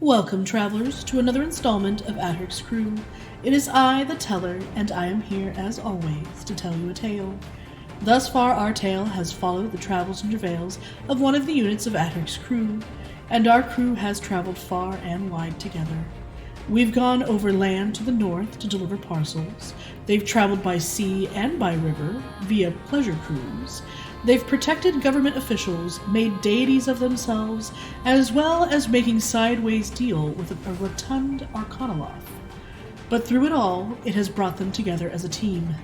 Welcome, travelers, to another installment of Atarik's Crew. It is I, the Teller, and I am here, as always, to tell you a tale. Thus far, our tale has followed the travels and travails of one of the units of Atarik's crew, and our crew has traveled far and wide together. We've gone over land to the north to deliver parcels. They've traveled by sea and by river via pleasure cruise. They've protected government officials, made deities of themselves, as well as making sideways deal with a rotund Arcanoloth. But through it all, it has brought them together as a team.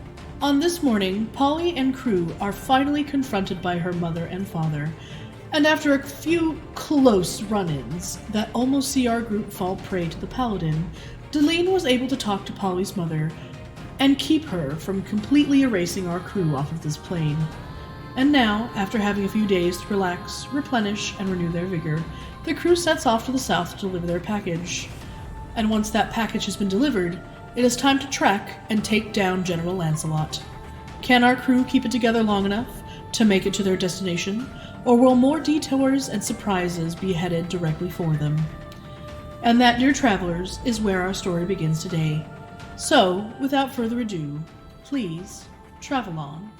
On this morning, Polly and crew are finally confronted by her mother and father, and after a few close run-ins that almost see our group fall prey to the paladin, Deline was able to talk to Polly's mother and keep her from completely erasing our crew off of this plane. And now, after having a few days to relax, replenish, and renew their vigor, the crew sets off to the south to deliver their package. And once that package has been delivered, it is time to trek and take down General Lancelot. Can our crew keep it together long enough to make it to their destination, or will more detours and surprises be headed directly for them? And that, dear travelers, is where our story begins today. So, without further ado, please, travel on.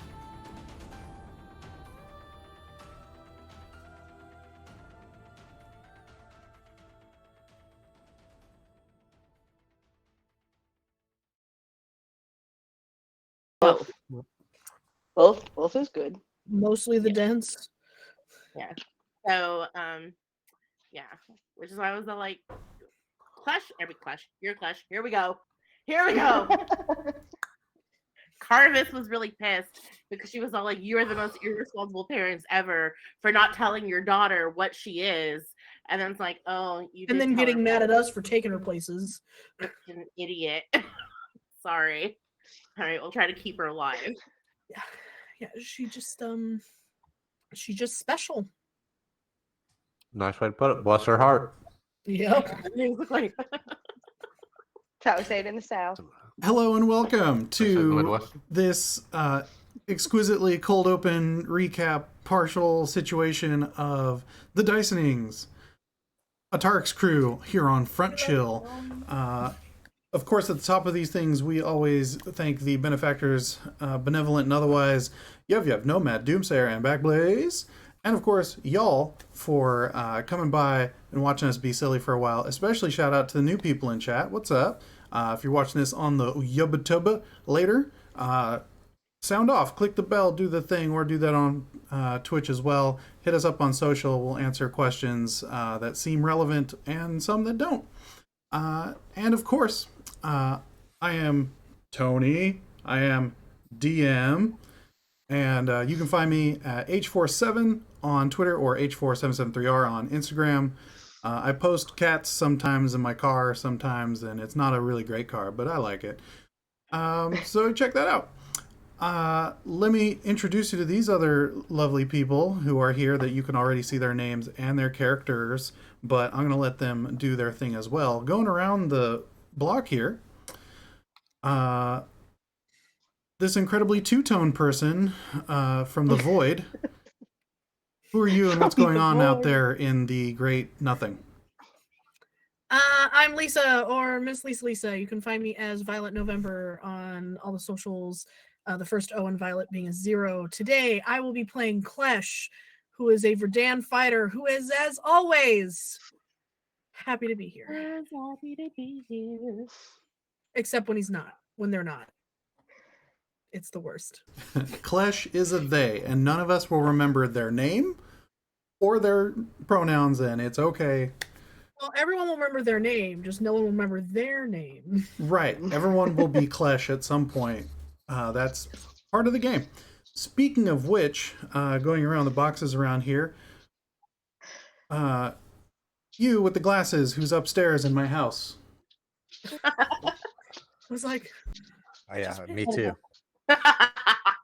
Both is good. Mostly the dents. Yeah. So, yeah. Which is why I was like, Klesh, you're Klesh. Here we go. Karvis was really pissed because she was all like, you are the most irresponsible parents ever for not telling your daughter what she is. And then it's like, oh, you did. And then getting mad at us for taking her places. An idiot. Sorry. All right, we'll try to keep her alive. Yeah, she's just special. Nice way to put it. Bless her heart. Yep. That's how we say it in the South. Hello and welcome to this exquisitely cold open recap partial situation of the Dicenings, Atarik's crew here on Front Chill. Of course, at the top of these things, we always thank the benefactors, benevolent and otherwise. Yev, Nomad, Doomsayer, and BACKBLAZE. And of course, y'all for coming by and watching us be silly for a while. Especially shout out to the new people in chat. What's up? If you're watching this on the Yubatuba later, sound off, click the bell, do the thing, or do that on Twitch as well. Hit us up on social. We'll answer questions that seem relevant and some that don't. And of course, I am Tony. I am DM. And you can find me at H47 on Twitter or H4773R on Instagram. I post cats sometimes in my car sometimes, and it's not a really great car, but I like it. So check that out. Let me introduce you to these other lovely people who are here that you can already see their names and their characters, but I'm going to let them do their thing as well. Going around the block here, this incredibly two-tone person from the Void. Who are you and what's going on out there in the great nothing? I'm Lisa, or Miss Lisa. You can find me as Violet November on all the socials. The first O in Violet being a 0. Today, I will be playing Klesh, who is a Verdan fighter, who is, as always, happy to be here. Except when he's not. When they're not. It's the worst. Klesh is a they, and none of us will remember their name or their pronouns, and it's okay. Well, everyone will remember their name, just no one will remember their name. Right. Everyone will be Klesh at some point. That's part of the game. Speaking of which, going around the boxes around here, you with the glasses, who's upstairs in my house? I was like... Oh, yeah, me too.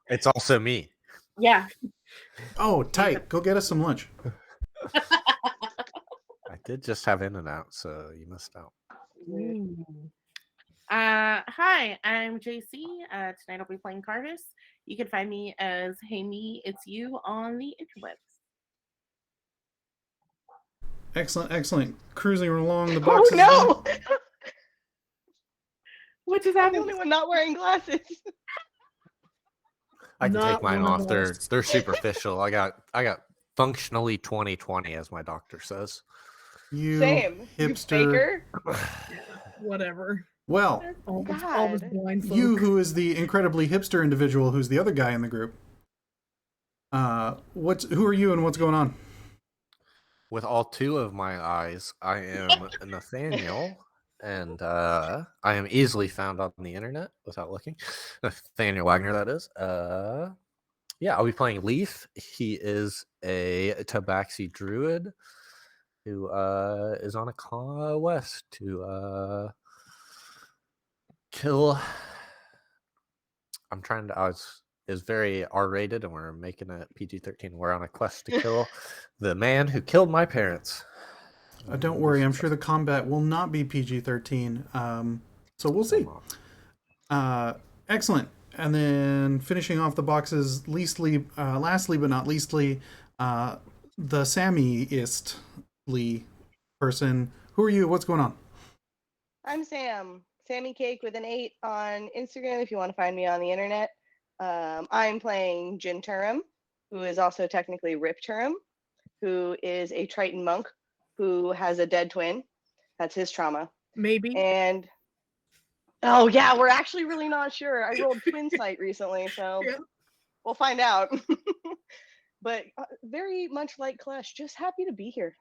It's also me. Yeah. Oh, tight. Go get us some lunch. I did just have In-N-Out, so you missed out. Hi, I'm JC. Tonight I'll be playing Karvis. You can find me as Hey Me, It's You on the interwebs. Excellent, excellent. Cruising along the Oh boxes. no! What just I'm the happened? only one not wearing glasses. I can Not take mine one of off. They're us. superficial. I got functionally 20/20, as my doctor says. You Same. You hipster. faker. Whatever. Well, All the God. blind folk. you who is the incredibly hipster individual who's the other guy in the group. Who are you and what's going on? With all two of my eyes, I am Nathaniel, and I am easily found on the internet without looking. Nathaniel Wagner, that is. Yeah, I'll be playing Leaf. He is a Tabaxi druid who is on a quest to kill. Is very R-rated, and we're making it PG-13. We're on a quest to kill the man who killed my parents. Don't worry, I'm sure the combat will not be PG-13. So we'll see. Excellent. And then finishing off the boxes, lastly but not leastly, the Sammy-istly person. Who are you? What's going on? I'm Sam. Sammy Cake with an 8 on Instagram if you want to find me on the internet. I'm playing Jin Turum, who is also technically Rip Turum, who is a Triton monk who has a dead twin. That's his trauma. Maybe. And oh yeah, we're actually really not sure. I rolled Twin Sight recently, so Yeah. we'll find out. But very much like Klesh, just happy to be here.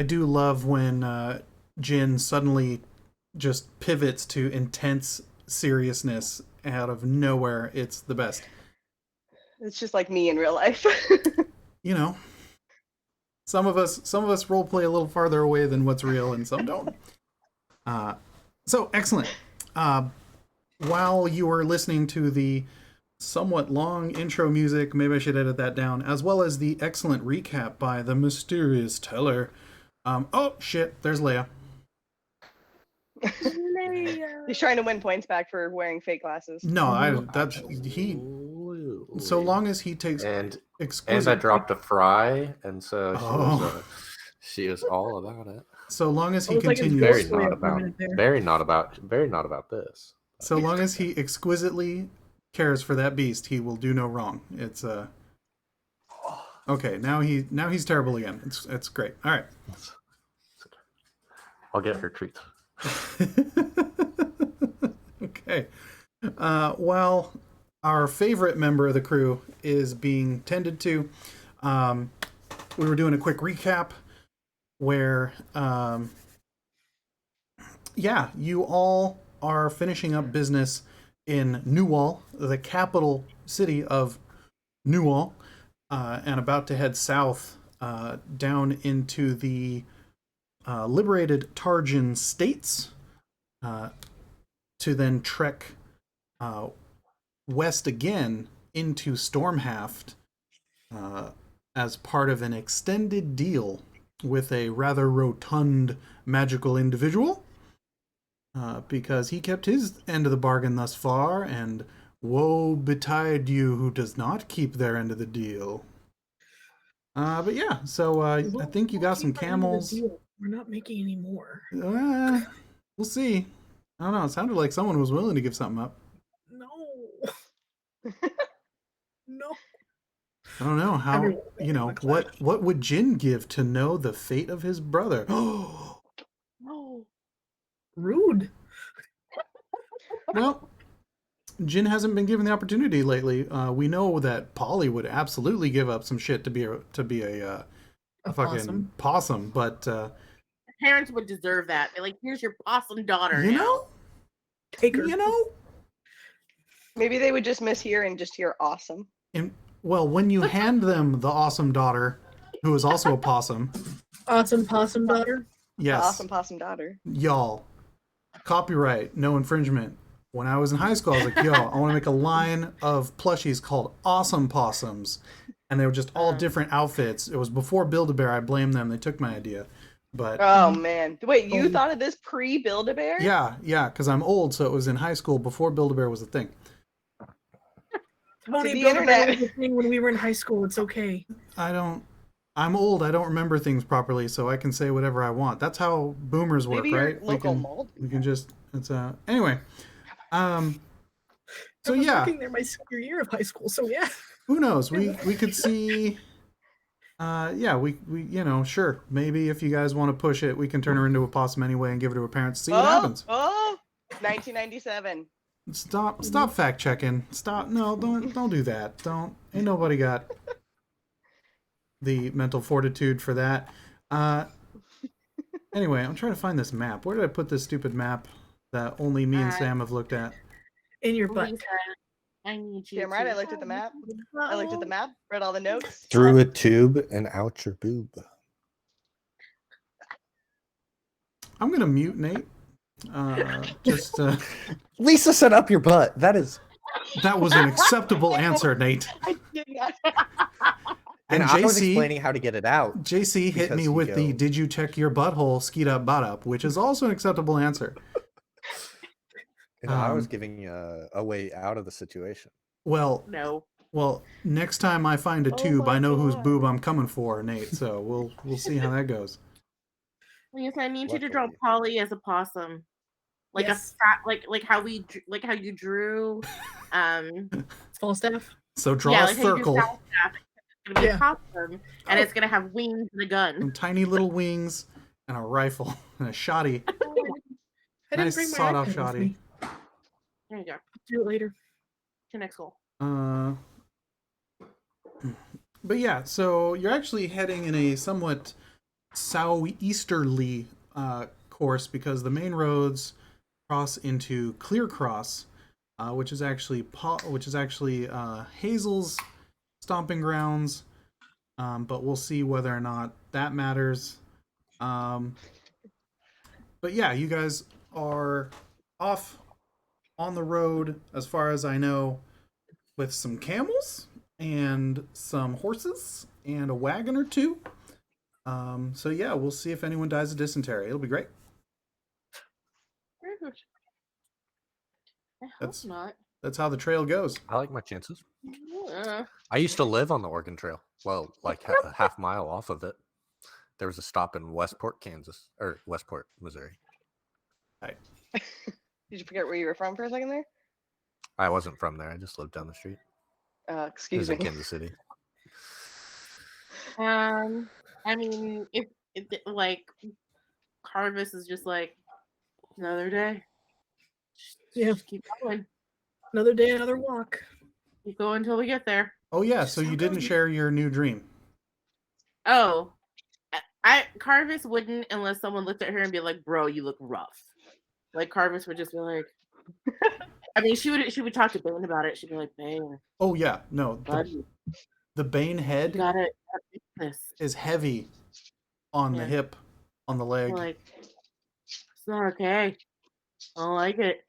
I do love when Jin suddenly just pivots to intense seriousness out of nowhere. It's the best. It's just like me in real life. You know, some of us role play a little farther away than what's real, and some don't. So excellent. While you were listening to the somewhat long intro music, maybe I should edit that down, as well as the excellent recap by the mysterious teller. Oh shit! There's Leia. He's trying to win points back for wearing fake glasses. No, he. So long as he takes And exquisite. I dropped a fry, and so she was all about it. So long as he It was like his continues. Very not about this. So long as he exquisitely cares for that beast, he will do no wrong. It's okay. Now he's terrible again. It's great. All right. I'll get her treats. Okay. While our favorite member of the crew is being tended to, we were doing a quick recap where, you all are finishing up business in Newall, the capital city of Newall, and about to head south down into the liberated Tarjan states to then trek west again into Stormhaft as part of an extended deal with a rather rotund magical individual because he kept his end of the bargain thus far, and woe betide you who does not keep their end of the deal. But yeah, so I think you got some camels. We're not making any more. We'll see. I don't know. It sounded like someone was willing to give something up. No. No. I don't know how. What would Jin give to know the fate of his brother? No. Rude. Well, Jin hasn't been given the opportunity lately. We know that Polly would absolutely give up some shit to be a fucking possum, but Parents would deserve that. They're like, here's your possum daughter. you know, Take her. you know. Maybe they would just mishear and just hear awesome. Well, when you hand them the awesome daughter, who is also a possum, Awesome possum daughter. yes, Awesome possum daughter. y'all, copyright, no infringement. When I was in high school, I was like, yo, I want to make a line of plushies called Awesome Possums. And they were just all different outfits. It was before Build-A-Bear. I blame them. They took my idea. But Oh man. Wait, you thought of this pre-Build-A-Bear? yeah, because I'm old, so it was in high school before Build-A-Bear was a thing. Tony, the Build-A-Bear internet. was a thing when we were in high school. It's okay. I don't I'm old. I don't remember things properly, so I can say whatever I want. That's how boomers work, Maybe your right? local mold. We can just. It's anyway. So I was yeah, working there my senior year of high school, so yeah. who knows? We could see. Yeah, we sure. Maybe if you guys want to push it, we can turn her into a possum anyway and give it to her parents. See what happens. Oh, 1997. Stop fact checking. Stop. No, don't do that. Don't. Ain't nobody got the mental fortitude for that. Anyway, I'm trying to find this map. Where did I put this stupid map that only me and Sam have looked at? In your butt. Lisa, I need you. Damn right, I looked at the map. I looked at the map, read all the notes. Through a tube and out your boob. I'm gonna mute Nate. Lisa said up your butt. That was an acceptable answer, Nate. I did not. And I was JC explaining how to get it out. JC hit me because with you the go- "Did you check your butthole?" Skeet up, butt up, which is also an acceptable answer. And I was giving you a way out of the situation. Well, No. next time I find a Oh tube, my I know whose God. boob I'm coming for, Nate. So we'll see how that goes. Lisa, I need you to draw Luckily. Polly as a possum. Like Yes. a fat, like how how you drew Falstaff. So draw yeah, a like how you drew circle, Falstaff. It's gonna be Yeah. a possum, and it's gonna have wings and a gun. some tiny little wings, and a rifle and a shotty. I didn't Nice bring my sawed-off iPad with shoddy. me. There you go. Do it later. Your next goal. But yeah, so you're actually heading in a somewhat southeasterly course because the main roads cross into Clear Cross, which is actually Hazel's stomping grounds. But we'll see whether or not that matters. But yeah, you guys are off on the road, as far as I know, with some camels and some horses and a wagon or two. So yeah, we'll see if anyone dies of dysentery. It'll be great. Very good. I hope That's- not. That's how the trail goes. I like my chances. Uh, I used to live on the Oregon Trail. Well, like a half mile off of it. There was a stop in Westport, Kansas, or Westport, Missouri. Did you forget where you were from for a second there? I wasn't from there. I just lived down the street. It was Excuse in me. Kansas City. I mean, if like Karvis is just like another day. Yeah. Just keep going. Another day, another walk. Keep going until we get there. Oh yeah, so you didn't share your new dream. Oh, Karvis wouldn't unless someone looked at her and be like, "Bro, you look rough." Like Karvis would just be like, I mean, she would talk to Bane about it. She'd be like, "Bane, Oh yeah, no, buddy, the Bane you head gotta fix this." is heavy on the Yeah. hip, on the leg. Like, it's not okay. I don't like it.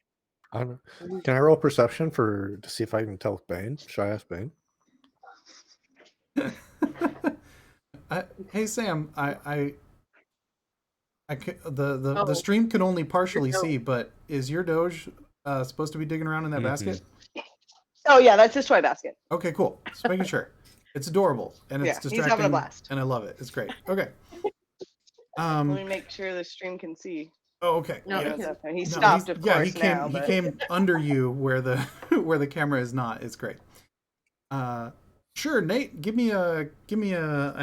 I don't know. Can I roll perception to see if I can tell Bane? Should I ask Bane? Hey Sam, the Oh. stream can only partially Your Doge. see, but is your Doge supposed to be digging around in that Mhm. basket? Oh yeah, that's his toy basket. Okay, cool. Just making sure. It's adorable and it's Yeah, he's distracting, having a blast. and I love it. It's great. Okay. Let me make sure the stream can see. Oh, okay. No, yeah. it can't. He No, stopped, he's- of yeah, course. he came. now, He but- came under you where the where the camera is not. It's great. Sure, Nate. Give me a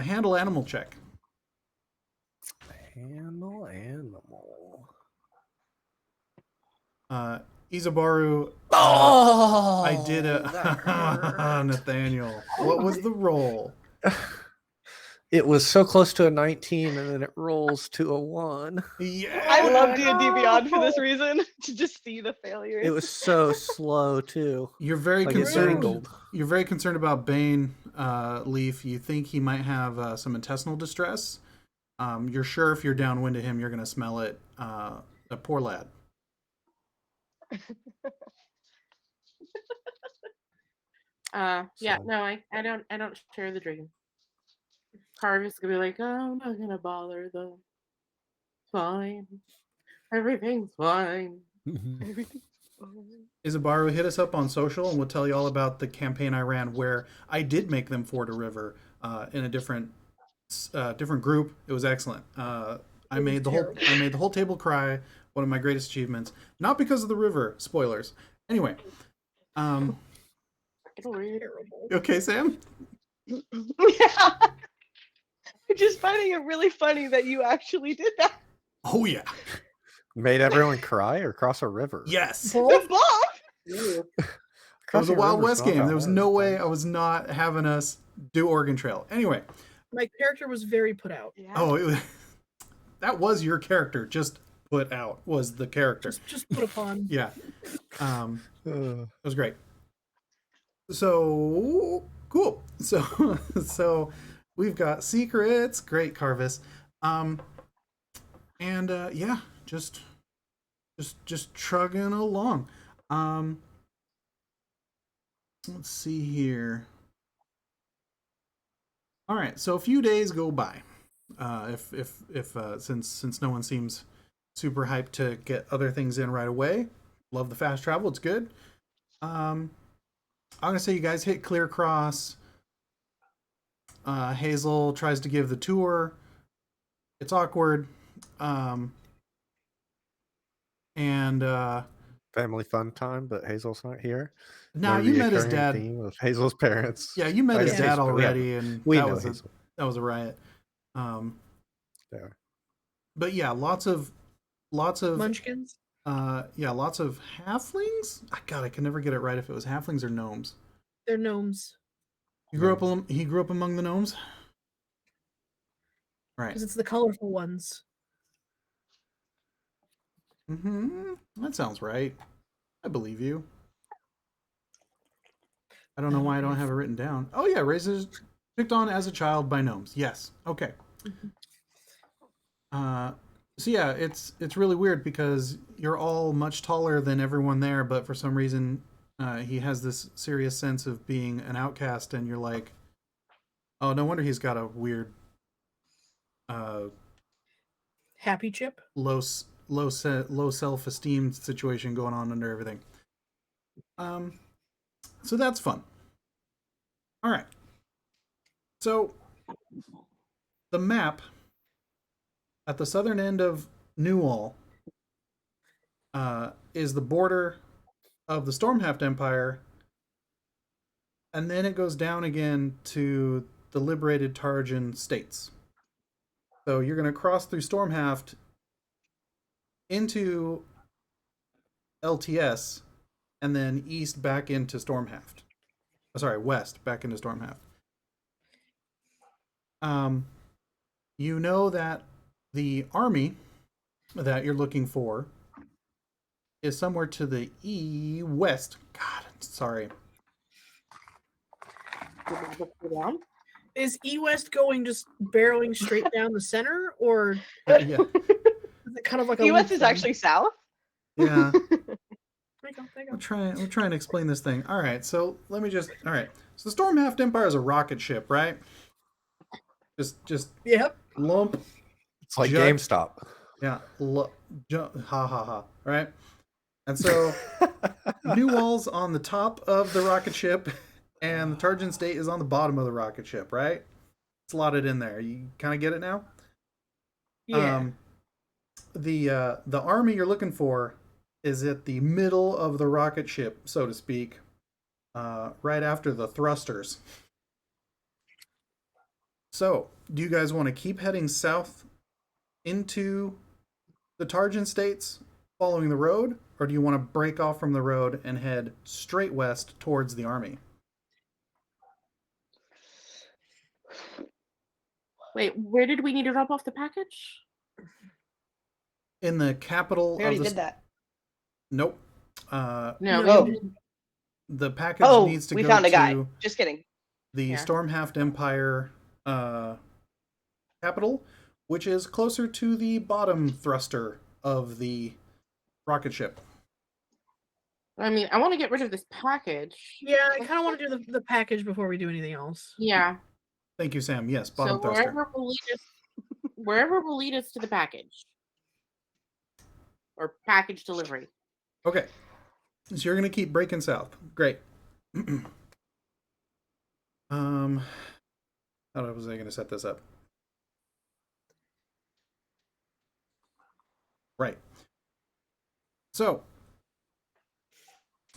handle animal check. Animal. Izabaru. Oh, I did a Nathaniel. What was the roll? It was so close to a 19, and then it rolls to a 1. Yeah. I love D&D Beyond for this reason, to just see the failures. It was so slow too. You're very Like it concerned. dangled. You're very concerned about Bane, Leaf. You think he might have some intestinal distress. You're sure if you're downwind of him, you're gonna smell it. A poor lad. Yeah, So- no, I don't share the dream. Karvis could be like, "Oh, I'm not gonna bother them. Fine. Everything's fine. Everything's fine." Izabaru, hit us up on social, and we'll tell you all about the campaign I ran where I did make them ford a river in a different different group. It was excellent. I made the whole table cry. One of my greatest achievements. Not because of the river. Spoilers. Anyway. Okay, Sam? Yeah. I'm just finding it really funny that you actually did that. Oh, yeah. Made everyone cry or cross a river? Yes. Both? It was a Wild West game. There was no way I was not having us do Oregon Trail. Anyway. My character was very put out. Yeah. Oh, that was your character. Just put out was the character. Just put upon. Yeah. It was great. So cool. So we've got secrets. Great, Karvis. And yeah, just trugging along. Let's see here. All right, so a few days go by. Since no one seems super hyped to get other things in right away. Love the fast travel, it's good. I'm gonna say you guys hit Clear Cross. Hazel tries to give the tour. It's awkward. Family fun time, but Hazel's not here. Now you met his dad. Theme of Hazel's parents. Yeah, you met his dad Hazel, already, and we that know was Hazel. that was a riot. Yeah. But yeah, lots of Munchkins. Yeah, lots of halflings. God, I can never get it right if it was halflings or gnomes. They're gnomes. He grew up among the gnomes. Right. Because it's the colorful ones. That sounds right. I believe you. I don't know why I don't have it written down. Oh yeah, picked on as a child by gnomes. Yes. Okay. So yeah, it's really weird because you're all much taller than everyone there, but for some reason, he has this serious sense of being an outcast, and you're like, oh, no wonder he's got a weird, happy chip, low self-esteem situation going on under everything. So that's fun. All right. So the map at the southern end of Newall is the border of the Stormhaft Empire, and then it goes down again to the liberated Tarjan states. So you're going to cross through Stormhaft into LTS, and then east back into Stormhaft. Sorry, west back into Stormhaft. You know that the army that you're looking for is somewhere to the west. God, sorry. Is West going just barreling straight down the center, or Yeah. is it kind of like a US is actually south? Yeah. There you go. We're trying to explain this thing. All right, so let me just. All right, so the Stormhaft Empire is a rocket ship, right? Just Yep. lump. It's like GameStop. Yeah. Ha ha ha. Right. And so Newall's on the top of the rocket ship, and the Tarjan State is on the bottom of the rocket ship, right? Slotted in there. You kind of get it now? Yeah. The army you're looking for is at the middle of the rocket ship, so to speak, right after the thrusters. So, do you guys want to keep heading south into the Tarjan states, following the road, or do you want to break off from the road and head straight west towards the army? Wait, where did we need to drop off the package? In the capital We already of the... did that. Nope. No. Oh. The package needs to we go found a to guy. Just kidding. the Yeah. Stormhaft Empire capital, which is closer to the bottom thruster of the rocket ship. I mean, I want to get rid of this package. Yeah, I kind of want to do the package before we do anything else. Yeah. Thank you, Sam. Yes, bottom So thruster. wherever will lead us to the package. Or package delivery. Okay. So you're going to keep breaking south. Great. How was I going to set this up? Right. So,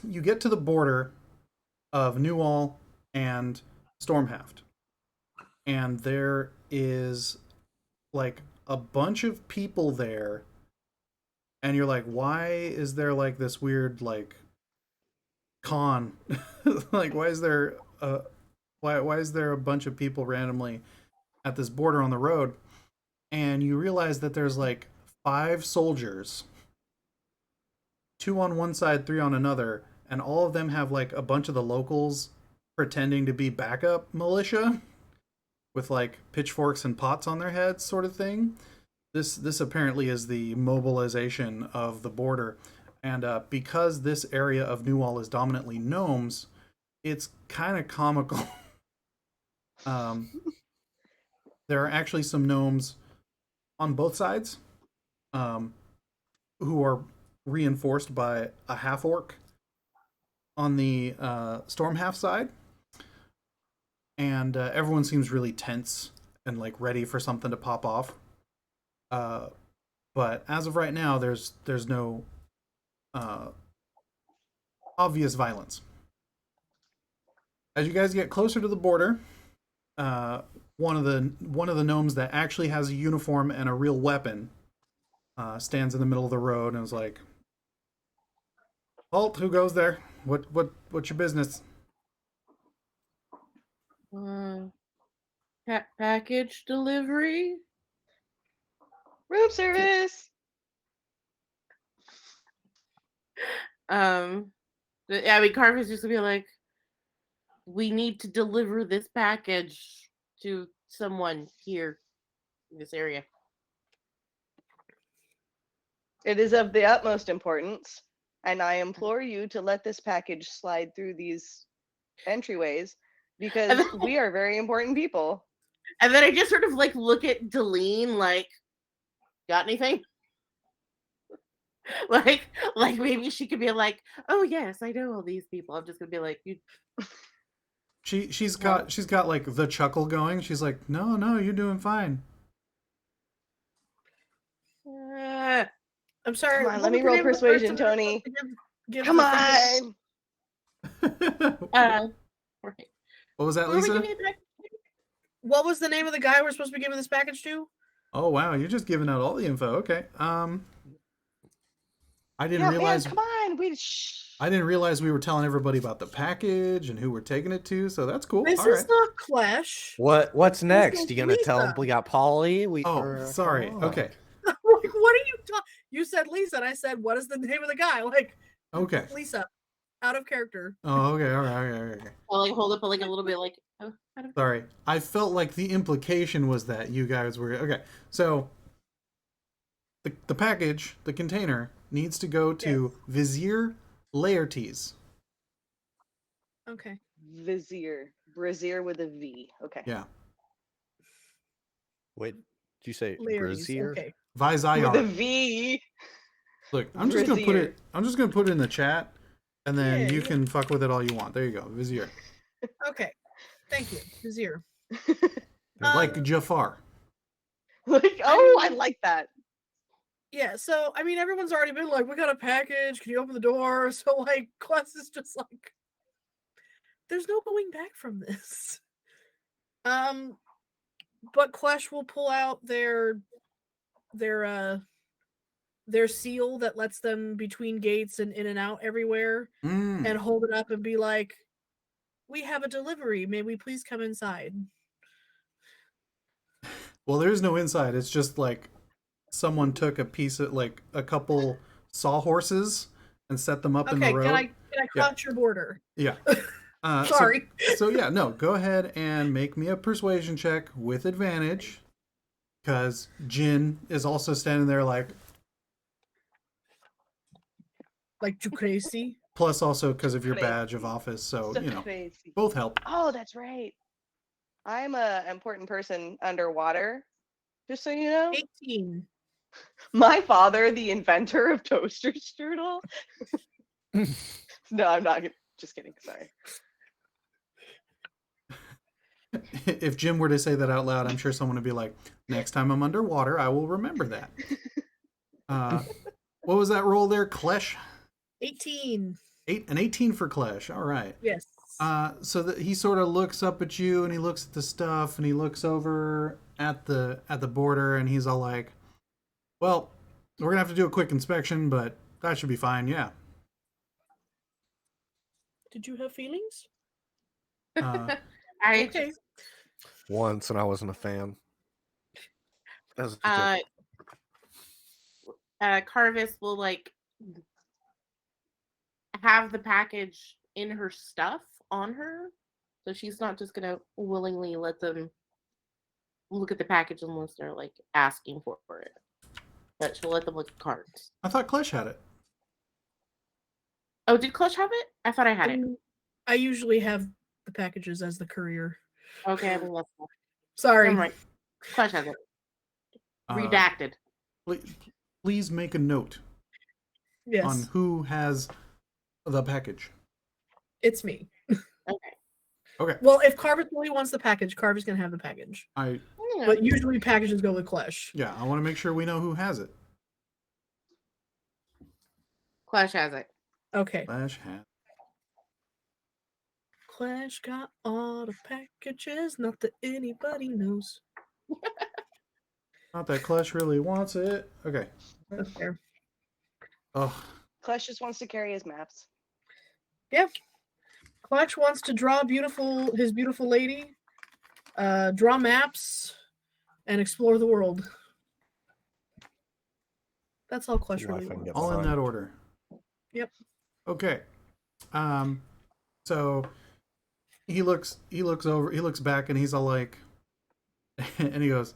you get to the border of Newall and Stormhaft. And there is like a bunch of people there. And you're like, why is there like this weird like con? Like, why is there a bunch of people randomly at this border on the road? And you realize that there's like 5 soldiers, 2 on one side, 3 on another, and all of them have like a bunch of the locals pretending to be backup militia with like pitchforks and pots on their heads, sort of thing. This apparently is the mobilization of the border, and because this area of Newall is dominantly gnomes, it's kind of comical. There are actually some gnomes on both sides, who are reinforced by a half orc on the Stormhalf side, and everyone seems really tense and like ready for something to pop off. But as of right now, there's no obvious violence. As you guys get closer to the border, one of the gnomes that actually has a uniform and a real weapon stands in the middle of the road and is like, "Halt! Who goes there? What's your business?" Package delivery. Room service. I mean, Karvis used to be like, we need to deliver this package to someone here in this area. It is of the utmost importance, and I implore you to let this package slide through these entryways because we are very important people. And then I just sort of like look at Deline like, got anything? like maybe she could be like, oh yes, I know all these people. I'm just gonna be like, you. She's got like the chuckle going. She's like, no, you're doing fine. I'm sorry. Come on, let me roll persuasion, Tony. Come on. Right. What was that, Lisa? What was the name of the guy we're supposed to be giving this package to? Oh wow, you're just giving out all the info. Okay. I didn't realize. Man, come on, I didn't realize we were telling everybody about the package and who we're taking it to. So that's cool. This is not Klesh. What's next? You gonna Lisa. tell them we got Polly? Sorry. Okay. Like, what are you talking? You said Lisa, and I said, what is the name of the guy? Like, okay. Lisa, out of character. Oh, okay. All right. Okay. I'll like hold up like a little bit, like. Oh, sorry, I felt like the implication was that you guys were okay. So the package, the container, needs to go to Vizier Laertes. Okay. Brazier with a V. Okay. Yeah. Wait, did you say Laertes, Brazier? okay. Vizayar. With a V. Look, I'm just gonna put it. I'm just gonna put it in the chat, and then you can fuck with it all you want. There you go, Vizier. Okay. Thank you, Vizier. Like Jafar. Like, oh, I like that. Yeah, so I mean, everyone's already been like, "We got a package. Can you open the door?" So like, Quest is just like, "There's no going back from this." But Klesh will pull out their seal that lets them between gates and in and out everywhere, and hold it up and be like, "We have a delivery. May we please come inside?" Well, there's no inside. It's just like someone took a piece of like a couple sawhorses and set them up in the road. Can I cross your border? Yeah. Sorry. So yeah, no. Go ahead and make me a persuasion check with advantage, because Jin is also standing there like you crazy. Plus, also because of your badge of office, so you know, crazy. both help. Oh, that's right. I'm a important person underwater. Just so you know. 18. My father, the inventor of toaster strudel. No, I'm not. Just kidding. Sorry. If Jim were to say that out loud, I'm sure someone would be like, "Next time I'm underwater, I will remember that." What was that roll there, Klesh? 18. An 18 for Klesh. All right. Yes. So that he sort of looks up at you and he looks at the stuff and he looks over at the border and he's all like, "Well, we're gonna have to do a quick inspection, but that should be fine." Yeah. Did you have feelings? Okay. Once, and I wasn't a fan. As a kid. Karvis will like have the package in her stuff on her, so she's not just gonna willingly let them look at the package unless they're like asking for it. But she'll let them look at cards. I thought Klesh had it. Oh, did Klesh have it? I thought I had it. I usually have the packages as the courier. Okay, well, Sorry. never mind. Klesh has it. Redacted. Please make a note Yes. on who has the package. It's me. Okay. Well, if Karvis really wants the package, Karvis can have the package. But usually packages go with Klesh. Yeah, I want to make sure we know who has it. Klesh has it. Okay. Klesh has. Klesh got all the packages, not that anybody knows. Not that Klesh really wants it. Okay. That's fair. Oh. Klesh just wants to carry his maps. Yeah. Klesh wants to draw his beautiful lady, draw maps, and explore the world. That's all Klesh really wants. All in that order. Yep. Okay. So he looks back and he's all like, and he goes,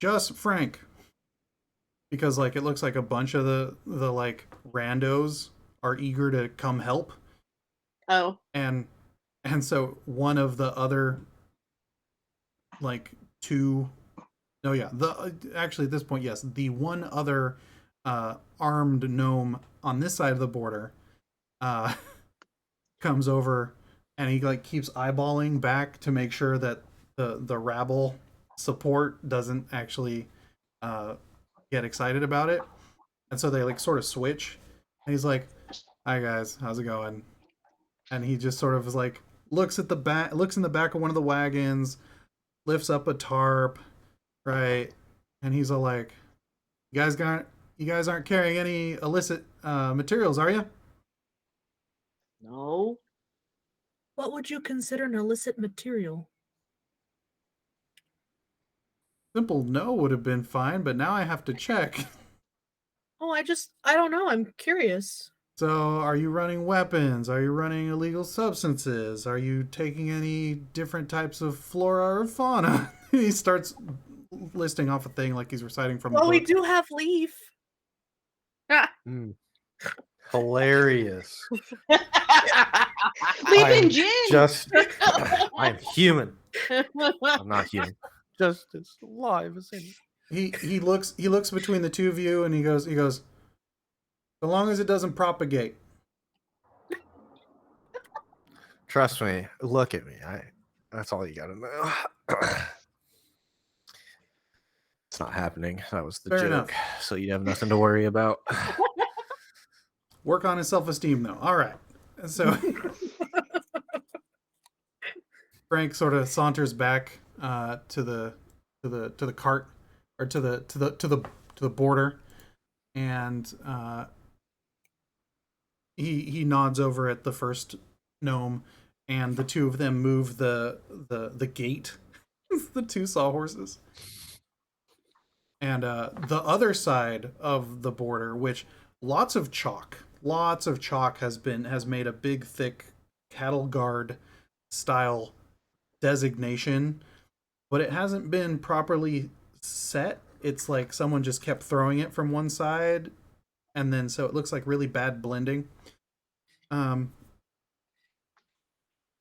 just Frank. Because like it looks like a bunch of the like randos are eager to come help. Oh. And so one of the other like two actually at this point, yes, the one other armed gnome on this side of the border comes over and he like keeps eyeballing back to make sure that the rabble support doesn't actually get excited about it. And so they like sort of switch and he's like, "Hi guys, how's it going?" And he just sort of is like looks in the back of one of the wagons, lifts up a tarp, right? And he's all like, you guys aren't carrying any illicit materials, are you?" No. What would you consider an illicit material? Simple no would have been fine, but now I have to check. Oh, I don't know. I'm curious. So, are you running weapons? Are you running illegal substances? Are you taking any different types of flora or fauna? He starts listing off a thing like he's reciting from a book. We do have Leaf. Hilarious. Leaf and Jin! I'm human. I'm not human. Just as alive as him. He looks between the two of you and he goes, so long as it doesn't propagate. Trust me. Look at me. That's all you gotta know. It's not happening. That was the Fair joke. enough. So you have nothing to worry about. Work on his self-esteem though. All right. So Frank sort of saunters back to the cart or to the border, and he nods over at the first gnome, and the two of them move the gate, the two sawhorses, and the other side of the border, which lots of chalk has made a big thick cattle guard style designation, but it hasn't been properly set. It's like someone just kept throwing it from one side, and then so it looks like really bad blending.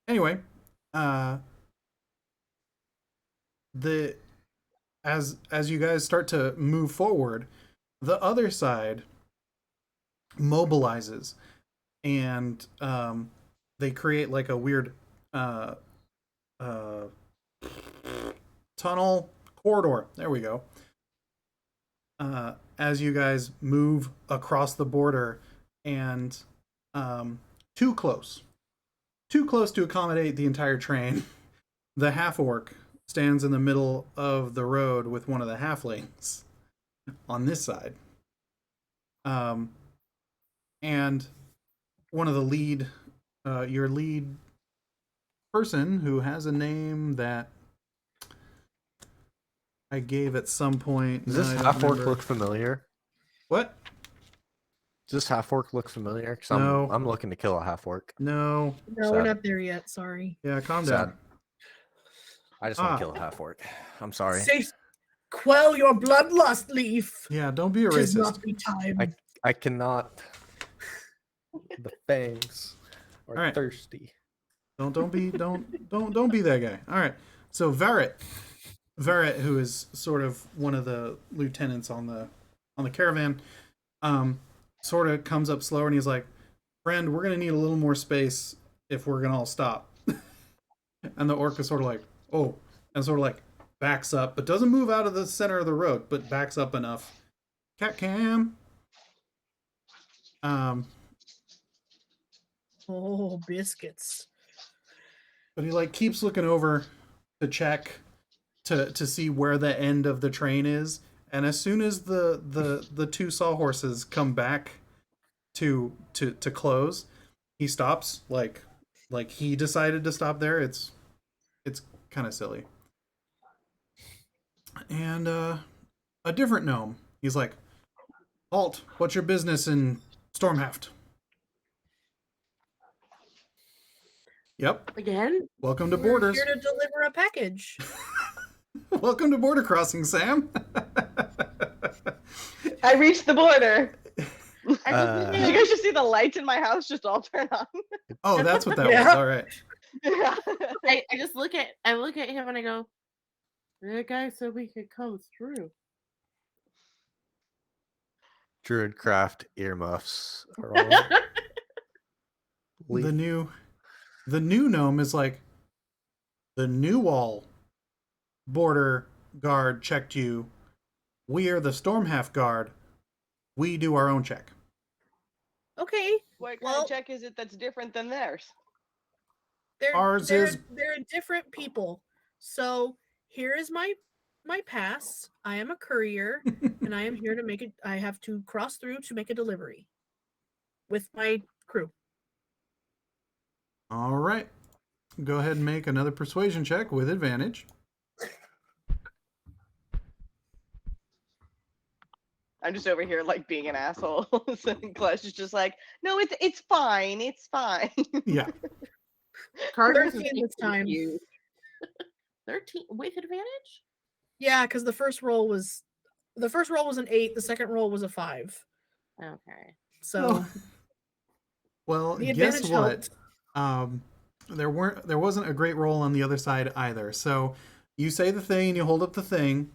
Anyway, as you guys start to move forward, the other side mobilizes, and they create like a weird tunnel corridor. There we go. As you guys move across the border and too close to accommodate the entire train, the half-orc stands in the middle of the road with one of the halflings on this side. And one of the lead, your lead person who has a name that I gave at some point. Does this half-orc look familiar? What? Does this half-orc look familiar? 'Cause No. I'm looking to kill a half-orc. No. No, we're not there yet. Sorry. Yeah, calm Sad. down. I just want to kill a half-orc. I'm sorry. Say, quell your bloodlust, Leaf. Yeah, don't be a 'Tis racist. not be time. I cannot. The fangs are Alright. thirsty. Don't be that guy. All right. So Varret, who is sort of one of the lieutenants on the caravan, sort of comes up slower and he's like, "Friend, we're gonna need a little more space if we're gonna all stop." And the orc is sort of like, "Oh," and sort of like backs up, but doesn't move out of the center of the road, but backs up enough. Cat cam. Oh, biscuits. But he like keeps looking over to check to see where the end of the train is, and as soon as the two sawhorses come back to close, he stops like he decided to stop there. It's kind of silly. And a different gnome. He's like, "Halt! What's your business in Stormhaft?" Yep. Again? Welcome to We're Borders. here to deliver a package. Welcome to Border Crossing, Sam. I reached the border. You Uh, guys should see the lights in my house just all turn on. Oh, that's what that Yeah. was. All right. I just look at him and I go, that guy said we could come through. Druidcraft earmuffs are all The new gnome is like, the new wall border guard checked you. We are the Stormhaft guard. We do our own check. Okay. What kind Well- of check is it that's different than theirs? Ours they're, is- they're different people. So here is my pass. I am a courier, and I am here to make it. I have to cross through to make a delivery with my crew. All right. Go ahead and make another persuasion check with advantage. I'm just over here like being an asshole. So Klesh is just like, no, it's fine. It's fine. Yeah. Karvis 13 is this time. confused. 13 with advantage? Yeah, because the first roll was an 8. The second roll was a 5. Okay. So Well, the guess advantage what? helped. There wasn't a great roll on the other side either. So you say the thing, you hold up the thing,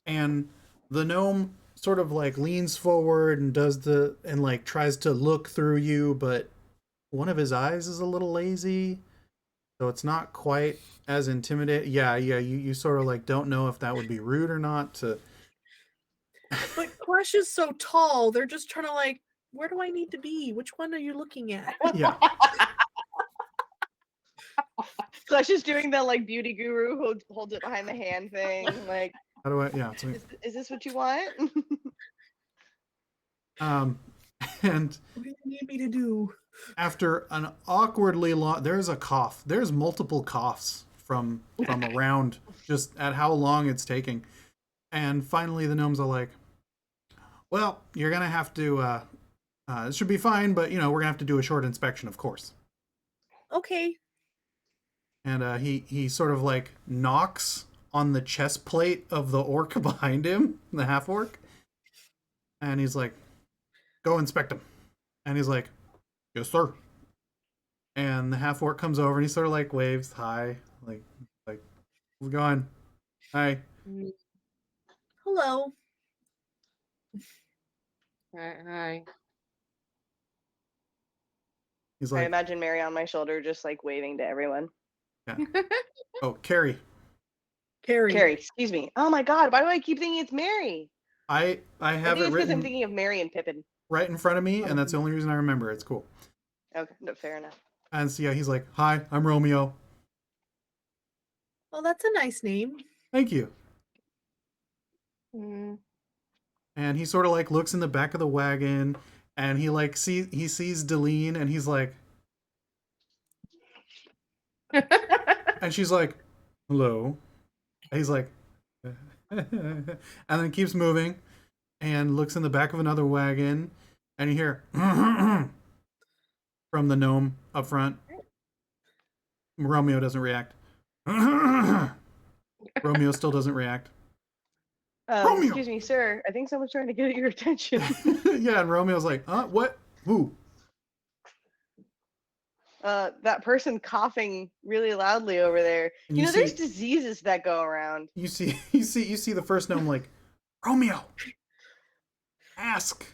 and the gnome sort of like leans forward and like tries to look through you, but one of his eyes is a little lazy, so it's not quite as intimidating. Yeah, you sort of like don't know if that would be rude or not to. But Klesh is so tall. They're just trying to like, where do I need to be? Which one are you looking at? Yeah. Klesh is doing the like beauty guru who holds it behind the hand thing. Like, How do I? Yeah. So, is this what you want? and What do you need me to do? after an awkwardly long, there's a cough. There's multiple coughs from around just at how long it's taking, and finally the gnomes are like, "Well, you're gonna have to. It should be fine, but we're gonna have to do a short inspection, of course." Okay. And he sort of like knocks on the chest plate of the orc behind him, the half orc, and he's like, "Go inspect him." And he's like, "Yes, sir." And the half orc comes over and he sort of like waves hi, like we're going, "Hi." Hello. Hi. He's I like, imagine Mary on my shoulder, just like waving to everyone. "Oh, Carrie." Carrie, excuse me. Oh my god, why do I keep thinking it's Mary? I I have think it it's because written I'm thinking of Mary and Pippin. right in front of me, and that's the only reason I remember. It's cool. Okay, no, fair enough. And so yeah, he's like, "Hi, I'm Romeo." Well, that's a nice name. Thank you. Mm. And he sort of like looks in the back of the wagon, and he like sees Deline, and he's like, and she's like, "Hello." And he's like, and then keeps moving, and looks in the back of another wagon, and you hear from the gnome up front. Romeo doesn't react. Romeo still doesn't react. Romeo! Excuse me, sir. I think someone's trying to get your attention. Yeah, and Romeo's like, what? Who? That person coughing really loudly over there. And You know, see- there's diseases that go around. You see the first gnome like, Romeo, ask.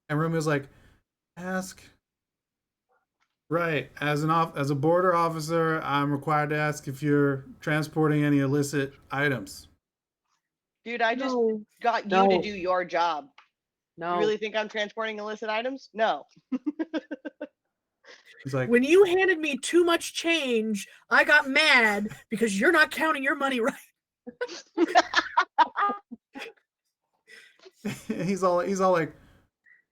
And Romeo's like, ask. Right, as a border officer, I'm required to ask if you're transporting any illicit items. Dude, I just got you to do your job. No. You really think I'm transporting illicit items? No. He's like, When you handed me too much change, I got mad because you're not counting your money right. he's all like,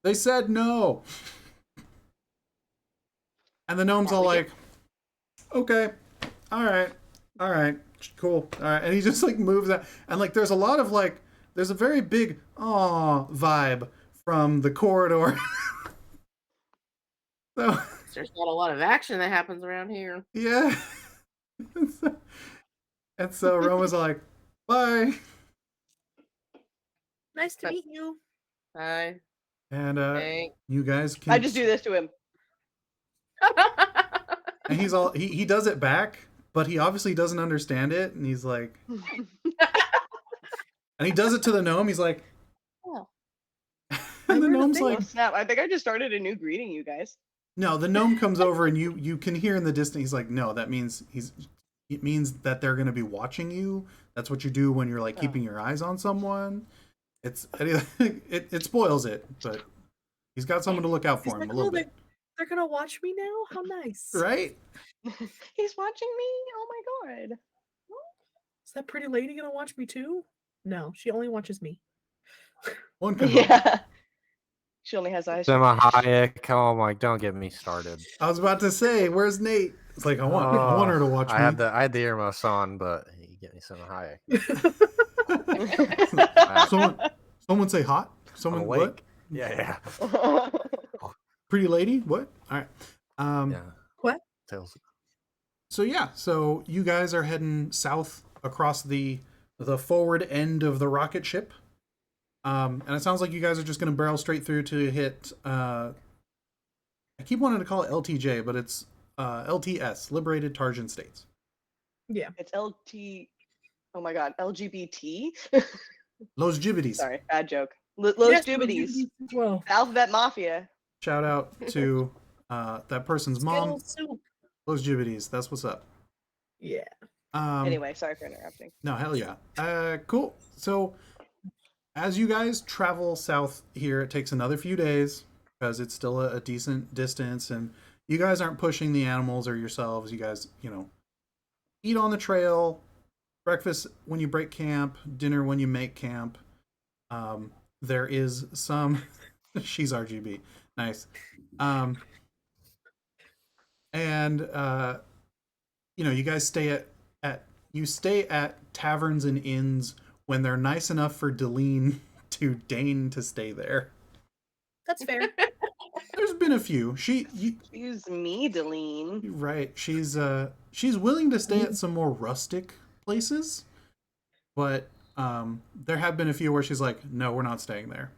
they said no. And the gnome's all like, okay, all right, cool, all right. And he just like moves out, and like there's a lot of like, there's a very big vibe from the corridor. So There's not a lot of action that happens around here. yeah. And so Roma's like, bye. Nice to meet you. Hi. And Thanks. you guys can. I just do this to him. And he's all he does it back, but he obviously doesn't understand it, and he's like, and he does it to the gnome. He's like, Oh. and the gnome's Oh, like, snap. I think I just started a new greeting, you guys. no. The gnome comes over, and you can hear in the distance. He's like, no, that means it means that they're going to be watching you. That's what you do when you're like keeping your eyes on someone. It spoils it, but he's got someone to look out for him a little bit. They're gonna watch me now? How nice. Right? He's watching me? Oh my god. Is that pretty lady gonna watch me too? No, she only watches me. One can hope. Yeah. She only has eyes. Selma Hayek. Oh my! Don't get me started. I was about to say, where's Nate? It's like I want her to watch me. I had the earmuffs on, but you get me Selma Hayek. Someone say hot. Someone what? Awake. Yeah. Pretty lady? What? All right. Yeah. What? So yeah, so you guys are heading south across the forward end of the rocket ship. And it sounds like you guys are just going to barrel straight through to hit I keep wanting to call it LTJ, but it's LTS, Liberated Tarjan States. Yeah. It's LT. Oh my god, LGBT? Los Gibbities. Sorry, bad joke. Los Gibbities. as well. Alphabet Mafia. Shout out to that person's mom. Skittle soup. Los Gibbities. That's what's up. Yeah. Anyway, sorry for interrupting. No, hell yeah. Cool. So as you guys travel south here, it takes another few days because it's still a decent distance, and you guys aren't pushing the animals or yourselves. You guys, eat on the trail, breakfast when you break camp, dinner when you make camp. There is some she's RGB. Nice. And you guys stay at taverns and inns when they're nice enough for Deline to deign to stay there. That's fair. There's been a few. Excuse me, Deline. Right. She's willing to stay at some more rustic places, but there have been a few where she's like, no, we're not staying there.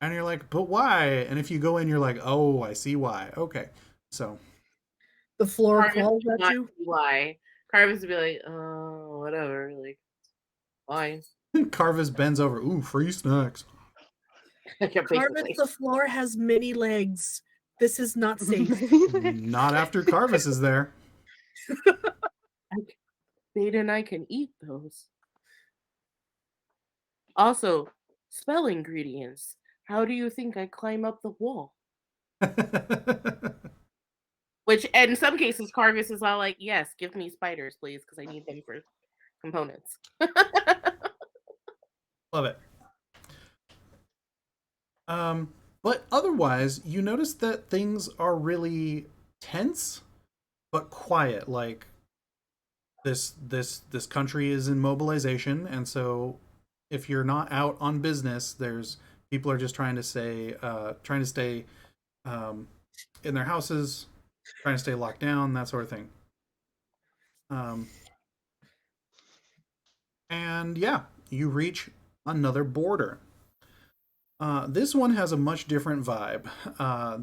And you're like, but why? And if you go in, you're like, oh, I see why. Okay. So The floor Karvis calls would at not you. see why. Karvis would be like, oh, whatever. Like, fine. Karvis bends over. Ooh, free snacks. Yeah, basically. Karvis, the floor has many legs. This is not safe. Not after Karvis is there. I Beta and I can eat those. Also, spell ingredients. How do you think I climb up the wall? Which, in some cases, Karvis is all like, yes, give me spiders, please, because I need them for components. Love it. But otherwise, you notice that things are really tense, but quiet. Like this country is in mobilization, and so if you're not out on business, there's people are just trying to stay in their houses, trying to stay locked down, that sort of thing. And yeah, you reach another border. This one has a much different vibe.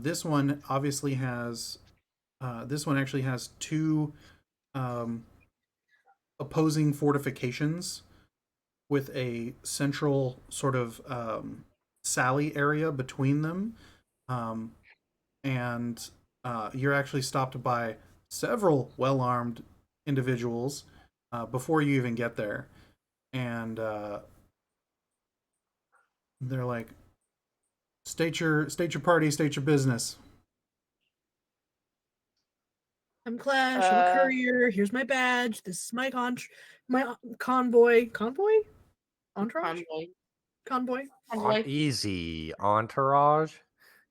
This one obviously has. This one actually has two opposing fortifications with a central sort of sally area between them, and you're actually stopped by several well-armed individuals before you even get there, and they're like, state your party, state your business. I'm Klesh. I'm a courier. Here's my badge. This is my convoy. Entourage? Convoy. Easy. Entourage.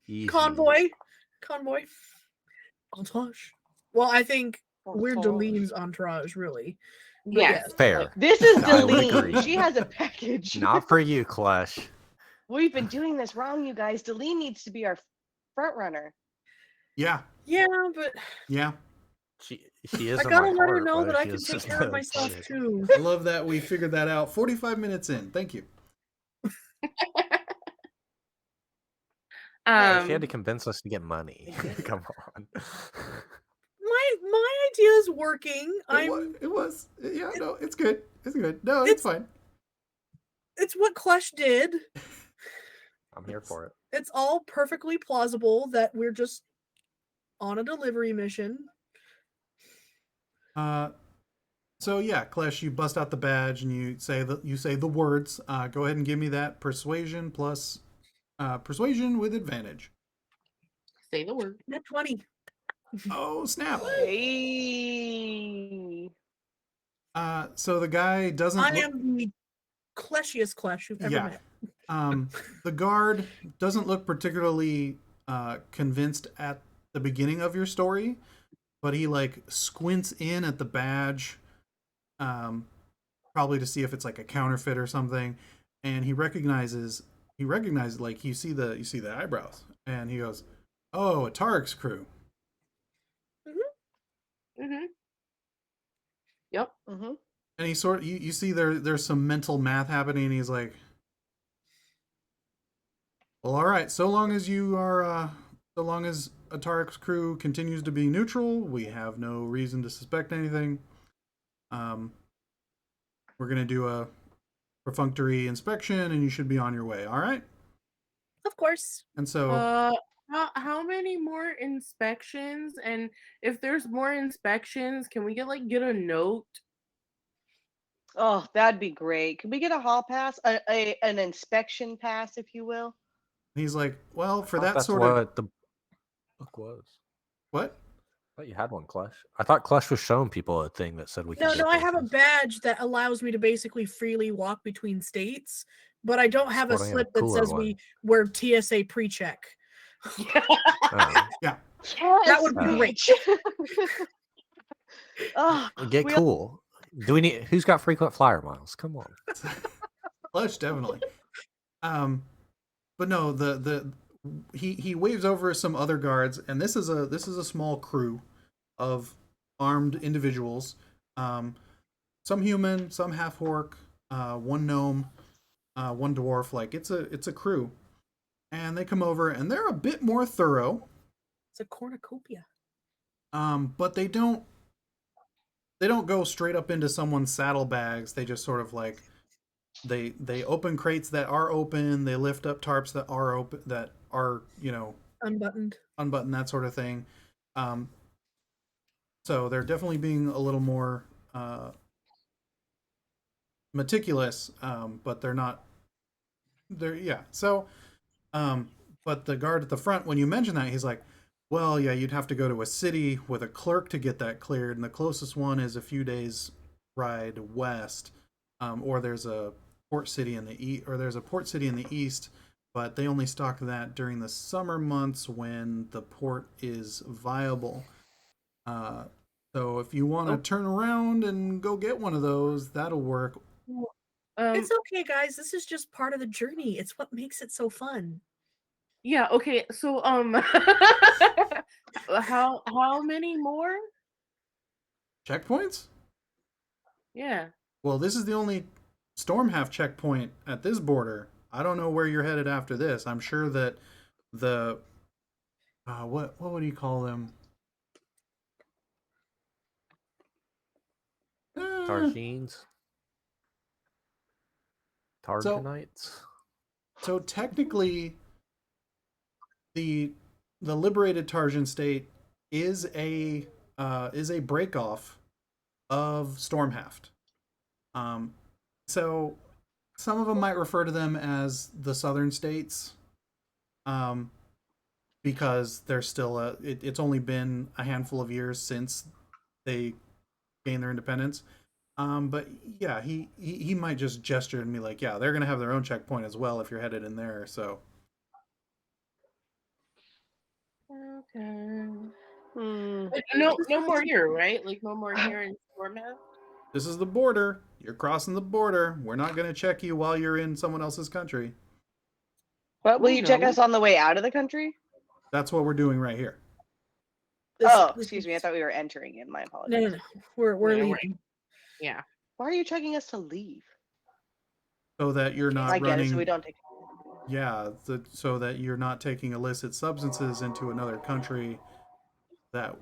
Easy. Convoy. Entourage. Well, I think we're Delene's entourage, really. Yes. Fair. This is I would Deline. agree. She has a package. Not for you, Klesh. We've been doing this wrong, you guys. Deline needs to be our front runner. Yeah. Yeah, but Yeah. She is. I gotta let her know that I can take care of myself too. I love that we figured that out 45 minutes in. Thank you. She had to convince us to get money. Come on. My idea is working. It was. Yeah, no, it's good. It's good. No, it's fine. It's what Klesh did. I'm here for it. It's all perfectly plausible that we're just on a delivery mission. So yeah, Klesh, you bust out the badge and you say the words. Go ahead and give me that persuasion plus persuasion with advantage. Say the word. Net 20. Oh snap! Hey. So the guy doesn't. I am the Kleshiest Klesh you've ever met. The guard doesn't look particularly convinced at the beginning of your story, but he like squints in at the badge, probably to see if it's like a counterfeit or something, and he recognizes like you see the eyebrows, and he goes, "Oh, Atarik's crew." Yep. And he sort of, you see there's some mental math happening, and he's like, well, all right, so long as Atarik's crew continues to be neutral, we have no reason to suspect anything. We're gonna do a perfunctory inspection, and you should be on your way. All right? Of course. And so, how many more inspections? And if there's more inspections, can we get a note? Oh, that'd be great. Can we get a hall pass, an inspection pass, if you will? he's like, well, for that That's sort of what the book was. what? I thought you had one, Klesh. I thought Klesh was showing people a thing that said we can. No, I have a badge that allows me to basically freely walk between states, but I don't have a slip that says we're TSA pre-check. Yeah. That would be great. Get cool. Do we need? Who's got frequent flyer miles? Come on. Klesh, definitely. But no, he waves over some other guards, and this is a small crew of armed individuals. Some human, some half orc, one gnome, one dwarf. Like it's a crew, and they come over, and they're a bit more thorough. It's a cornucopia. But they don't go straight up into someone's saddlebags. They just sort of like they open crates that are open. They lift up tarps that are open, that are unbuttoned, that sort of thing. So they're definitely being a little more meticulous, but they're not. They're yeah. So, but the guard at the front, when you mention that, he's like, "Well, yeah, you'd have to go to a city with a clerk to get that cleared, and the closest one is a few days ride west, or there's a port city in the east, but they only stock that during the summer months when the port is viable. So if you want to turn around and go get one of those, that'll work." It's okay, guys. This is just part of the journey. It's what makes it so fun. Yeah. Okay. So how many more? Checkpoints? Yeah. Well, this is the only Stormhaft checkpoint at this border. I don't know where you're headed after this. I'm sure that the what would you call them? Targines. Targonites. So technically, the liberated Tarjan state is a break-off of Stormhaft. So some of them might refer to them as the southern states, because they're still it's only been a handful of years since they gained their independence. But yeah, he might just gesture and be like, yeah, they're gonna have their own checkpoint as well if you're headed in there. So okay. No more here, right? Like no more here in Stormhaft. This is the border. You're crossing the border. We're not gonna check you while you're in someone else's country. But will you check us on the way out of the country? That's what we're doing right here. Excuse me. I thought we were entering in. My apologies. No. We're leaving. Yeah. Why are you checking us to leave? So that you're not running. I get it. So we don't take. Yeah, so that you're not taking illicit substances into another country. It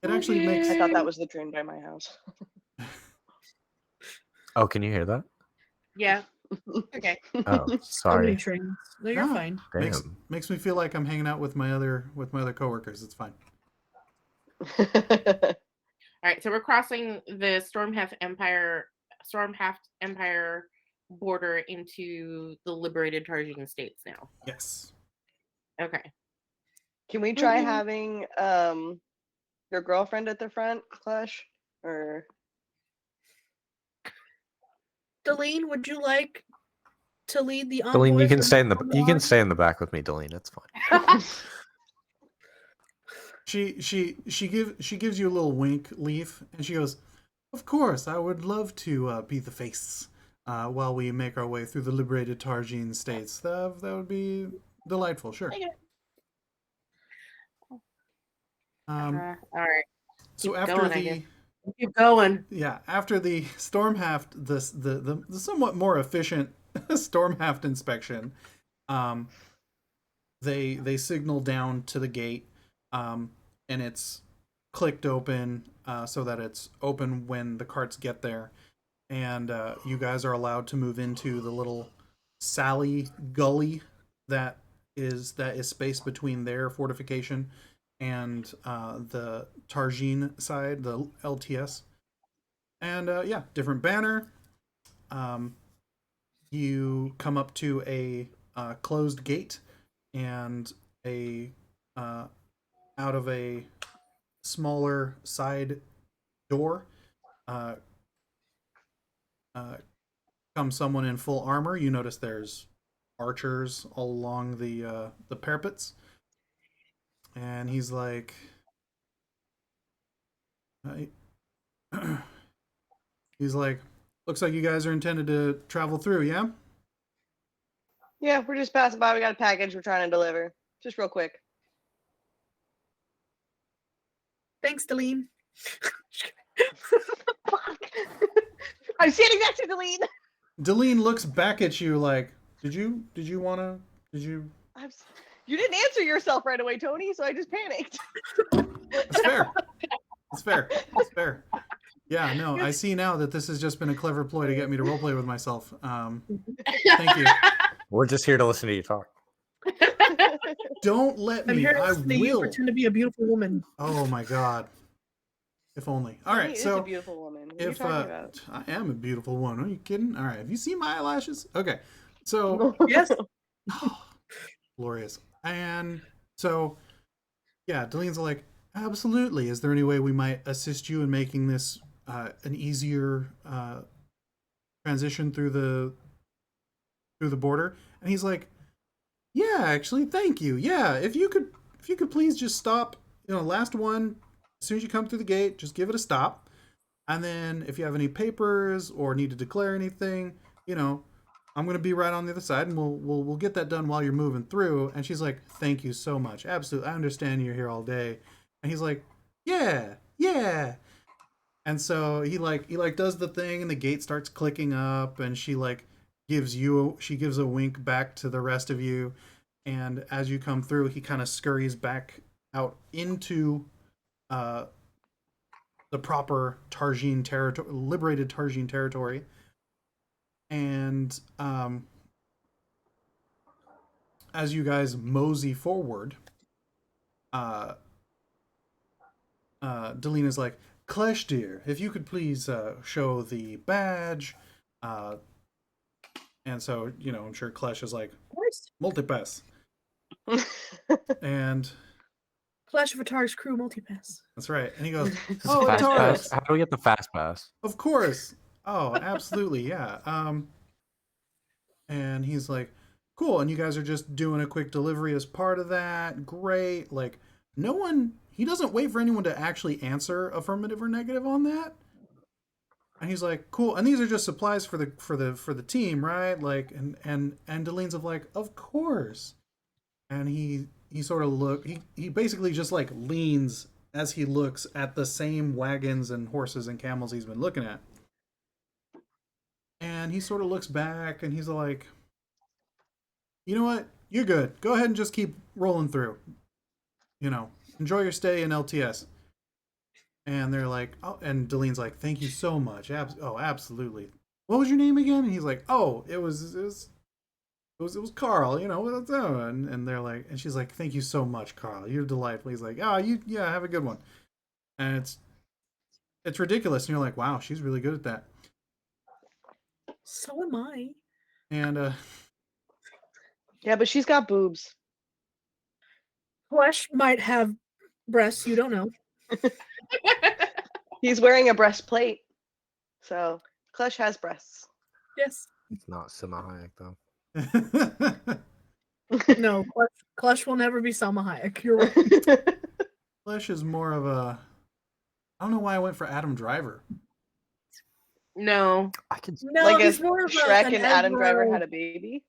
actually makes. I thought that was the train by my house. Oh, can you hear that? Yeah. Okay. Oh, sorry. Trains. No, you're fine. Makes me feel like I'm hanging out with my other coworkers. It's fine. All right, so we're crossing the Stormhaft Empire border into the liberated Tarjan states now. Yes. Okay. Can we try having your girlfriend at the front, Klesh? Or Deline, would you like to lead the envoy? Deline, you can stay in the back with me, Deline. It's fine. She gives you a little wink, Leaf, and she goes, "Of course, I would love to be the face while we make our way through the liberated Targine states. That would be delightful. Sure." All right. So Keep going. Yeah, after the Stormhaft, the somewhat more efficient Stormhaft inspection, they signal down to the gate. And it's clicked open so that it's open when the carts get there, and you guys are allowed to move into the little Sally gully that is spaced between their fortification and the Targine side, the LTS. And different banner. You come up to a closed gate and a out of a smaller side door comes someone in full armor. You notice there's archers all along the parapets, and he's like, "Looks like you guys are intended to travel through, yeah?" Yeah, we're just passing by. We got a package we're trying to deliver. Just real quick. Thanks, Deline. I'm standing next to Deline. Deline looks back at you like, Did you want to? You didn't answer yourself right away, Tony, so I just panicked. That's fair. That's fair. That's fair. Yeah, no, I see now that this has just been a clever ploy to get me to roleplay with myself. Thank you. We're just here to listen to you talk. Don't let me. I'm here to I listen to you will. pretend to be a beautiful woman. Oh my god. If only. All right, She is so a beautiful woman. What are you if talking about? I am a beautiful one, are you kidding? All right, have you seen my eyelashes? Okay, so Yes. glorious. And so, yeah, Delene's like, absolutely. Is there any way we might assist you in making this an easier transition through the border? And he's like, yeah, actually, thank you. Yeah, if you could please just stop. Last one. As soon as you come through the gate, just give it a stop. And then if you have any papers or need to declare anything, I'm gonna be right on the other side, and we'll get that done while you're moving through. And she's like, thank you so much. Absolutely, I understand you're here all day. And he's like, yeah. And so he does the thing, and the gate starts clicking up, and she gives a wink back to the rest of you. And as you come through, he kind of scurries back out into the proper Targine territory, liberated Targine territory. And as you guys mosey forward, Delina's like, Klesh, dear, if you could please show the badge. And so, I'm sure Klesh is like, multipass. And Clash of Atarik's crew multipass. that's right. And he goes, Oh, Ataris. pass. How do we get the fast pass? Of course. Oh, absolutely, yeah. And he's like, cool, and you guys are just doing a quick delivery as part of that. Great. He doesn't wait for anyone to actually answer affirmative or negative on that. And he's like, cool, and these are just supplies for the team, right? And Delene's of course. And he sort of he basically just leans as he looks at the same wagons and horses and camels he's been looking at. And he sort of looks back and he's like, you know what? You're good. Go ahead and just keep rolling through. Enjoy your stay in LTS. And they're like, oh, and Delene's like, thank you so much. Absolutely. What was your name again? And he's like, oh, it was Carl, and they're like, and she's like, thank you so much, Carl. You're delightful. He's like, yeah, have a good one. And it's ridiculous. And you're like, wow, she's really good at that. So am I. And Yeah, but she's got boobs. Klesh might have breasts, you don't know. He's wearing a breastplate. So Klesh has breasts. Yes. It's not Salma Hayek though. No, Klesh will never be Salma Hayek. You're right. Klesh is more of a, I don't know why I went for Adam Driver. No. I can. Like he's if more of Shrek an and Adam Ezra... Driver had a baby.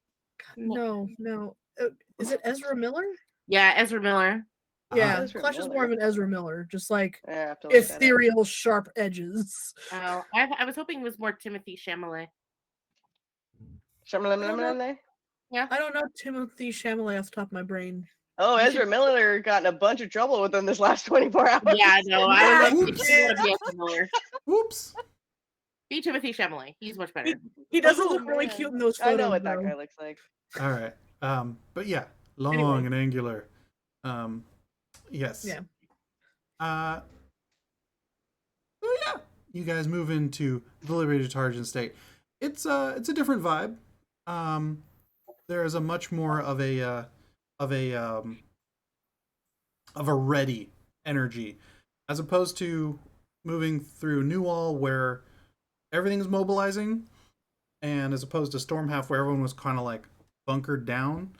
No. Is it Ezra Miller? Yeah, Ezra Miller. Yeah, Ezra Klesh is Miller. more of an Ezra Miller, just like I have to look that up. ethereal, sharp edges. Oh, I was hoping it was more Timothy Chalamet. Chalamet? Yeah. I don't know Timothy Chalamet off the top of my brain. Oh, Ezra Miller got in a bunch of trouble within this last 24 hours. Yeah, no, I would Oops. love to be Ezra Miller. Oops. Be Timothy Chalamet. He's much better. He doesn't Oh, look really man. cute in those photos. I know what that though. guy looks like. All right. But yeah, long Anyway. and angular. Yes. Yeah. So yeah, you guys move into the liberated Targine state. It's a different vibe. There is a much more of a ready energy, as opposed to moving through Newall where everything's mobilizing, and as opposed to Stormhalf where everyone was kind of bunkered down.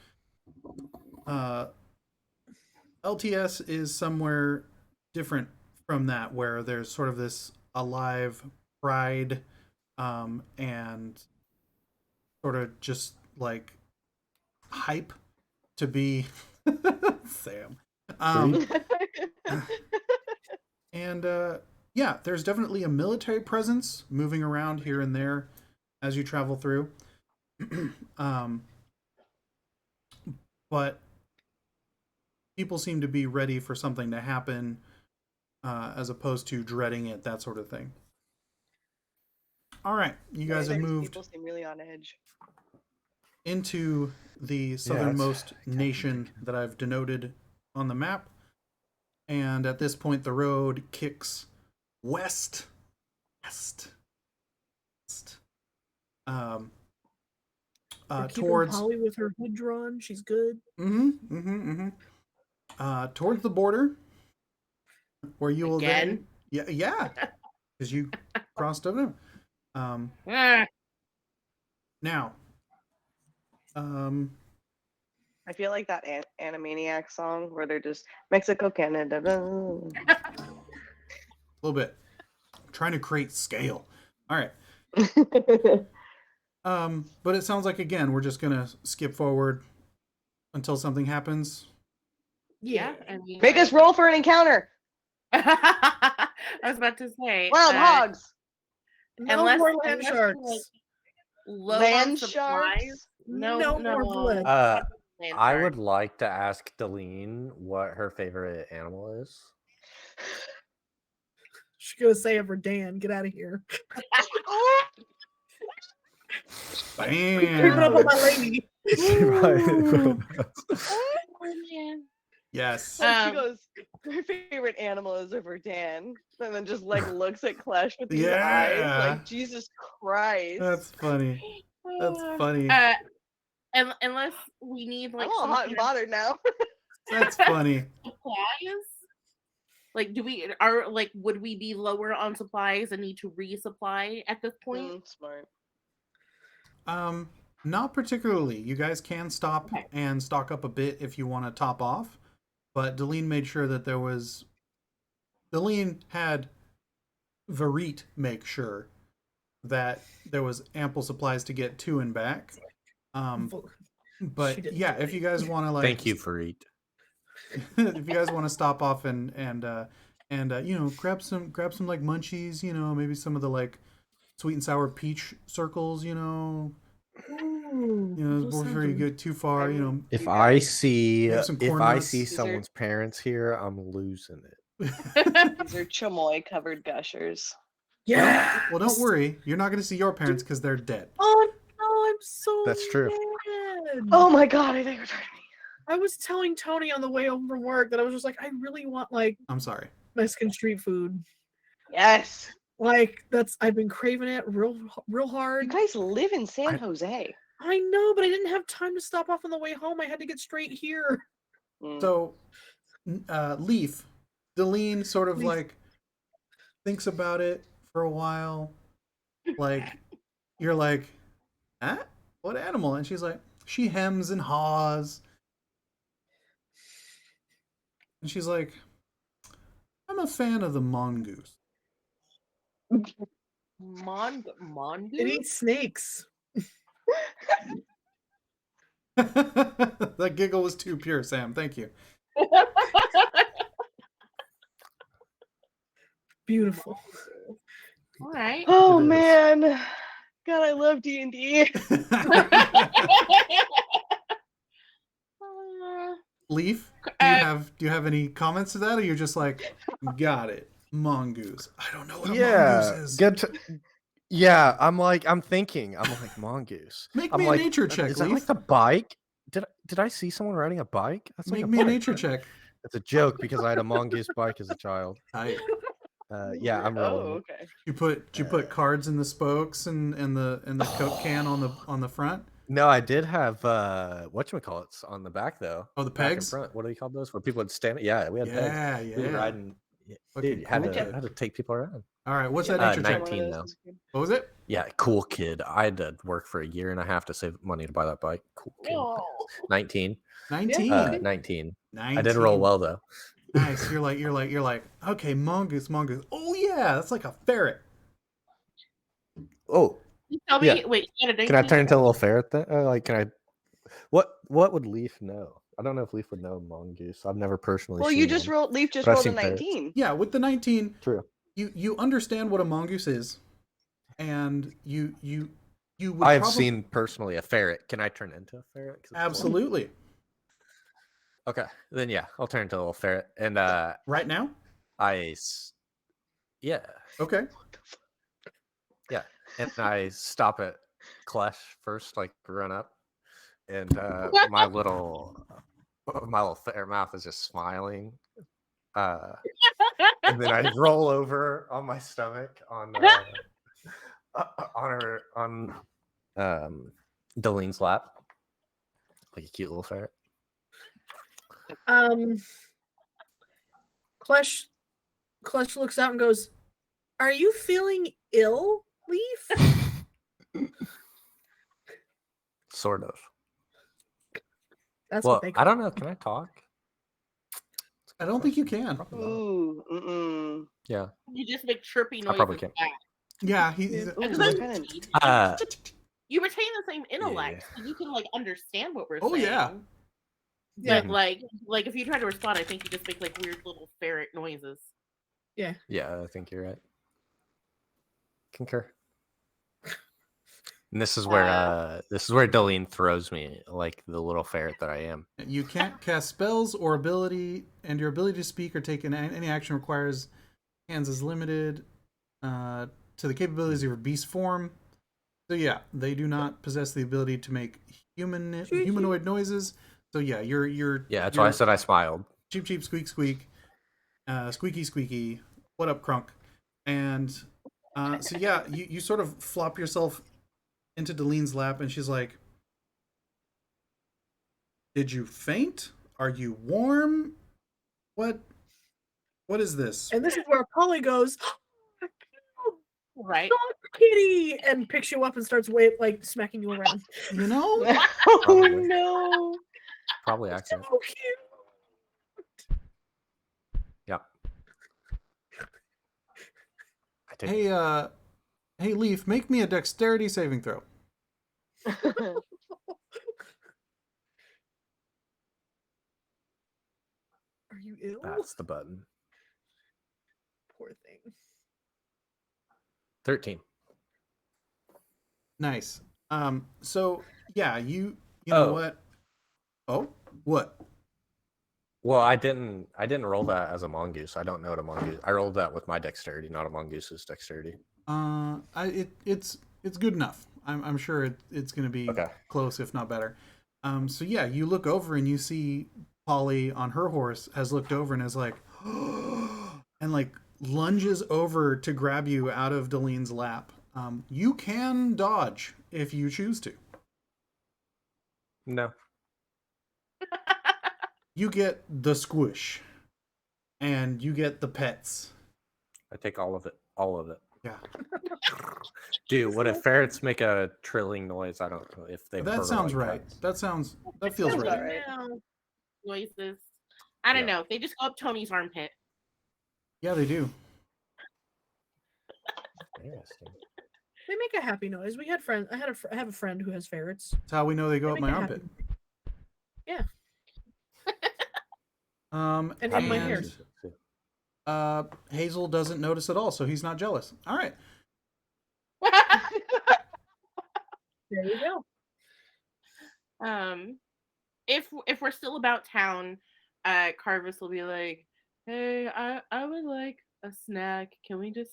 LTS is somewhere different from that, where there's sort of this alive pride, and sort of just hype to be Sam. And yeah, there's definitely a military presence moving around here and there as you travel through. But people seem to be ready for something to happen, as opposed to dreading it, that sort of thing. All right, you guys have moved. People seem really on edge. Into the southernmost nation that I've denoted on the map. And at this point, the road kicks west. Keeping Towards Polly with her hood drawn. She's good. towards the border, where you will Again? then yeah, because you crossed over. Ah, Now, I feel like that Animaniac song where they're just Mexico, Canada. a little bit. I'm trying to create scale. All right. But it sounds like again we're just gonna skip forward until something happens. yeah. I mean, Make us roll for an encounter. I was about to say Wild hogs. No Unless- more land unless, sharks. like, low Land on supplies. sharks. No more blood. Land I shark. would like to ask Deline what her favorite animal is. She's gonna say it for Dan. Get out of here. Creep it up on Bam. my lady. Yes. She goes, her favorite animal is a Verdan. And then just like looks at Klesh with these eyes. Yeah. Like, Jesus Christ. That's funny. That's funny. Unless we need like I'm all some hot and kind of bothered now. That's funny. supplies. Like, would we be lower on supplies and need to resupply at this point? Smart. Not particularly. You guys can stop Okay. and stock up a bit if you want to top off. But Deline made sure that Deline had Varit make sure that there was ample supplies to get to and back. She But didn't yeah, do if you guys want to like, Thank you for eat. if you guys want to stop off and grab some like munchies, maybe some of the like sweet and sour peach circles, before you get too far, If You I guys- see Maybe some if corn I nuts. see These are- someone's parents here, I'm losing it. These are chamoy covered gushers. Yeah. Well, don't worry, you're not going to see your parents because they're dead. Oh no, I'm so That's true. mad. Oh my god, I think we're trying to I was telling Tony on the way home from work that I was just like, I really want like I'm sorry. Mexican street food. Yes. Like I've been craving it real hard. You guys live in San Jose. I know, but I didn't have time to stop off on the way home. I had to get straight here. So, Leaf, Deline sort of Leaf. like thinks about it for a while. Like, you're like, huh? What animal? And she's like, she hems and haws. And she's like, I'm a fan of the mongoose. Mongoose? It eats snakes. That giggle was too pure, Sam. Thank you. Beautiful. All right. Oh It is. man. God, I love D&D. Leaf, do you have any comments to that, or you're just like, got it, mongoose? I don't know what a mongoose is. Yeah, I'm thinking. I'm like mongoose. Make I'm me like, a nature check, Is that Leaf. like the bike? Did I see someone riding a bike? That's like Make a me a bike, nature right? check. It's a joke because I had a mongoose bike as a child. Yeah, I'm Oh, rolling. it. okay. You put cards in the spokes and the Coke can on the front. No, I did have whatchamacallits on the back though. Oh, the Back and pegs? front. What do you call those? Where people would stand. Yeah, we had pegs. Yeah, We were yeah. riding. Fucking Dude, had cool to kid. had to take people around. All right, what's that Yeah, nature check? 19 one of though. those is good. What was it? Yeah, cool kid. I had to work for a year and a half to save money to buy that bike. Cool kid. Oh. 19. 19. 19. 19. I did roll well though. Nice. You're like, okay, mongoose. Oh yeah, that's like a ferret. Oh, You tell me, Yeah. wait, you had a can I 19? turn into a little ferret then? Like, can I? What would Leaf know? I don't know if Leaf would know mongoose. I've never personally. Well, seen you just one. rolled. Leaf just But I've rolled a seen ferrets. 19. Yeah, with the 19, True. you understand what a mongoose is, and you would. I have probably- seen personally a ferret. Can I turn into a ferret? 'Cause it's cool. Absolutely. Okay, then yeah, I'll turn into a little ferret, and Right now. yeah, Okay. and I stop at Klesh first, like run up, and my little ferret mouth is just smiling. And then I roll over on my stomach on Delene's lap, like a cute little ferret. Klesh looks out and goes, "Are you feeling ill, Leaf?" Sort of. That's Well, what they call I don't know. Can I talk? I don't think you can. Probably not. Ooh, Yeah, You just make chirpy I noises. probably can't. back. Yeah, he's Ooh, Because what I'm kind of- cheating. You retain the same intellect, so you can like understand what we're Oh, saying. yeah. Yeah. But like if you try to respond, I think you just make like weird little ferret noises. Yeah. Yeah, I think you're right. Concur. And this is where Delene throws me like the little ferret that I am. You can't cast spells or ability, and your ability to speak or take any action requires hands is limited to the capabilities of your beast form. So yeah, they do not possess the ability to make humanoid noises. So yeah, you're Yeah, that's why I said I smiled. cheep cheep squeak squeak, squeaky squeaky. What up, Crunk? And so yeah, you sort of flop yourself into Delene's lap, and she's like, "Did you faint? Are you warm? What is this?" And this is where Polly goes, Right. "Dog kitty," and picks you up and starts smacking you around. You know, Oh Probably. no! Probably accurate. So cute. Yeah. I take hey Leaf, make me a dexterity saving throw. Are you ill? That's the button. Poor thing. 13. Nice. So yeah, you know Oh. what? Oh, what? Well, I didn't roll that as a mongoose. I don't know what a mongoose. I rolled that with my dexterity, not a mongoose's dexterity. It's good enough. I'm sure it's going to be Okay. close, if not better. So yeah, you look over and you see Polly on her horse has looked over and is like, and like lunges over to grab you out of Delene's lap. You can dodge if you choose to. No. You get the squish, and you get the pets. I take all of it. All of it. Yeah. Dude, what if ferrets make a trilling noise? I don't know if they. That purr sounds like right. cats. That feels Sounds right. about right. Noises. I don't Yeah. know. They just go up Tony's armpit. Yeah, they do. Interesting. They make a happy noise. We had friends. I have a friend who has ferrets. That's how we know they go They up make my a happy- armpit. Yeah. And in my hair. Hazel doesn't notice at all, so he's not jealous. All right. There you go. If we're still about town, Karvis will be like, "Hey, I would like a snack. Can we just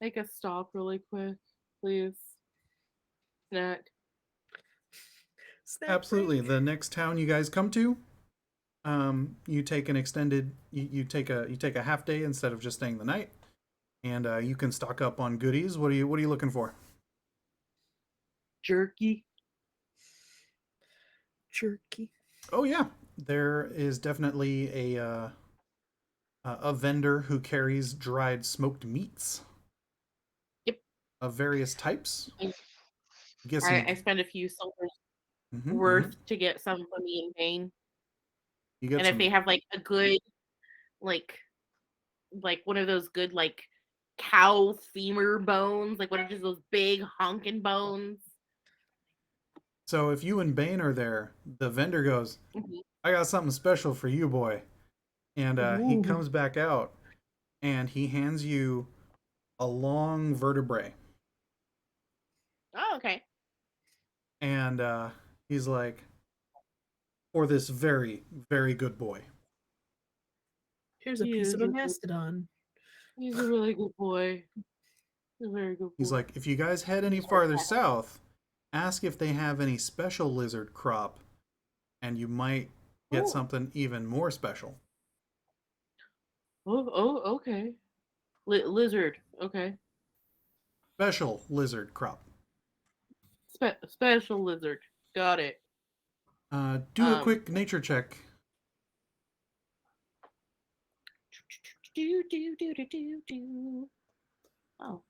make a stop really quick, please? Snack." Snack Absolutely. break. The next town you guys come to, you take an extended you take a half day instead of just staying the night. And you can stock up on goodies. What are you looking for? Jerky. Jerky. Oh yeah. There is definitely a vendor who carries dried smoked meats. Yep. Of various types. I spend a few silvers worth to get some for me and Bane. And if they have like a good, like one of those good like cow femur bones, like one of just those big honking bones. So if you and Bane are there, the vendor goes, "I got something special for you, boy." And he comes back out and he hands you a long vertebrae. Oh, okay. And he's like, "For this very, very good boy." Here's a piece of a mastodon. He's a really good boy. He's a very good boy. He's like, "If you guys head any farther south, ask if they have any special lizard crop, and you might get something even more special." Oh, okay. Lizard. Okay. Special lizard crop. Special lizard. Got it. Do a quick nature check. Do. Oh.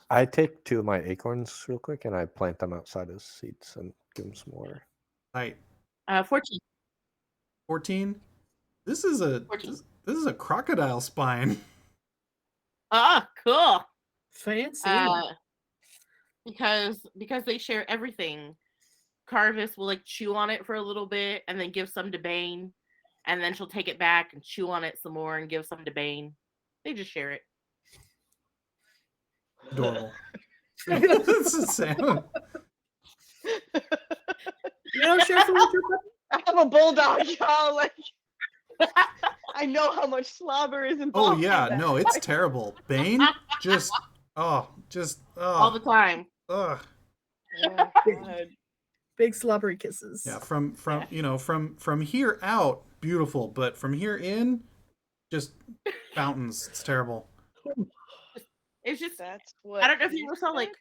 I take 2 of my acorns real quick and I plant them outside as seeds and give them some water. Right. 14. 14. This is a 14. this is a crocodile spine. Ah, cool. Fancy. Because they share everything. Karvis will like chew on it for a little bit and then give some to Bane, and then she'll take it back and chew on it some more and give some to Bane. They just share it. Adorable. This is Sam. You don't share food with your puppy? I have a bulldog, y'all. Like, I know how much slobber is Oh involved. yeah, in that. no, it's terrible. Bane just all the time. Ugh. Oh, God. Big slobbery kisses. Yeah, from from here out, beautiful, but from here in, just fountains. It's terrible. It's just That's what I don't know if you ever saw like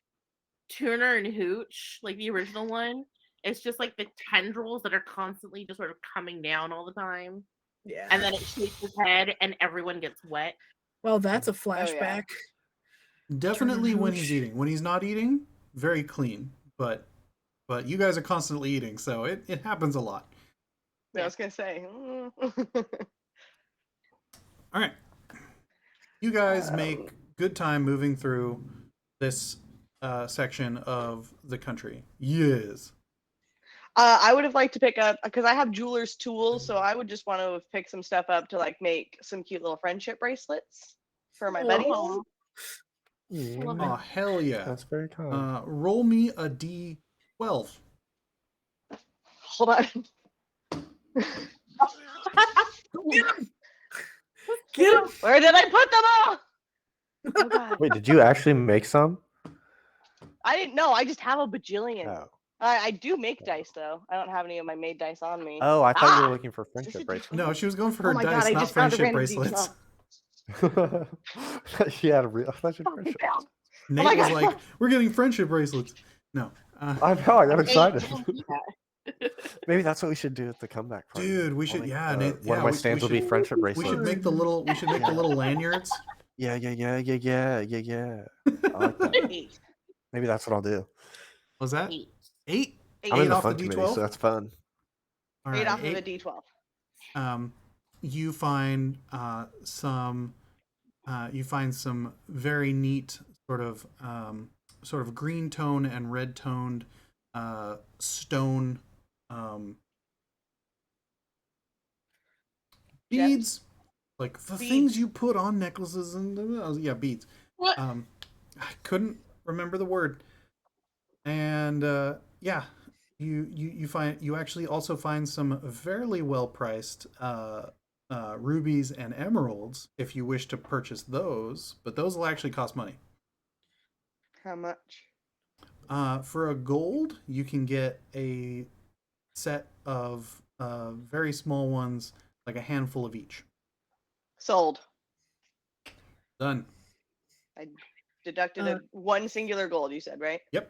Turner and Hooch, like the original one. It's just like the tendrils that are constantly just sort of coming down all the time. Yeah. And then it shakes his head and everyone gets wet. Well, that's a flashback. Definitely when Turner he's Hooch. eating. When he's not eating, very clean. But you guys are constantly eating, so it happens a lot. I was gonna say. All right. You guys make good time moving through this section of the country. Yes. I would have liked to pick up because I have jeweler's tools, so I would just want to pick some stuff up to like make some cute little friendship bracelets for my buddies. Aw. Oh hell yeah! That's very kind. Roll me a D12. Hold on. Get him! Where did I put them all? Oh, God. Wait, did you actually make some? I didn't know. I just have a bajillion. Oh. I do make dice though. I don't have any of my made dice on me. Oh, I thought you Ah! were looking for friendship bracelets. No, she was going for her Oh my dice, God, I not just found a friendship random bracelets. She had a real. I thought you had Oh, friendship. found- Nate my was God. like, "We're getting friendship bracelets." No, I know. I got excited. Yeah. Maybe that's what we should do at the comeback party. dude, we should. Only, Yeah, one of my we stands will be should- friendship We bracelets. should make the little. We should make the little lanyards. Yeah. I like that. Eight. Maybe that's what I'll do. Was that Eight. 8? Eight, I'm in the off the fun committee, D12? so that's fun. All eight right, off of 8. a D12. You find some. You find some very neat sort of green tone and red toned stone beads, like the things you put on necklaces and beads. What? I couldn't remember the word, and you actually also find some fairly well priced rubies and emeralds if you wish to purchase those, but those will actually cost money. How much? For a gold, you can get a set of very small ones, like a handful of each. Sold. Done. I deducted one singular gold. You said, right? Yep.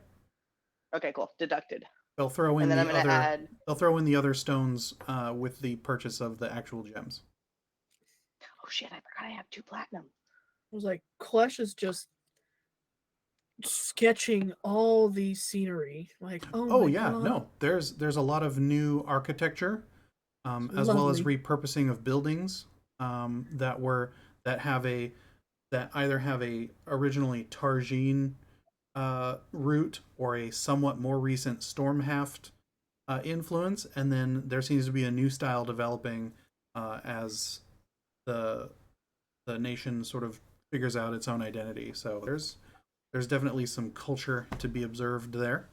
Okay, cool. Deducted. They'll throw in And then the I'm gonna other. add. They'll throw in the other stones with the purchase of the actual gems. Oh shit! I forgot I have 2 platinum. I was like, Klesh is just sketching all the scenery. Like, Oh my yeah, God. no. There's a lot of new architecture, as well as Lovely. repurposing of buildings that either have a originally Targine route or a somewhat more recent Stormhaft influence, and then there seems to be a new style developing as the nation sort of figures out its own identity. So there's definitely some culture to be observed there.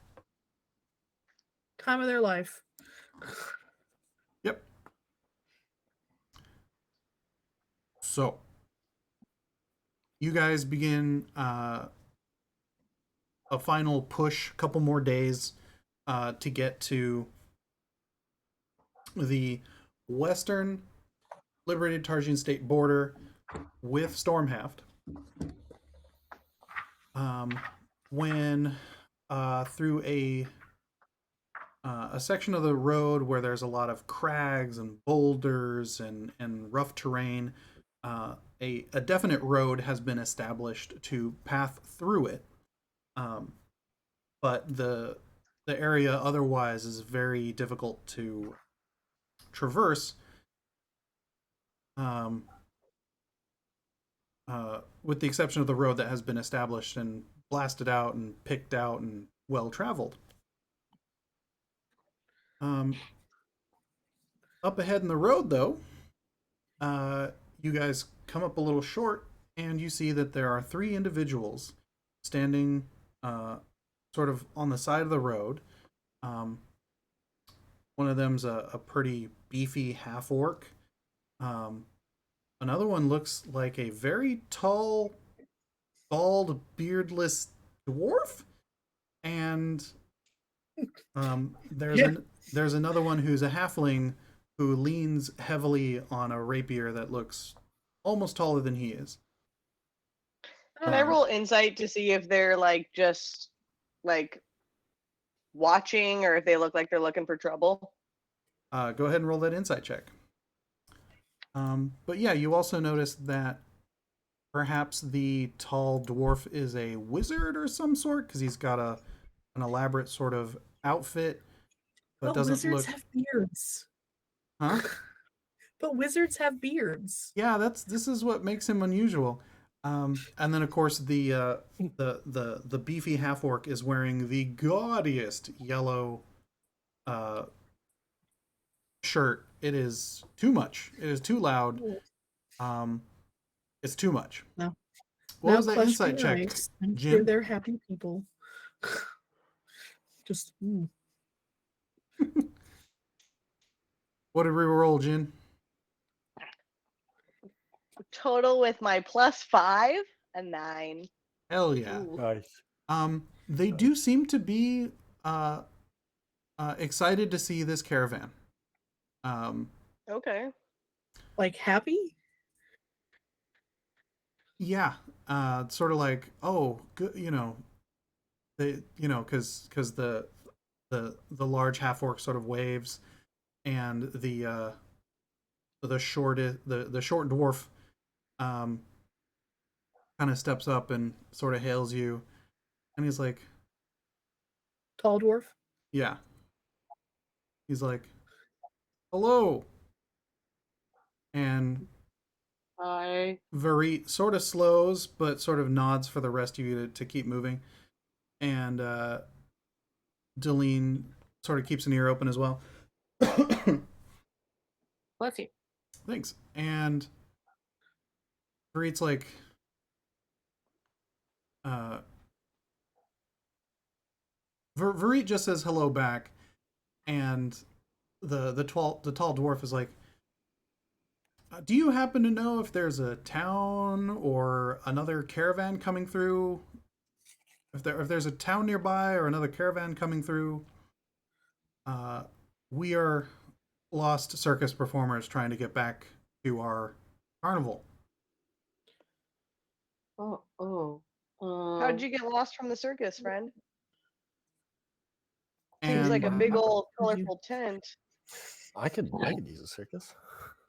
Time of their life. Yep. So you guys begin a final push, couple more days to get to the western liberated Targine state border. with Stormhaft. When through a section of the road where there's a lot of crags and boulders and rough terrain, a definite road has been established to path through it. But the area otherwise is very difficult to traverse. With the exception of the road that has been established and blasted out and picked out and well traveled. Up ahead in the road, though, you guys come up a little short, and you see that there are 3 individuals standing sort of on the side of the road. One of them's a pretty beefy half-orc. Another one looks like a very tall, bald, beardless dwarf. And there's another one who's a halfling who leans heavily on a rapier that looks almost taller than he is. Can I roll insight to see if they're like just like watching or if they look like they're looking for trouble? Go ahead and roll that insight check. But yeah, you also notice that perhaps the tall dwarf is a wizard or some sort, because he's got an elaborate sort of outfit, but doesn't wizards look. Have beards. Huh? But wizards have beards. Yeah, this is what makes him unusual. And then of course the beefy half orc is wearing the gaudiest yellow shirt. It is too much. It is too loud. It's too much. No. What was that insight check? Nice. Jim? They're happy people. Just. What did we roll, Jin? Total with my +5, a 9. Hell yeah. Ooh. Nice. They do seem to be excited to see this caravan. Okay. Like happy? Yeah. Sort of like, oh, good, they, because the large half orc sort of waves, and the short dwarf kind of steps up and sort of hails you, and he's like, Tall dwarf? yeah. He's like, hello. And Hi. Varit sort of slows, but sort of nods for the rest of you to keep moving. And Deline sort of keeps an ear open as well. Bless you. Thanks. And Varit's like, Varit just says hello back, and the tall dwarf is like, do you happen to know if there's a town or another caravan coming through? If there's a town nearby or another caravan coming through? We are lost circus performers trying to get back to our carnival. How'd you get lost from the circus, friend? And Seems like a big old colorful tent. I could use a circus.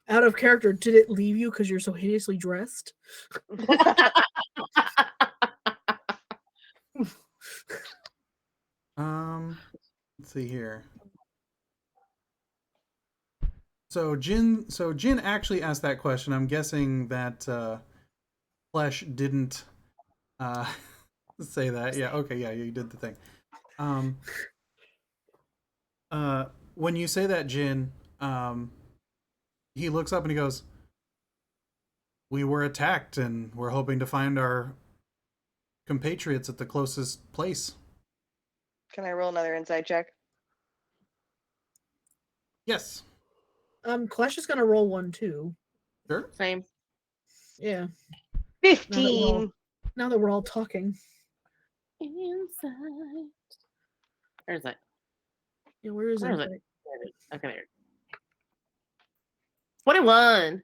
Out of character, did it leave you because you're so hideously dressed? Let's see here. So Jin actually asked that question. I'm guessing that Klesh didn't say that. Yeah, okay, yeah, you did the thing. When you say that, Jin, he looks up and he goes, we were attacked and we're hoping to find our compatriots at the closest place. Can I roll another insight check? Yes. Klesh is gonna roll one too. Sure. Same. Yeah. 15. Now that we're all talking. Inside. Where is it? Yeah, where is Where is it? it? There it is. Okay, there. 21.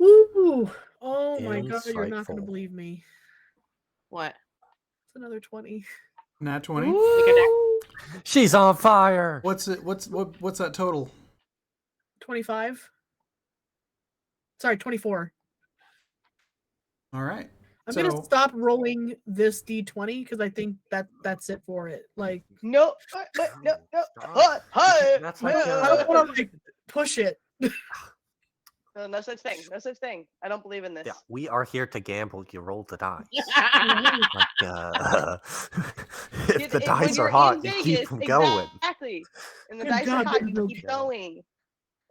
Ooh. Oh my god, you're not going to Insightful. believe me. What? It's another 20. Nat 20. Ooh. She's on fire. What's that total? 25. Sorry, 24. All right. I'm So- gonna stop rolling this d20 because I think that's it for it. Like, No, no. Stop. That's like, I don't want to like push it. No such thing. No such thing. I don't believe in this. Yeah, we are here to gamble. You roll the dice. Right. Like, if the When dice you're are hot, in you Vegas, keep them going. Exactly. And the Good dice God, are hot, there's you no keep joke. going.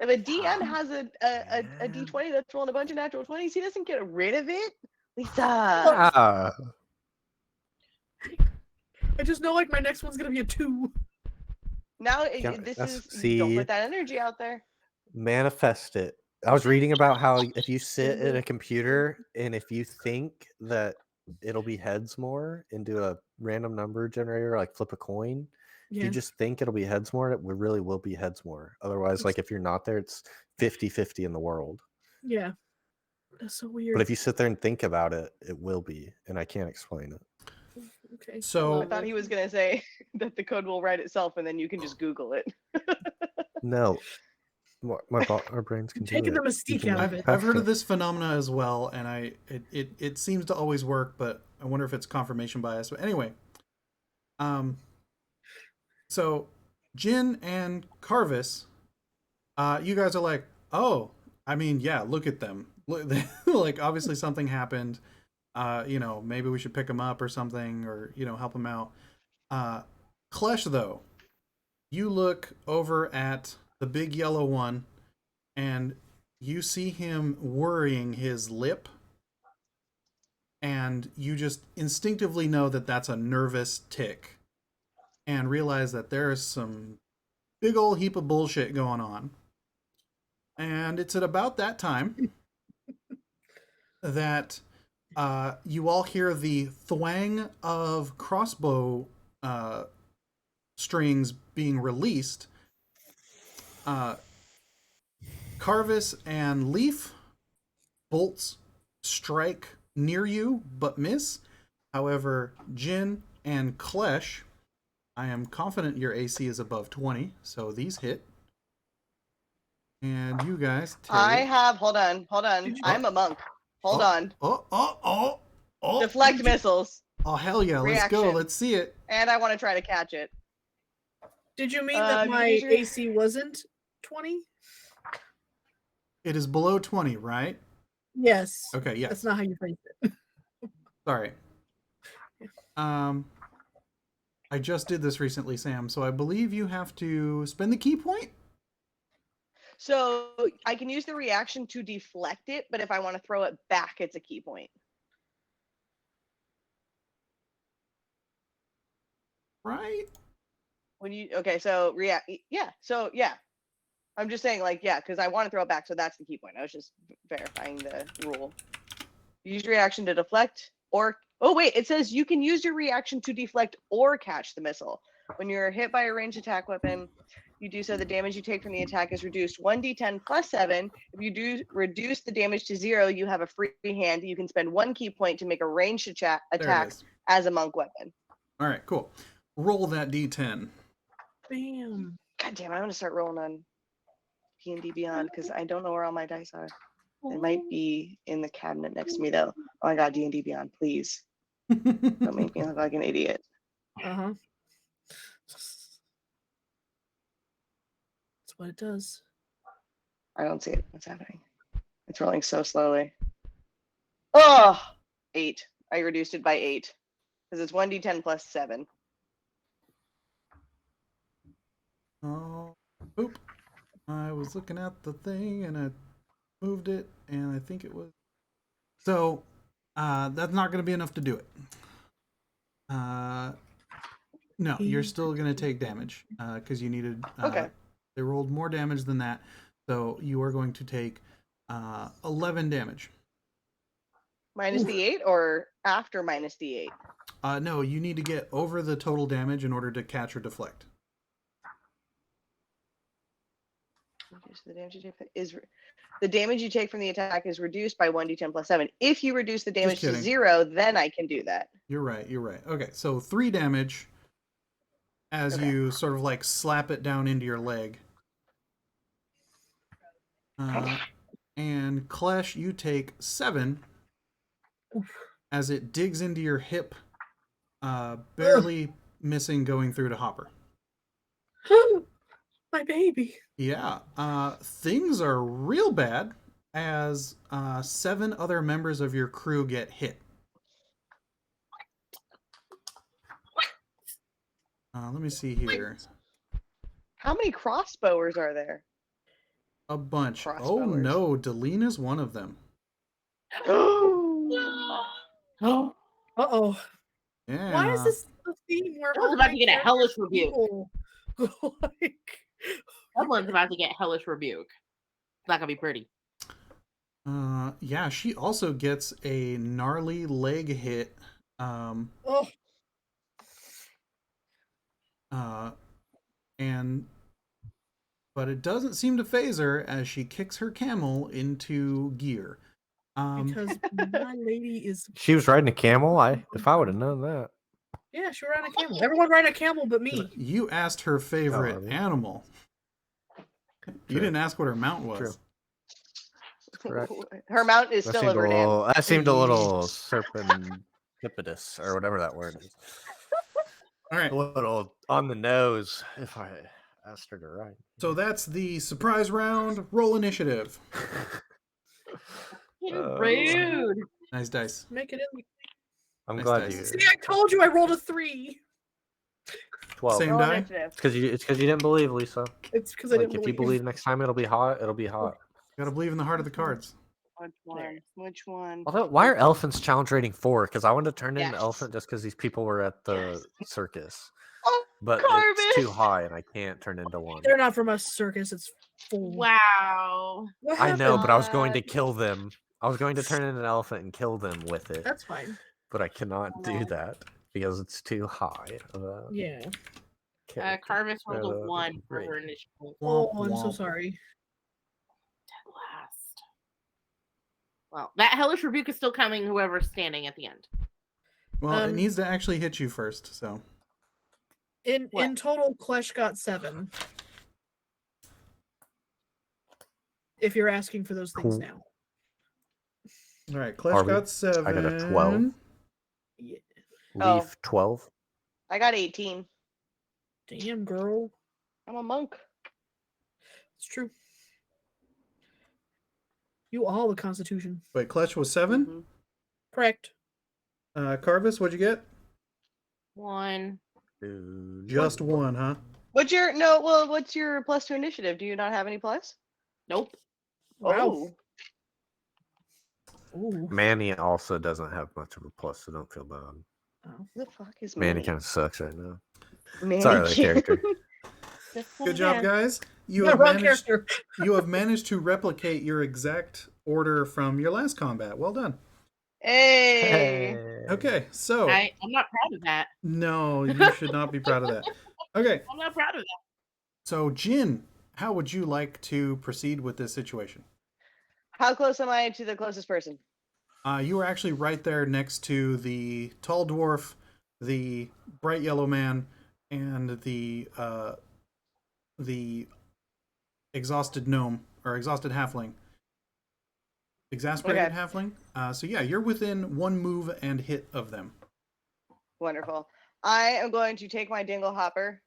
If a DM has a Yeah. D20 that's rolling a bunch of natural 20s, he doesn't get rid of it. Lisa. Ah. I just know like my next one's gonna be a 2. Now Yeah, this that's- is don't see- put that energy out there. Manifest it. I was reading about how if you sit at a computer and if you think that it'll be heads more and do a random number generator, like flip a coin, if Yeah. you just think it'll be heads more, it really will be heads more. Otherwise, like if you're not there, it's 50-50 in the world. Yeah. That's so weird. But if you sit there and think about it, it will be. And I can't explain it. Okay. So- I thought he was gonna say that the code will write itself and then you can just Google it. No. Our brains can do Taking it. the mystique You can out of manifest it. I've heard of this phenomena as well, and it seems to always work, but I wonder if it's confirmation bias. But anyway, so Jin and Karvis, you guys are like, oh, I mean, yeah, look at them. Like, obviously something happened. Maybe we should pick them up or something, or help them out. Klesh, though, you look over at the big yellow one, and you see him worrying his lip, and you just instinctively know that that's a nervous tick, and realize that there is some big old heap of bullshit going on. And it's at about that time that you all hear the thwang of crossbow strings being released. Karvis and Leaf bolts strike near you but miss. However, Jin and Klesh, I am confident your AC is above 20, so these hit. And you guys take... Hold on. I'm a monk. Hold on. Oh. Deflect missiles. Oh, hell yeah, let's go. Reaction. Let's see it. And I want to try to catch it. Did you mean that my usually- AC wasn't 20? It is below 20, right? Yes. Okay, yes. That's not how you phrased it. Sorry. I just did this recently, Sam, so I believe you have to spend the key point? So I can use the reaction to deflect it, but if I want to throw it back, it's a key point. Right? I'm just saying, like, yeah, because I want to throw it back, so that's the key point. I was just verifying the rule. Use your reaction to deflect, or it says you can use your reaction to deflect or catch the missile. When you're hit by a ranged attack weapon, you do so, the damage you take from the attack is reduced 1d10 plus 7. If you do reduce the damage to 0, you have a free hand. You can spend 1 key point to make a ranged attack as a monk weapon. All right, cool. Roll that d10. Bam. God damn, I'm going to start rolling on D&D Beyond because I don't know where all my dice are. They might be in the cabinet next to me, though. Oh, I got D&D Beyond, please. Don't make me look like an idiot. Uh-huh. That's what it does. I don't see it. What's happening? It's rolling so slowly. Oh, 8. I reduced it by 8 because it's 1d10 plus 7. Oh, oop. I was looking at the thing and I moved it, and I think it was... So, that's not going to be enough to do it. No, you're still going to take damage because you needed... Okay. They rolled more damage than that, so you are going to take 11 damage. Minus the 8 or after minus the 8? No, you need to get over the total damage in order to catch or deflect. The damage you take the damage you take from the attack is reduced by 1d10 plus 7. If you reduce the damage to 0, then I can do that. You're right. Okay, so 3 damage as you sort of like slap it down into your leg. And Klesh, you take 7 as it digs into your hip, barely missing going through to Hopper. My baby. Yeah, things are real bad as 7 other members of your crew get hit. Let me see here. How many crossbowers are there? A bunch. Oh Crossbowers. no, Deline is one of them. Uh-oh. Yeah. Why is this the theme where I was about to get a hellish rebuke. Like, Someone's about to get hellish rebuke. It's not gonna be pretty. Yeah, she also gets a gnarly leg hit. But it doesn't seem to phase her as she kicks her camel into gear. because my lady is. She was riding a camel. If I would have known that. Yeah, she ran a camel. Everyone ran a camel but me. You asked her favorite animal. You didn't ask what her mount was. True. Correct. Her mount is still a Verdan. That seemed a little serpentipitous, or whatever that word is. All right. A little on the nose, if I asked her to ride. So that's the surprise round. Roll initiative. Rude. Nice dice. Make it in. I'm Nice glad dice. you. See, I told you I rolled a 3. 12. Same Roll die? initiative. It's because you didn't believe, Lisa. It's because I Like, didn't if you believe next time it'll be hot, it'll be hot. Gotta believe in the heart of the cards. Which one? Although, why are elephants challenge rating 4? Because I wanted to turn into an Yes. elephant just because these people were at the circus. Oh, But Karvis! it's too high and I can't turn into one. They're not from a circus. It's full. Wow. What I know, happened? but I was going to kill them. I was going to turn into an elephant and kill them with it. That's fine. But I cannot do that because it's too high. Yeah. Karvis rolled a 1 for great. her initiative. Oh, I'm so Womp. sorry. Dead last. Well, that hellish rebuke is still coming. Whoever's standing at the end. Well, it needs to actually hit you first, so. In What? total, Klesh got 7. If you're asking for those things Cool. now. All right, Klesh Harvey, got 7. I got a 12. Yeah. Leaf 12. I got 18. Damn, girl. I'm a monk. It's true. You all the Constitution. Wait, Klesh was 7? Mhm. Correct. Karvis, what'd you get? 1. Just 1, huh? What's your plus to initiative? Do you not have any plus? Nope. Oh. Ooh. Manny also doesn't have much of a plus, so don't feel bad. Oh. Who the fuck is Manny kind of sucks right now. Manny? Sorry, the character. Good job, guys. You Yeah, have wrong managed. character. You have managed to replicate your exact order from your last combat. Well done. Hey. Okay, so I'm not proud of that. no, you should not be proud of that. Okay, I'm not proud of that. so Jin, how would you like to proceed with this situation? How close am I to the closest person? You were actually right there next to the tall dwarf, the bright yellow man, and the exhausted gnome or exhausted halfling. Exasperated halfling. So yeah, you're within 1 move and hit of them. Wonderful. I am going to take my dingle hopper,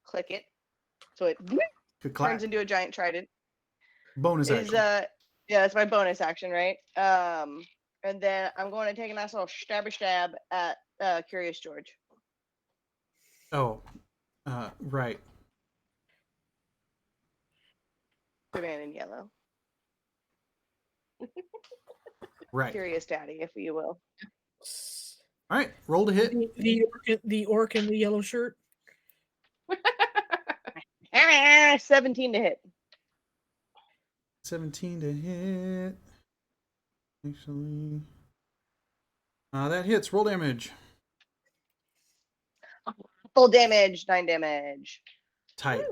click it, so it Good clap. turns into a giant trident. Bonus action. Yeah, it's my bonus action, right? And then I'm going to take a nice little stab at Curious George. Oh, right. The man in yellow. Right. Curious Daddy, if you will. All right, roll to hit. The orc in the yellow shirt. 17 to hit. 17 to hit. Actually, that hits. Roll damage. Full damage, 9 damage. Tight.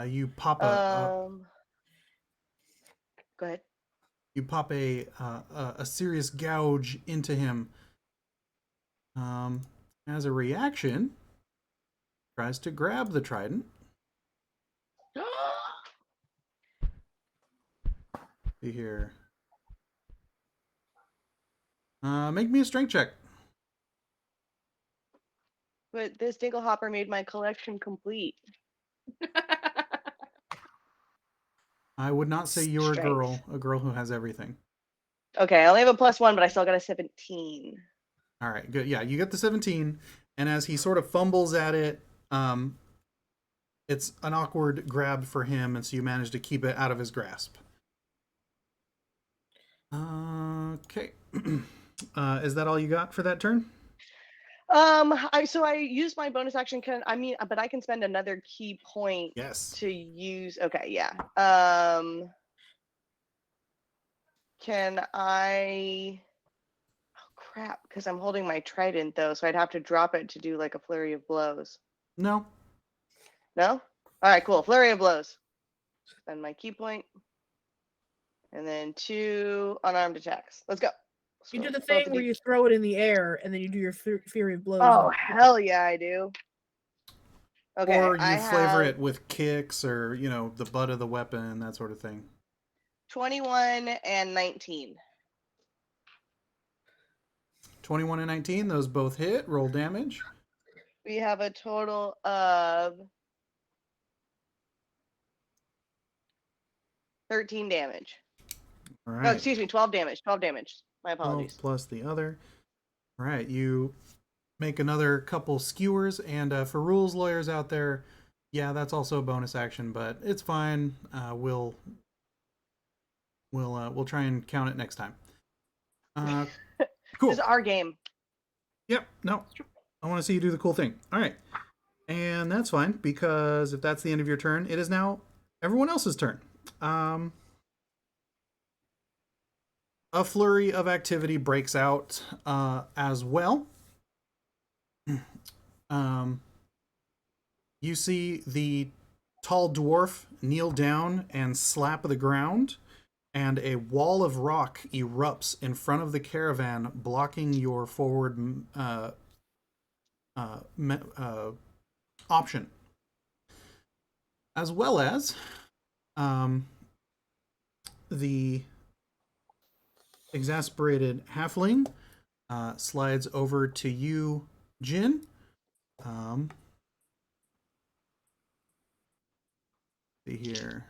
You pop a Go ahead. You pop a serious gouge into him. As a reaction, tries to grab the trident. See here. Make me a strength check. But this Dinglehopper made my collection complete. I would not say you're Strength. a girl who has everything. Okay, I only have a +1, but I still got a 17. All right, good. Yeah, you get the 17, and as he sort of fumbles at it, it's an awkward grab for him, and so you manage to keep it out of his grasp. Okay. Is that all you got for that turn? I used my bonus action. But I can spend another key point. Yes. To use. Okay, yeah. Can I? Oh crap! Because I'm holding my trident though, so I'd have to drop it to do like a flurry of blows. No. No. All right, cool. Flurry of blows. Spend my key point, and then 2 unarmed attacks. Let's go. You do the thing where you throw it in the air and then you do your fury of blows. Oh hell yeah, I do. Okay. Or you flavor it with kicks, or the butt of the weapon, that sort of thing. 21 and 19. 21 and 19, those both hit. Roll damage. We have a total of 13 damage. All right. No, excuse me, 12 damage. 12 damage. My 12 apologies. plus the other. All right, you make another couple skewers, and for rules lawyers out there, yeah, that's also a bonus action, but it's fine. We'll try and count it next time. Cool. This is our game. Yep. No, I want to see you do the cool thing. All right, and that's fine, because if that's the end of your turn, it is now everyone else's turn. A flurry of activity breaks out as well. You see the tall dwarf kneel down and slap the ground, and a wall of rock erupts in front of the caravan, blocking your forward option. As well as the exasperated halfling slides over to you, Jin. See here.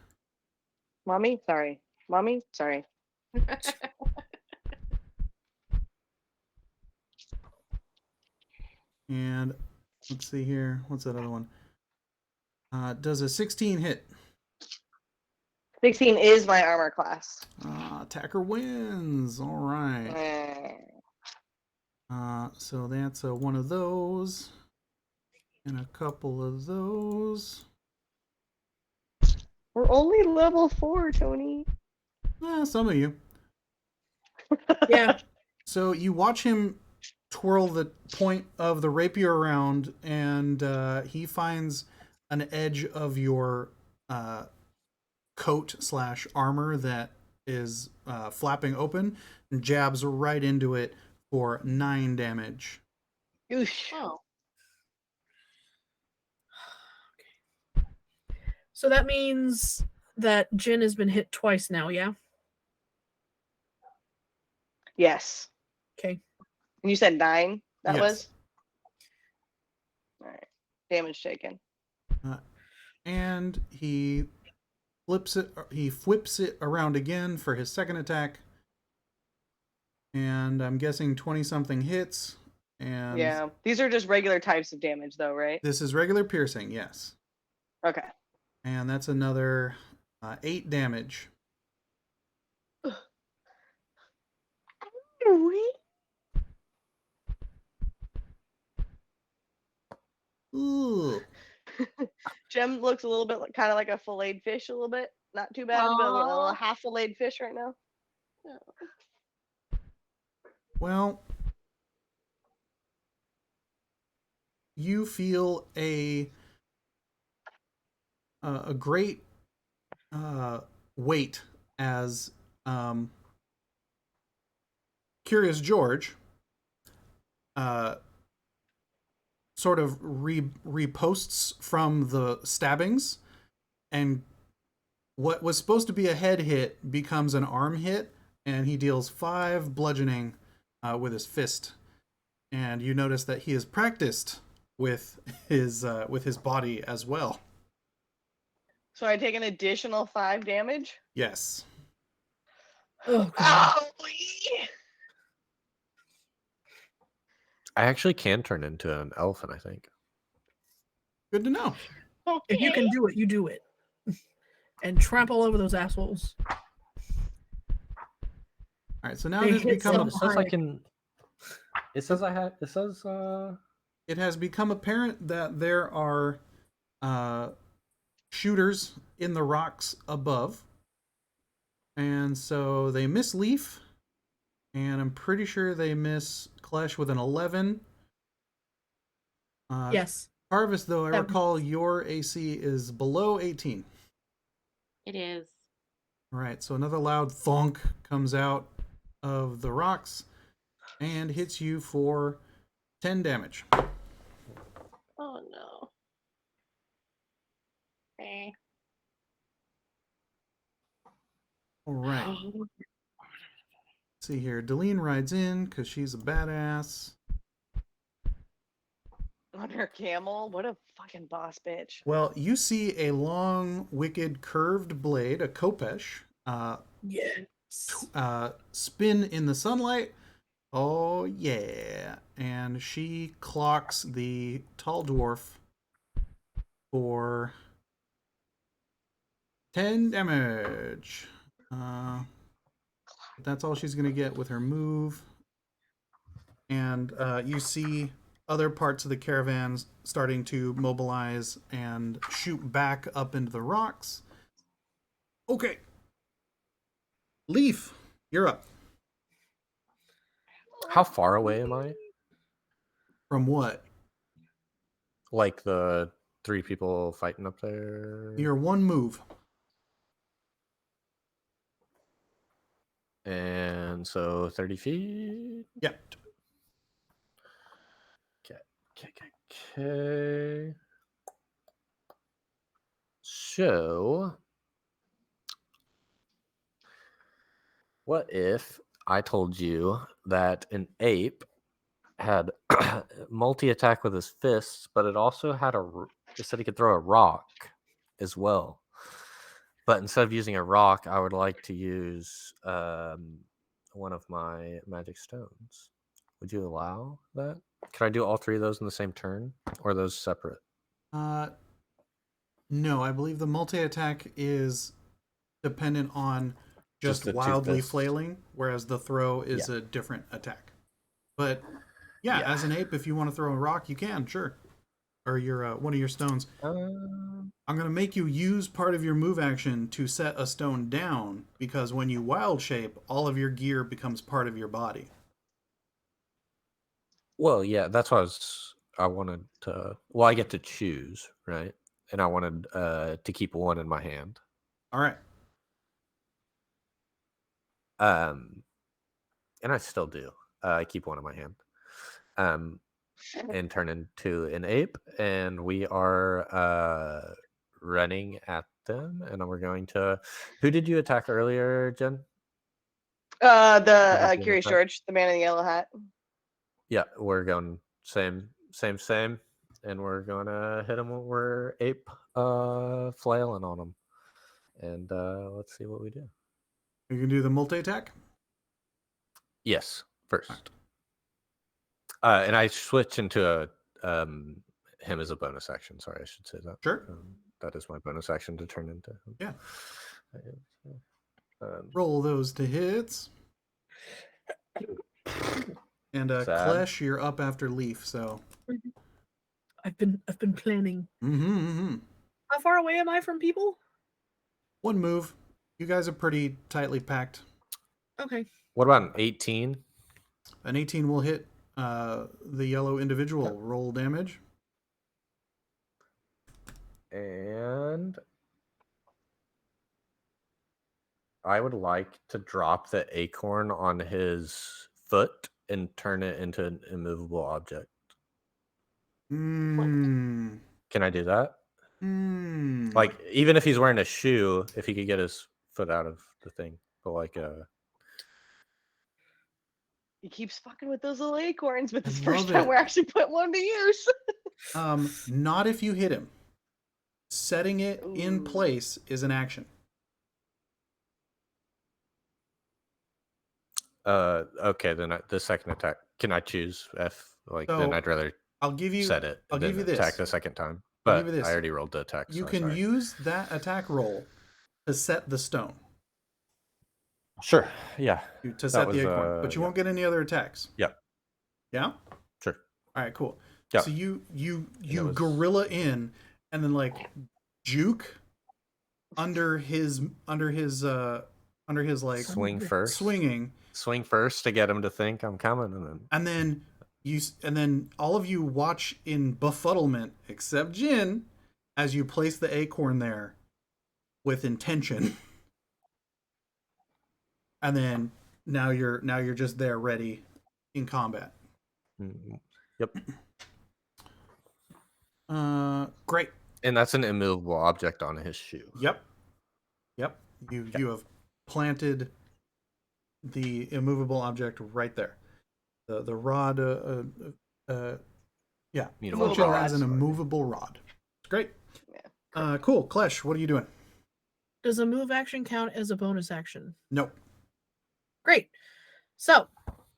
Mommy, sorry. And let's see here. What's that other one? Does a 16 hit? 16 is my armor class. Attacker wins. All right. So that's one of those. And a couple of those. We're only level 4, Tony. Some of you. Yeah. So you watch him twirl the point of the rapier around, and he finds an edge of your coat/armor that is flapping open, and jabs right into it for 9 damage. Oosh. Oh. So that means that Jin has been hit twice now, yeah? Yes. Okay. And you said 9? That Yes. was? All right. Damage taken. And he flips it around again for his second attack. And I'm guessing 20-something hits. And Yeah. These are just regular types of damage, though, right? this is regular piercing, yes. Okay. And that's another 8 damage. Ooh. Jem looks a little bit kind of like a filleted fish, a little bit. Not too bad, but a little Aw. half filleted fish right now. Well, you feel a great weight as Curious George sort of reposts from the stabbings, and what was supposed to be a head hit becomes an arm hit, and he deals 5 bludgeoning with his fist. And you notice that he is practiced with his body as well. So I take an additional 5 damage. Yes. Oh, God. Owie! I actually can turn into an elephant, I think. Good to know. Okay. If you can do it, you do it. And trample over those assholes. All right, so now They it has hit become some- It says I can. It says I have. It says. it has become apparent that there are shooters in the rocks above, and so they miss Leaf, and I'm pretty sure they miss Klesh with an 11. Yes. Karvis, though, I That recall your AC is below 18. It is. All right, so another loud thunk comes out of the rocks and hits you for 10 damage. Oh no. Okay. All right. Let's see here. Deline rides in because she's a badass. On her camel. What a fucking boss bitch. Well, you see a long, wicked, curved blade, a khopesh, Yes. spin in the sunlight. Oh, yeah. And she clocks the tall dwarf for 10 damage. That's all she's going to get with her move. And you see other parts of the caravans starting to mobilize and shoot back up into the rocks. Okay. Leaf, you're up. How far away am I? From what? Like the 3 people fighting up there? You're 1 move. And so 30 feet. Yep. Okay. So, what if I told you that an ape had multi-attack with his fists, but it also had it said he could throw a rock as well. But instead of using a rock, I would like to use one of my magic stones. Would you allow that? Could I do all 3 of those in the same turn, or are those separate? No, I believe the multi-attack is dependent on just the 2 wildly fists. flailing, whereas the throw is Yeah. a different attack. But yeah, as an ape, if you want to throw a rock, you can, sure. Or your one of your stones. I'm going to make you use part of your move action to set a stone down, because when you wild shape, all of your gear becomes part of your body. Well, yeah, that's what I wanted to. Well, I get to choose, right? And I wanted to keep 1 in my hand. All right. And I still do. I keep 1 in my hand. And turn into an ape, and we are running at them, and we're going to. Who did you attack earlier, Jen? The Curious George, the man in the yellow hat. Yeah, we're going same, and we're gonna hit him. We're ape flailing on him, and let's see what we do. You can do the multi-attack? Yes, first. And I switch into him as a bonus action. Sorry, I should say that. Sure. That is my bonus action to turn into him. Yeah. Roll those to hits. And Klesh, you're up after Leaf, so. I've been planning. How far away am I from people? 1 move. You guys are pretty tightly packed. Okay. What about an 18? An 18 will hit the yellow individual. Roll damage. And I would like to drop the acorn on his foot and turn it into an immovable object. Hmm. Can I do that? Hmm. Like, even if he's wearing a shoe, if he could get his foot out of the thing, but like He keeps fucking with those little acorns, but this I first love time it. we're actually putting one to use. Not if you hit him. Setting it in Ooh. place is an action. Okay, then the second attack. Can I choose F? Like, then So, I'd rather I'll give you. set it. I'll And give then you attack this. the second time. I'll But give you this. I already rolled the attack. You so can sorry. use that attack roll to set the stone. Sure. Yeah. To set was, the acorn, but you won't get any other attacks. Yep. Yeah. Sure. All right. Cool. Yep. So you was- gorilla in, and then like juke under his like Swing first. swinging, Swing first to get him to think I'm coming, and then and then all of you watch in befuddlement, except Jin, as you place the acorn there with intention. And then now you're just there ready in combat. Yep. Great. And that's an immovable object on his shoe. Yep. You have planted the immovable object right there. The rod function as an immovable rod. Great. Yeah. Cool. Klesh, what are you doing? Does a move action count as a bonus action? Nope. Great. So,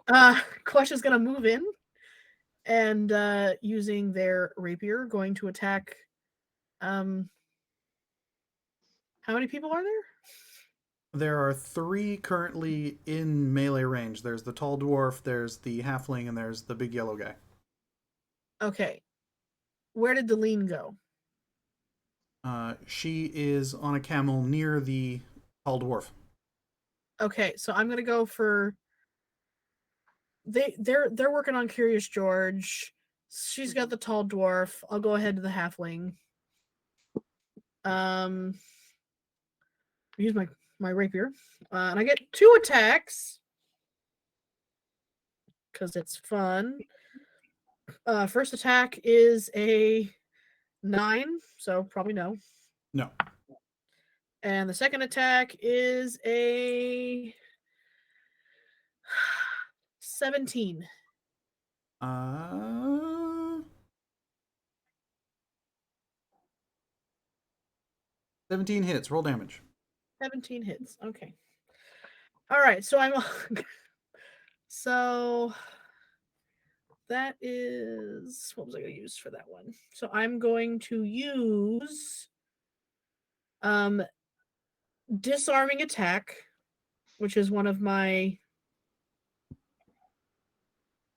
Klesh is going to move in and using their rapier, going to attack. How many people are there? There are 3 currently in melee range. There's the tall dwarf, there's the halfling, and there's the big yellow guy. Okay. Where did the lean go? She is on a camel near the tall dwarf. Okay, so I'm gonna go for. They're working on Curious George. She's got the tall dwarf. I'll go ahead to the halfling. Use my rapier, and I get 2 attacks because it's fun. First attack is a 9, so probably no. No. And the second attack is a 17. 17 hits. Roll damage. 17 hits. Okay. All right. So I'm. So that is, what was I going to use for that one? So I'm going to use disarming attack, which is one of my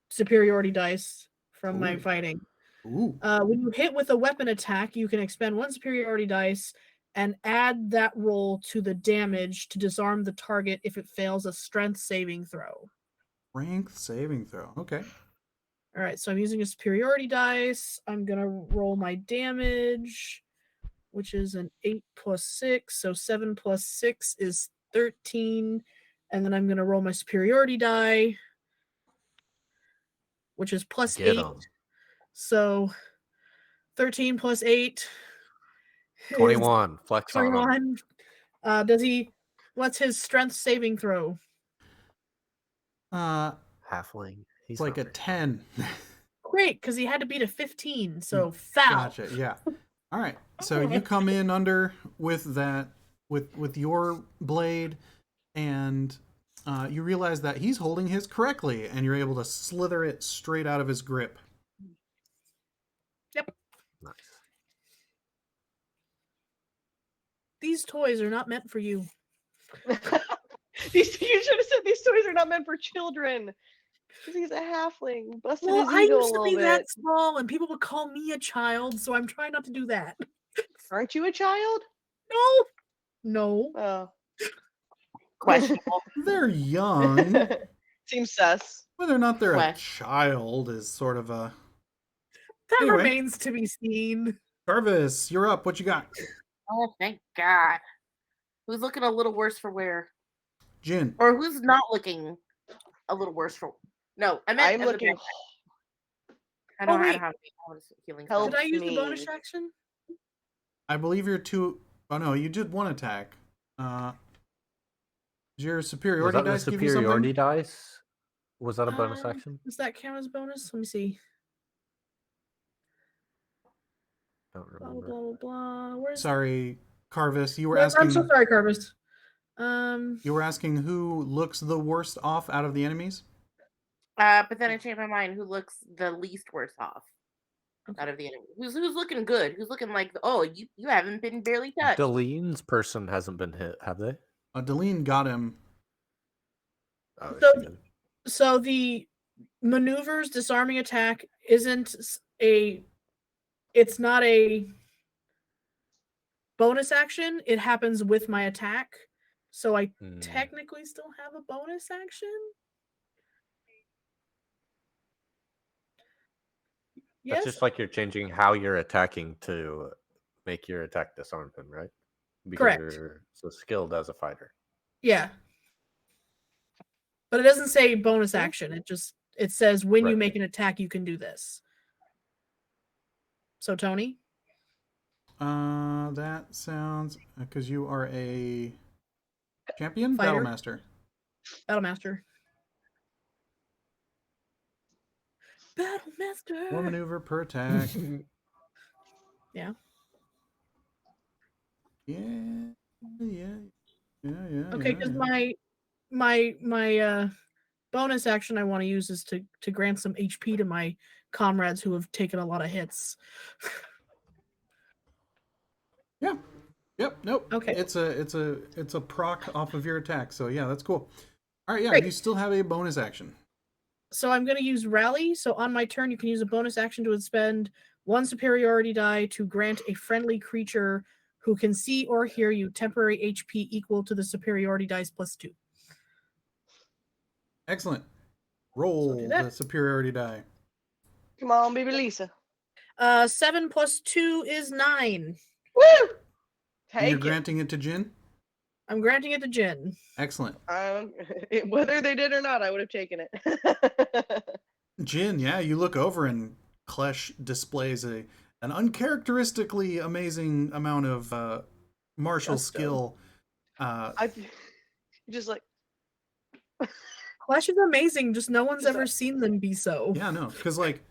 superiority dice from my fighting. Ooh. When you hit with a weapon attack, you can expend 1 superiority dice and add that roll to the damage to disarm the target if it fails a strength saving throw. Strength saving throw. Okay. All right, so I'm using a superiority dice. I'm going to roll my damage, which is an 8 plus 6. So 7 plus 6 is 13. And then I'm going to roll my superiority die, which is plus 8. So 13 plus 8. 21. Flex 21. What's his strength saving throw? Halfling. It's like a 10. Great, because he had to beat a 15, so foul. Gotcha. Yeah. All right. So you come in under with that, with your blade, and you realize that he's holding his correctly, and you're able to slither it straight out of his grip. Yep. Nice. These toys are not meant for you. You should have said these toys are not meant for children. Because he's a halfling. Busted Well, his I ego used a to little be bit. that small, and people would call me a child, so I'm trying not to do that. Aren't you a child? No. Oh. Questionable. They're young. Seems sus. Whether or not they're a Flesh. child is sort of a... That Anyway. remains to be seen. Karvis, you're up. What you got? Oh, thank God. Who's looking a little worse for wear? Jin. Or who's not looking a little worse for? No, I meant I'm looking. I don't Oh, know wait. how to healing. Help. Did I use the me. bonus action? I believe you're two. Oh no, you did one attack. Did your Was superiority that the dice give you something? superiority dice? Was that a bonus Um, action? Does that count as bonus? Let me see. Don't Blah remember. blah blah blah. Where's? Sorry, Karvis. You were No, asking. I'm so sorry, Karvis. You were asking who looks the worst off out of the enemies. But then I changed my mind. Who looks the least worse off out of the enemy? Who's looking good? Who's looking like you haven't been barely touched? Delene's person hasn't been hit, have they? Deline got him. Oh, So- she did. So the maneuvers disarming attack isn't a. It's not a bonus action. It happens with my attack, so I technically still have a bonus action. Yes. That's just like you're changing how you're attacking to make your attack disarm him, right? Because Correct. you're so skilled as a fighter. Yeah. But it doesn't say bonus action. It says when you Right. make an attack, you can do this. So Tony? That sounds because you are a champion, Fighter. Battlemaster. Battlemaster. Battlemaster. One maneuver per attack. Yeah. Yeah. Okay, because yeah. my bonus action I want to use is to grant some HP to my comrades who have taken a lot of hits. Yeah. Yep. Nope. Okay. It's a proc off of your attack. So yeah, that's cool. All right. Yeah. Great. You still have a bonus action. So I'm going to use Rally. So on my turn, you can use a bonus action to spend one superiority die to grant a friendly creature who can see or hear you temporary HP equal to the superiority dice +2. Excellent. Roll do that. the superiority die. Come on, baby Lisa. 7 + 2 is 9. Woo! And Take you're it. granting it to Jin? I'm granting it to Jin. Excellent. Whether they did or not, I would have taken it. Jin, yeah, you look over and Klesh displays an uncharacteristically amazing amount of martial Gusto. skill. I just like Klesh is amazing. Just no one's ever seen them be so. Yeah, no, because like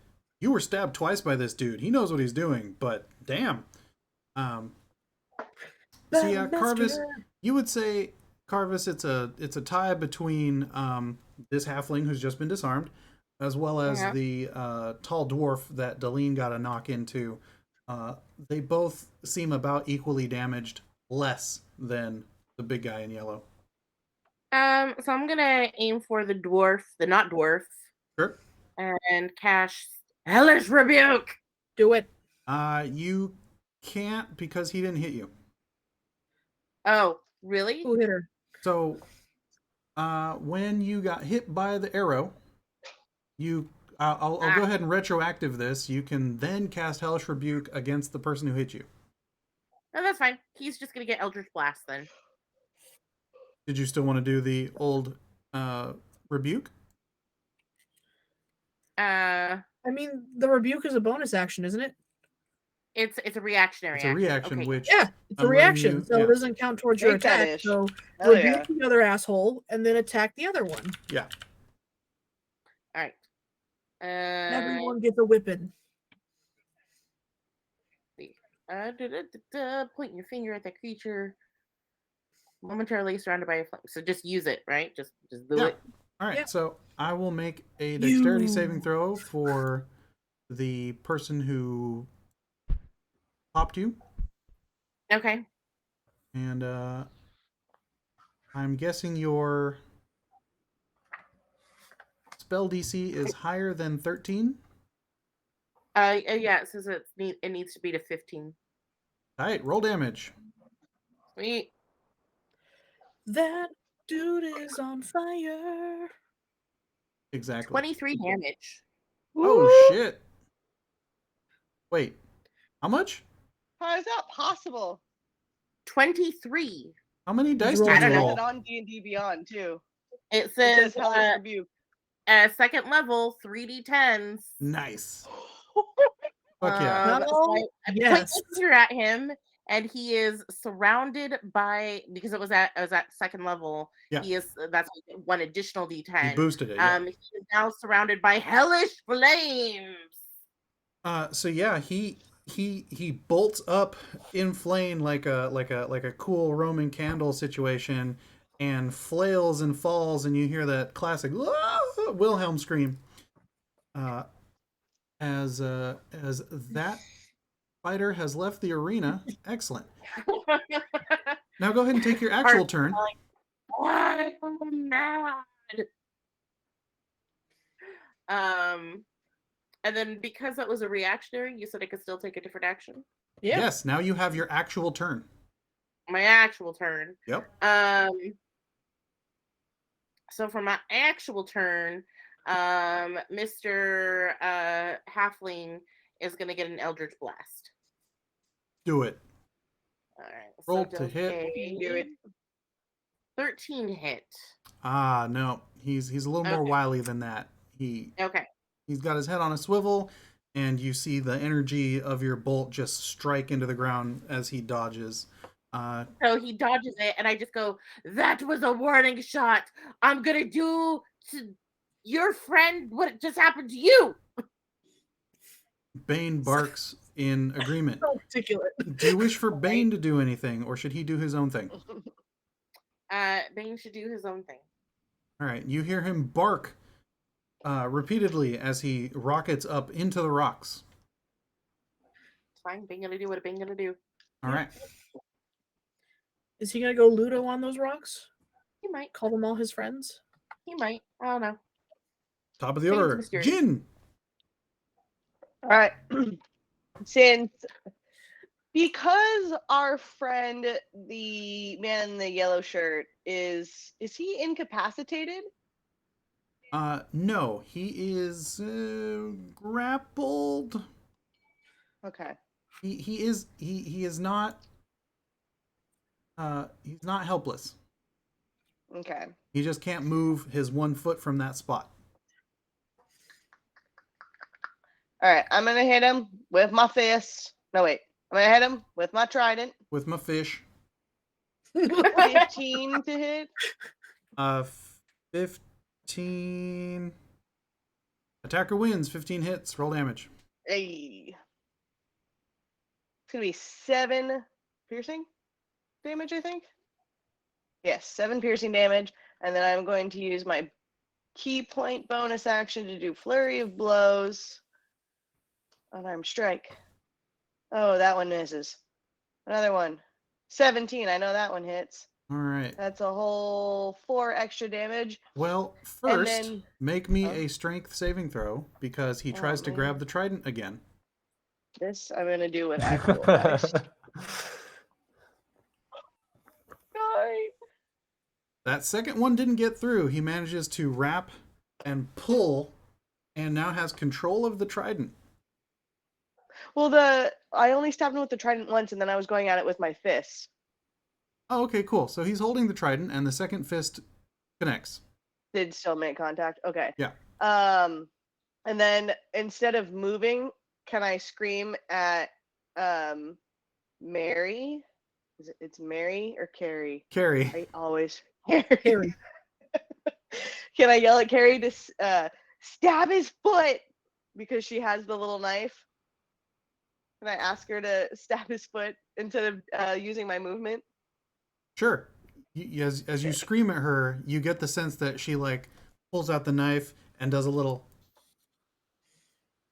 you were stabbed twice by this dude. He knows what he's doing, but damn. So yeah, Karvis, you would say Karvis, it's a tie between this halfling who's just been disarmed, as well as the tall dwarf that Deline got a knock into. They both seem about equally damaged, less than the big guy in yellow. So I'm gonna aim for the not dwarf. Sure. And cast Hellish Rebuke. Do it. You can't because he didn't hit you. Oh, really? Who hit her? So, when you got hit by the arrow, I'll go ahead and retroactive this. You can then cast Hellish Rebuke against the person who hit you. No, that's fine. He's just gonna get Eldritch Blast then. Did you still want to do the old rebuke? I mean, the rebuke is a bonus action, isn't it? It's a reactionary. It's a reaction, okay. which Yeah, it's a reaction, so it doesn't count towards your Take that attack. ish. So Hell rebuke the other asshole and then attack the other one. Yeah. All right. Everyone gets a whipping. Point your finger at the creature. Momentarily surrounded by a flame. So just use it, right? Just do it. All right. Yeah. So I will make a dexterity saving throw for the person who popped you. Okay. And I'm guessing your spell DC is higher than 13. Yeah. It says it needs to be to 15. All right. Roll damage. Sweet. That dude is on fire. Exactly. 23 damage. Oh shit! Wait, how much? How is that possible? 23. How many dice roll did I you don't know. roll? It's on D&D Beyond too. It It says says Hellish Rebuke. at second level, 3d10s. Nice. Fuck yeah. Well, I yes. point my finger at him, and he is surrounded by, because it was at second level. Yeah. He is, that's one additional d10. You boosted it. Yeah. He is now surrounded by hellish flames. So yeah, he bolts up in flame like a cool Roman candle situation, and flails and falls, and you hear that classic Wilhelm scream. As that fighter has left the arena. Excellent. Now go ahead and take your actual turn. What? I'm mad. And then because that was a reactionary, you said I could still take a different action. Yeah. Yes, now you have your actual turn. My actual turn. Yep. So for my actual turn, Mr. Halfling is gonna get an Eldritch Blast. Do it. All right. Roll so to hit. okay, Do it. 13 hit. Ah, no. He's a little more Okay. wily than that. Okay. He's got his head on a swivel, and you see the energy of your bolt just strike into the ground as he dodges. So he dodges it, and I just go, "That was a warning shot. I'm gonna do to your friend what just happened to you." Bane barks in agreement. So articulate. Do you wish for Bane to do anything, or should he do his own thing? Bane should do his own thing. All right, you hear him bark repeatedly as he rockets up into the rocks. It's fine. Bane gonna do what Bane gonna do. All right. Is he gonna go Ludo on those rocks? He might. Call them all his friends? He might. I don't know. Top of the Bane's order, mysterious. Jin. All right. Because our friend, the man in the yellow shirt, is he incapacitated? No, he is grappled. Okay. He is not. He's not helpless. Okay. He just can't move his 1 foot from that spot. All right. I'm gonna hit him with my fist. No, wait. I'm gonna hit him with my trident. With my fish. 15 to hit. 15. Attacker wins. 15 hits. Roll damage. Hey. It's gonna be 7 piercing damage, I think. Yes, 7 piercing damage, and then I'm going to use my key point bonus action to do flurry of blows. Unarmed strike. Oh, that one misses. Another one. 17. I know that one hits. All right. That's a whole 4 extra damage. Well, first, then- make me a strength saving throw because he tries to man. grab the trident again. This I'm gonna do with actual dice. Nine. That second one didn't get through. He manages to wrap and pull and now has control of the trident. Well, I only stabbed him with the trident once, and then I was going at it with my fists. Oh, okay, cool. So he's holding the trident and the second fist connects. Did still make contact. Okay. Yeah. And then instead of moving, can I scream at Mary? It's Mary or Carrie? Carrie. I always Carrie. Can I yell at Carrie to stab his foot because she has the little knife? Can I ask her to stab his foot instead of using my movement? Sure. As you scream at her, you get the sense that she like pulls out the knife and does a little,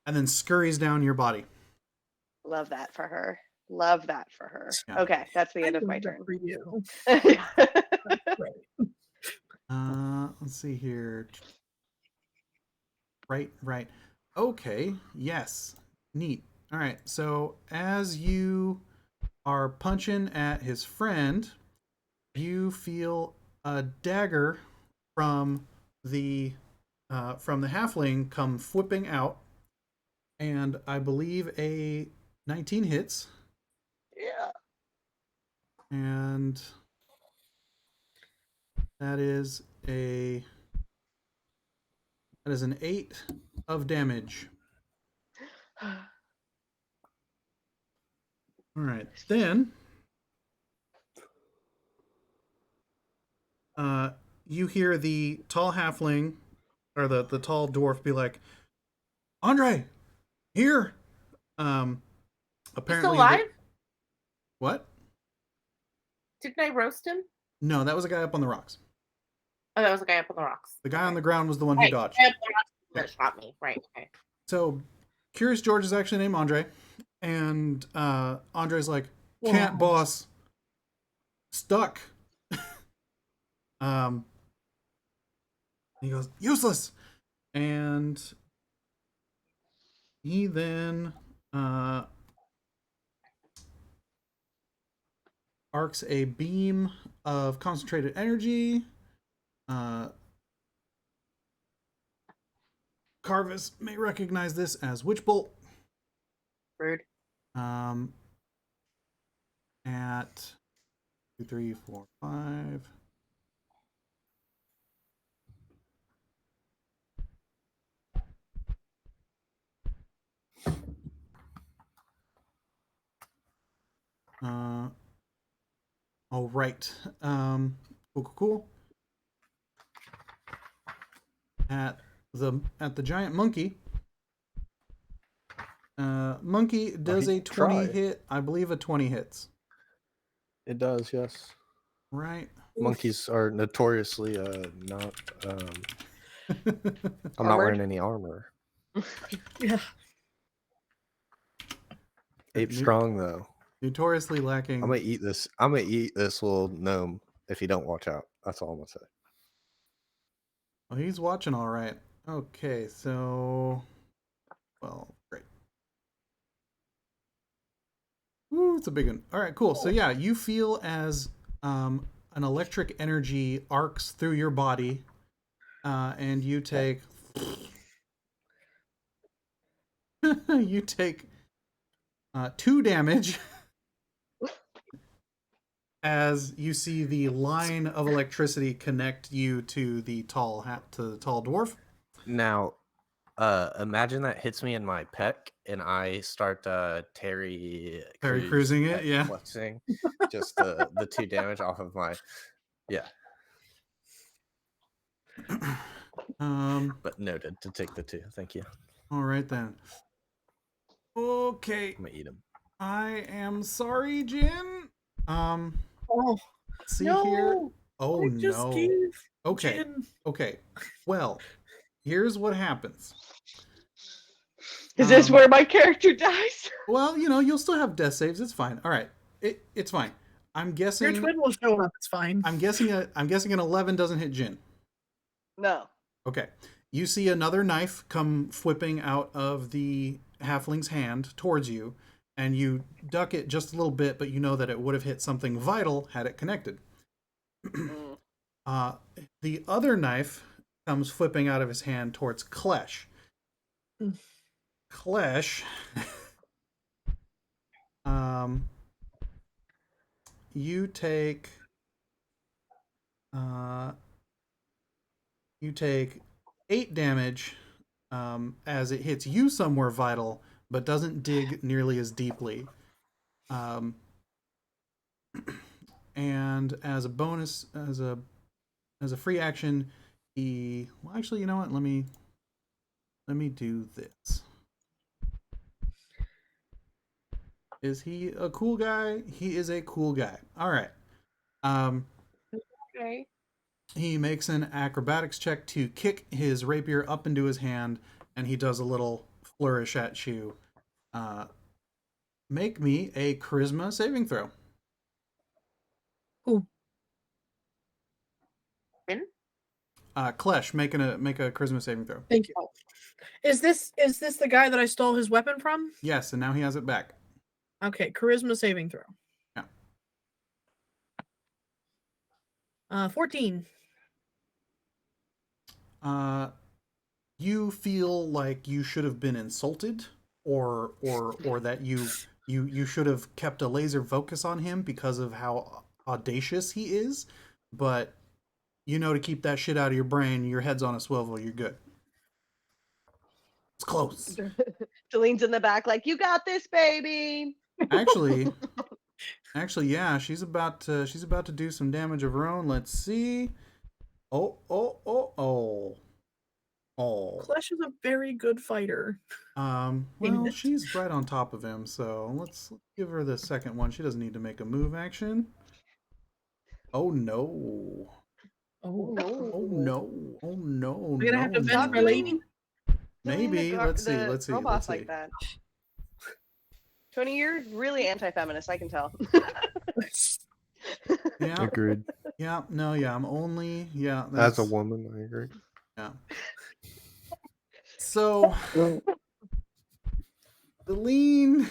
and then scurries down your body. Love that for her. Love that for her. Yeah. Okay, that's the end of I my love that turn. for you. Let's see here. Right. Okay. Yes. Neat. All right. So as you are punching at his friend, you feel a dagger from the halfling come whipping out, and I believe a 19 hits. Yeah. And That is an 8 of damage. All right, then you hear the tall halfling or the tall dwarf be like, "Andre, here." He's Apparently, still alive? What? Didn't I roast him? No, that was a guy up on the rocks. Oh, that was the guy up on the rocks. The guy on the ground was the one who dodged. The guy up on the rocks that shot me. Right. Okay. So, Curious George is actually named Andre, and Andre's like, "Can't, boss. Stuck." He goes, "Useless," and he then arcs a beam of concentrated energy. Karvis may recognize this as Witch Bolt. Rude. At 2, 3, 4, 5. All right. Cool. At the giant monkey. Monkey does a 20 hit. I believe a 20 hits. It does, yes. Right. Monkeys are notoriously not. I'm not wearing any armor. Yeah. Ape strong though. Notoriously lacking. I'm gonna eat this. I'm gonna eat this little gnome if you don't watch out. That's all I'm gonna say. Well, he's watching all right. Okay, so, well, great. Ooh, it's a big one. All right, cool. So yeah, you feel as an electric energy arcs through your body, and you take you take 2 damage as you see the line of electricity connect you to the tall dwarf. Now, imagine that hits me in my pec, and I start Terry cruising it, yeah, flexing just the 2 damage off of my, yeah. But noted to take the 2. Thank you. All right then. Okay. I'm gonna eat him. I am sorry, Jin. Oh, see no. here. Oh just no. Gave Okay. Jin. Okay. Well, here's what happens. Is this where my character dies? Well, you'll still have death saves. It's fine. All right. It's fine. I'm guessing Your twin will show up. It's fine. I'm guessing an 11 doesn't hit Jin. No. Okay. You see another knife come whipping out of the halfling's hand towards you, and you duck it just a little bit, but you know that it would have hit something vital had it connected. The other knife comes flipping out of his hand towards Klesh. Klesh, you take 8 damage as it hits you somewhere vital, but doesn't dig nearly as deeply. And as a bonus, as a free action, actually, you know what? Let me do this. Is he a cool guy? He is a cool guy. All right. Okay. He makes an acrobatics check to kick his rapier up into his hand, and he does a little flourish at you. Make me a charisma saving throw. Cool. Klesh, make a charisma saving throw. Thank you. Is this the guy that I stole his weapon from? Yes, and now he has it back. Okay, charisma saving throw. Yeah. 14. You feel like you should have been insulted, or that you should have kept a laser focus on him because of how audacious he is, but you know to keep that shit out of your brain. Your head's on a swivel. You're good. It's close. Jalene's in the back, like, you got this, baby. Actually, yeah, she's about to do some damage of her own. Let's see. Oh. Klesh is a very good fighter. Well, she's right on top of him, so let's give her the second one. She doesn't need to make a move action. Oh no. Oh, no. We're gonna have to vent Stop my lady. Maybe. Let's see. Robots like that. Tony, you're really anti-feminist. I can tell. Yeah. Agreed. Yeah. No. Yeah. I'm only. Yeah. As a woman, I agree. Yeah. So, Deline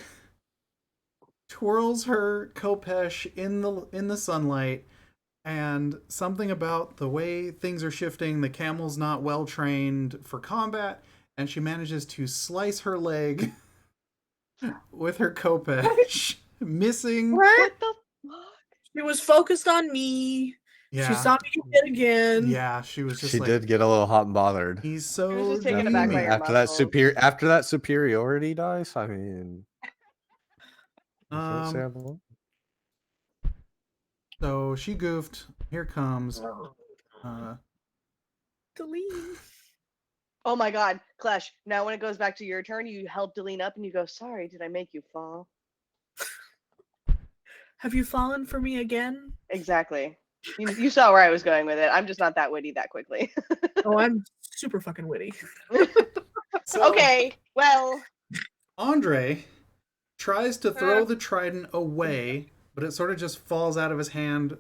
twirls her Kopesh in the sunlight, and something about the way things are shifting. The camel's not well trained for combat, and she manages to slice her leg with her Kopesh, missing. What the fuck? She was focused on me. Yeah. She saw me get hit again. Yeah, she was just. She did get a little hot and bothered. He's so. She was just taken aback by your after that muscles. after that superiority dice. I mean, I can't say I won't. So she goofed. Here comes. Deline. Oh my god, Klesh. Now when it goes back to your turn, you help Deline up and you go, sorry, did I make you fall? Have you fallen for me again? Exactly. You saw where I was going with it. I'm just not that witty that quickly. Oh, I'm super fucking witty. So, Okay, well. Andre tries to throw the trident away, but it sort of just falls out of his hand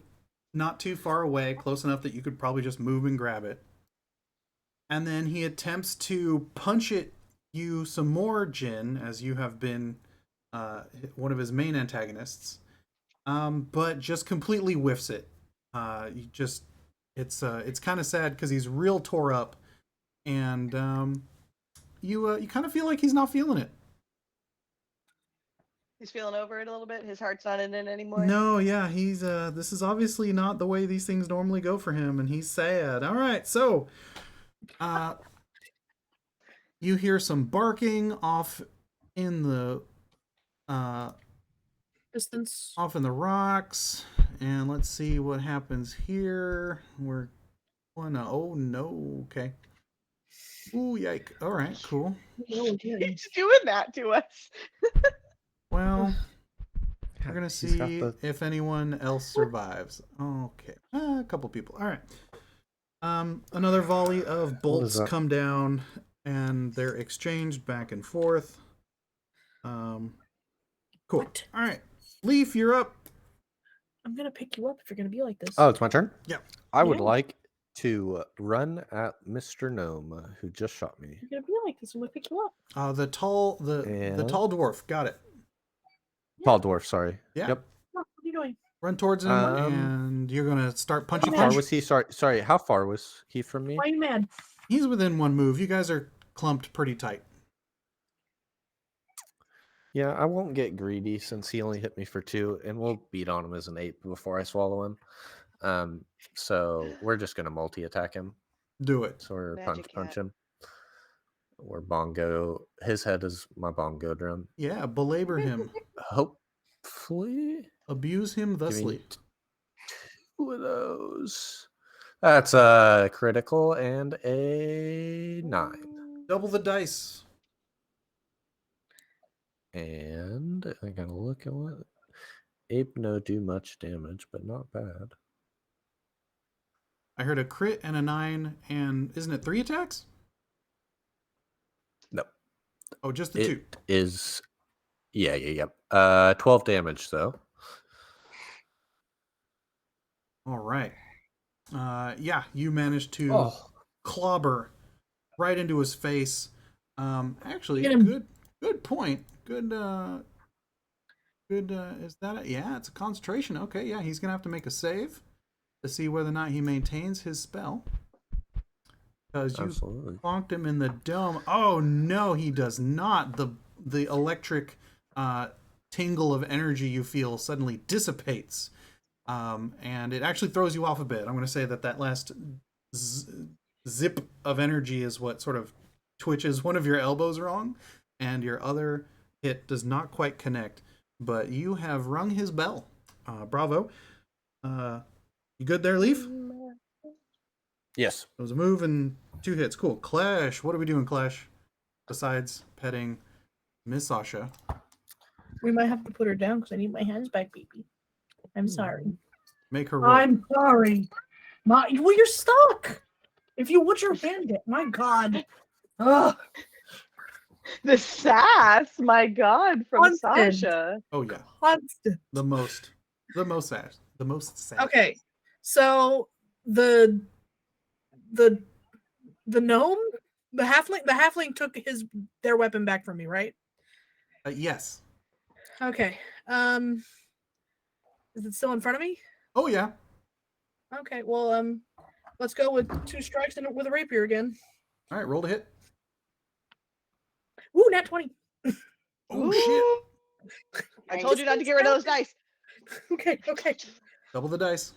not too far away, close enough that you could probably just move and grab it. And then he attempts to punch you some more, Jin, as you have been one of his main antagonists, but just completely whiffs it. It's kind of sad because he's real tore up, and you kind of feel like he's not feeling it. He's feeling over it a little bit. His heart's not in it anymore. No, yeah, he's this is obviously not the way these things normally go for him, and he's sad. All right, so you hear some barking off in the Distance. off in the rocks, and let's see what happens here. Oh no, okay. Ooh, yike. All right, cool. He's doing that to us. Well, we're gonna He's got see if anyone else survives. Okay, a couple people. All right. Another volley of bolts come down, and they're exchanged back and forth. Cool. What? All right, Leaf, you're up. I'm gonna pick you up if you're gonna be like this. Oh, it's my turn? Yeah. I would like to run at Mr. Gnome, who just shot me. You're gonna be like this. I'm gonna pick you up. The tall dwarf. Got it. Tall dwarf, sorry. Yeah. Yep. What are you doing? Run towards him, and you're gonna start punching. How far was he? Sorry. How far was he from me? Why are you mad? He's within one move. You guys are clumped pretty tight. Yeah, I won't get greedy since he only hit me for 2, and we'll beat on him as an 8 before I swallow him. So we're just gonna multi-attack him. Do it. So we're Magic punch hat. him. Or bongo. His head is my bongo drum. Yeah, belabor him. Hopefully. Abuse him Give me thusly. 2 of those. That's a critical and a 9. Double the dice. And I gotta look at what Ape no do much damage, but not bad. I heard a crit and a 9, and isn't it 3 attacks? No. Oh, just the 2. It is yeah. 12 damage though. All right. Yeah, you managed to clobber right into his face. Actually, Get him. good point. Good. Is that yeah? It's a concentration. Okay, yeah, he's gonna have to make a save to see whether or not he maintains his spell. Because you plonked him in the dome. Oh no, he does not. The electric tingle of energy you feel suddenly dissipates, and it actually throws you off a bit. I'm going to say that last zip of energy is what sort of twitches one of your elbows wrong, and your other hit does not quite connect. But you have rung his bell. Bravo. You good there, Leaf? Yes. It was a move and 2 hits. Cool. Klesh, what are we doing, Klesh? Besides petting Miss Sasha. We might have to put her down because I need my hands back, baby. I'm sorry. Make her roll. I'm sorry. Well, you're stuck. If you would your hand it, my God. Ugh. The sass, my God, from Constant. Sasha. Oh yeah. Constant. The most sad. The most sad. Okay, so the gnome, the halfling took their weapon back from me, right? Yes. Okay. Is it still in front of me? Oh yeah. Okay. Well, let's go with 2 strikes and with a rapier again. All right, roll to hit. Ooh, nat 20. Oh shit. I told you not to get rid of those dice. Okay. Double the dice.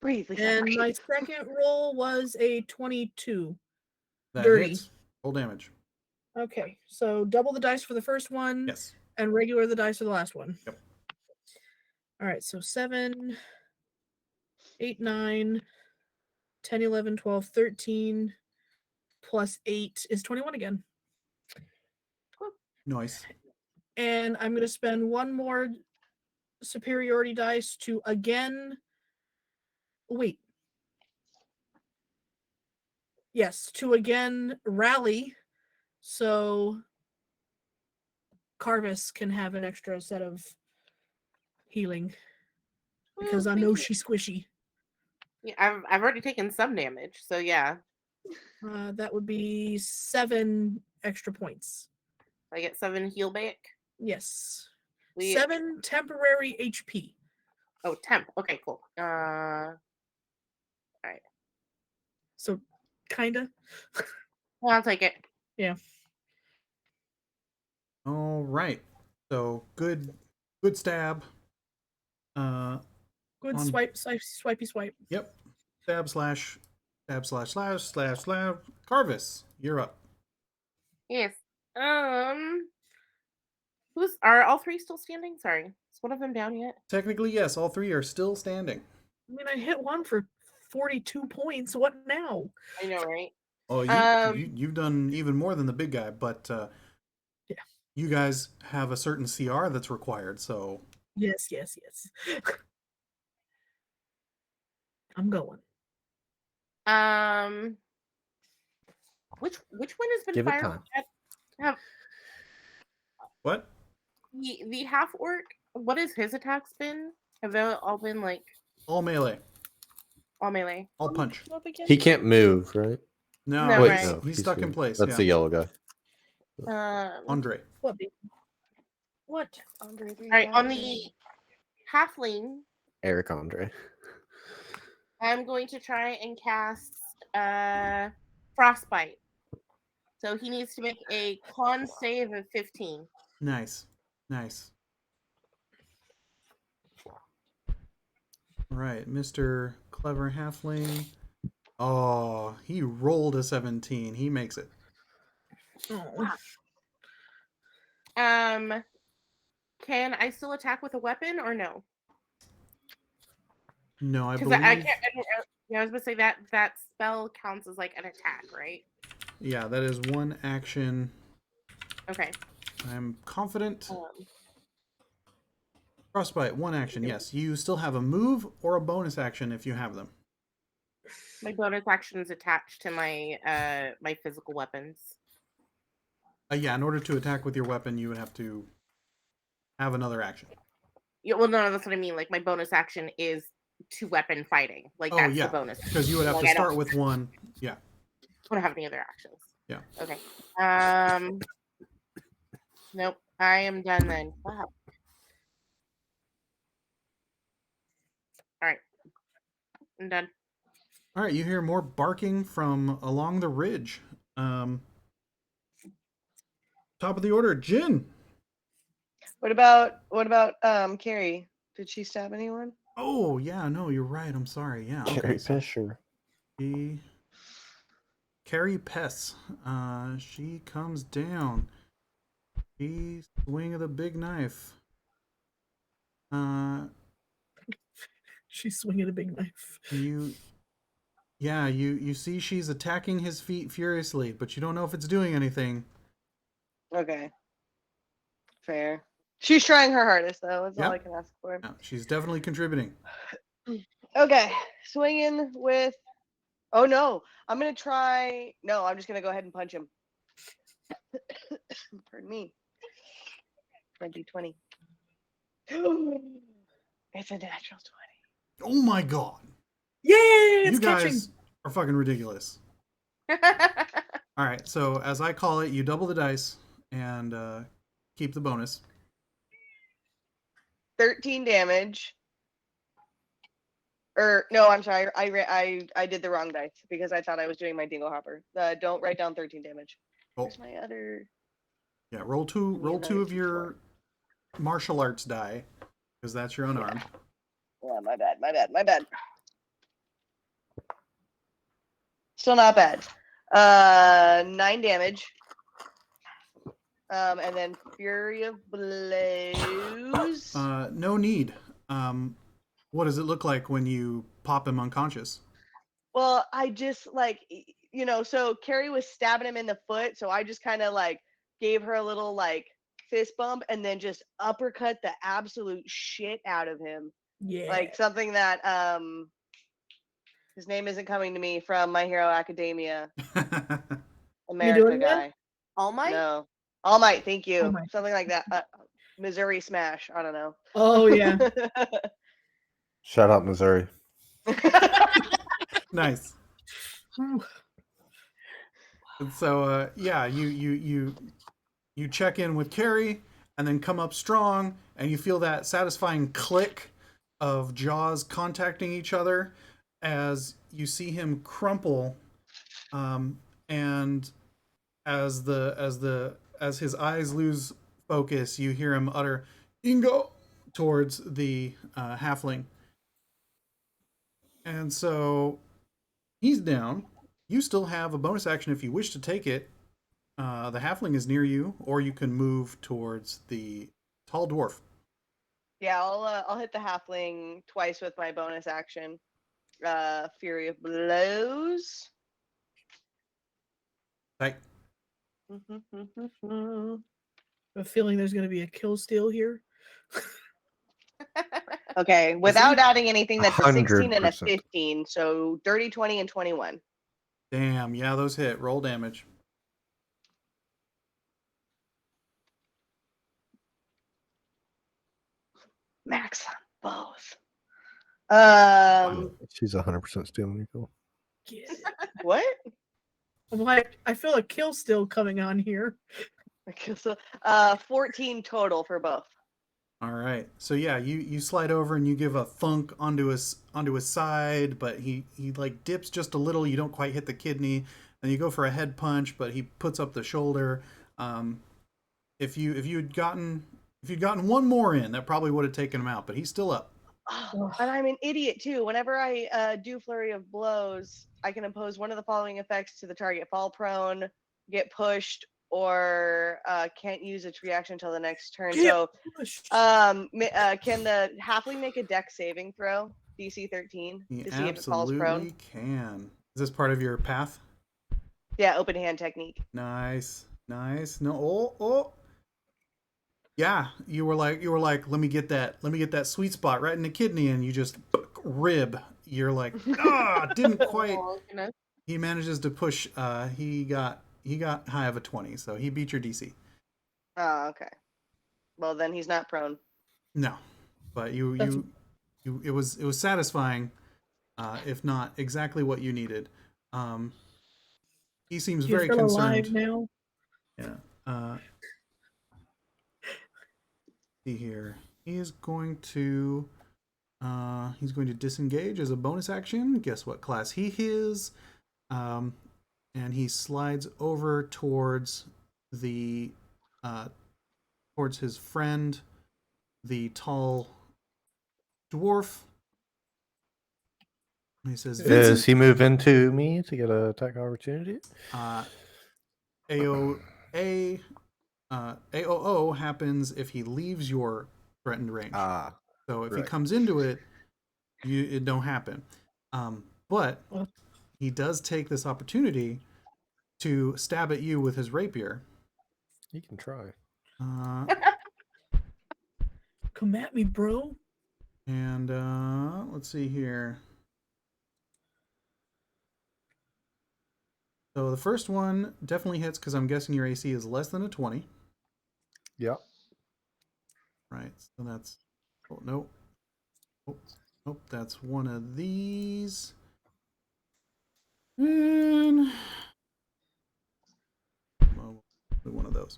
Breathe, Lisa, And breathe. my second roll was a 22. That Dirty. hits. Roll damage. Okay, so double the dice for the first one. Yes. And regular the dice for the last one. Yep. All right, so 7, 8, 9, 10, 11, 12, 13, plus 8 is 21 again. Nice. And I'm going to spend 1 more superiority dice to again... Wait. Yes, to again rally, so Karvis can have an extra set of healing. Because I know she's squishy. Yeah, I've already taken some damage, so yeah. That would be 7 extra points. I get 7 heal back. Yes. We 7 temporary HP. Oh, temp. Okay, cool. All right. So, kinda. Well, I'll take it. Yeah. All right. So good stab. Good On- swipey swipe. Yep. Stab slash. Karvis, you're up. Yes. Are all 3 still standing? Sorry, is one of them down yet? Technically, yes. All 3 are still standing. I mean, I hit one for 42 points. What now? I know, right? Oh, you've done even more than the big guy, but yeah. You guys have a certain CR that's required, so Yes. I'm going. Which one has been Give it fired? time. What? The half orc. What has his attacks been? Have they all been like All melee. all melee? All punch. He can't move, right? No, No, Wait, right. no, he's stuck in good. place. That's Yeah. the yellow guy. Andre. What? What? All right, on the halfling, Eric Andre. I'm going to try and cast frostbite. So he needs to make a con save of 15. Nice. Right, Mr. Clever Halfling. Oh, he rolled a 17. He makes it. Oh. Can I still attack with a weapon or no? No, I Because believe. I can't. I was gonna say that spell counts as like an attack, right? Yeah, that is one action. Okay. I'm confident. Frostbite, one action. Yes, you still have a move or a bonus action if you have them. My bonus action is attached to my my physical weapons. Yeah, in order to attack with your weapon, you would have to have another action. Yeah, well, no, that's what I mean. Like my bonus action is to weapon fighting. Like that's the bonus. Because you would have Like, to I don't- start with one. Yeah. I don't have any other actions. Yeah. Okay. Nope. I am done then. Wow. All right. I'm done. All right, you hear more barking from along the ridge. Top of the order, Jin. What about Carrie? Did she stab anyone? Oh yeah, no, you're right. I'm sorry. Yeah. Okay, Carrie so Fisher. Carrie Pess. She comes down. She swing of the big knife. She's swinging a big knife. You see she's attacking his feet furiously, but you don't know if it's doing anything. Okay. Fair. She's trying her hardest, though. That's all I Yep. can ask for. Yeah, she's definitely contributing. Okay. Swinging with. Oh, no. I'm going to try. No, I'm just going to go ahead and punch him. Pardon me. 2020. It's a natural 20. Oh my god. Yay! It's You guys catching. are fucking ridiculous. All right, so as I call it, you double the dice and keep the bonus. 13 damage. Or no, I'm sorry. I did the wrong dice because I thought I was doing my dingle hopper. Don't write down 13 damage. Oh. Where's my other? Yeah, roll two of your martial arts die because that's your unarmed. Yeah, my bad. Still not bad. 9 damage. And then Fury of Blows. No need. What does it look like when you pop him unconscious? Well, I just so Carrie was stabbing him in the foot, so I just kind of gave her a little fist bump and then just uppercut the absolute shit out of him. Yeah. Like something that his name isn't coming to me from My Hero Academia. America guy. All Might? No. All Might, thank you. All Might. Something like that. Missouri Smash. I don't know. Oh yeah. Shout out Missouri. Nice. And so yeah, you check in with Carrie and then come up strong and you feel that satisfying click of jaws contacting each other as you see him crumple, and as his eyes lose focus, you hear him utter "Ingo" towards the halfling. And so he's down. You still have a bonus action if you wish to take it. The halfling is near you, or you can move towards the tall dwarf. Yeah, I'll hit the halfling twice with my bonus action. Fury of Blows. Right. I have a feeling there's going to be a kill steal here. Okay, without adding anything, that's a 16 and a 100%. 15. So dirty 20 and 21. Damn, yeah, those hit. Roll damage. Max on both. She's 100% stealing your kill. What? I'm like, I feel a kill steal coming on here. Okay, so 14 total for both. All right. So yeah, you slide over and you give a thunk onto his side, but he like dips just a little. You don't quite hit the kidney. Then you go for a head punch, but he puts up the shoulder. If you'd gotten one more in, that probably would have taken him out. But he's still up. Oh, and I'm an idiot too. Whenever I do Flurry of Blows, I can impose one of the following effects to the target: fall prone, get pushed, or can't use its reaction until the next turn. So, can the halfling make a dex saving throw, DC 13, He to see if it falls prone? absolutely can. Is this part of your path? Yeah, open hand technique. Nice. No, oh. Yeah, you were like, let me get that sweet spot right in the kidney, and you just rib. You're like, didn't quite. He manages to push. He got high of a 20, so he beat your DC. Oh, okay. Well, then he's not prone. No, but it was satisfying, if not exactly what you needed. He seems very concerned. Alive now. Yeah. See here. He's going to disengage as a bonus action. Guess what class he is? And he slides over towards the towards his friend the tall dwarf. He says, Does Vincent, he move into me to get an attack opportunity? AOO happens if he leaves your threatened range. So if he right. comes into it, it don't happen. But he does take this opportunity to stab at you with his rapier. He can try. Come at me, bro. And let's see here. So the first one definitely hits because I'm guessing your AC is less than a 20. Yeah. Right. So that's... Oh, nope. Nope. That's one of these. And... one of those.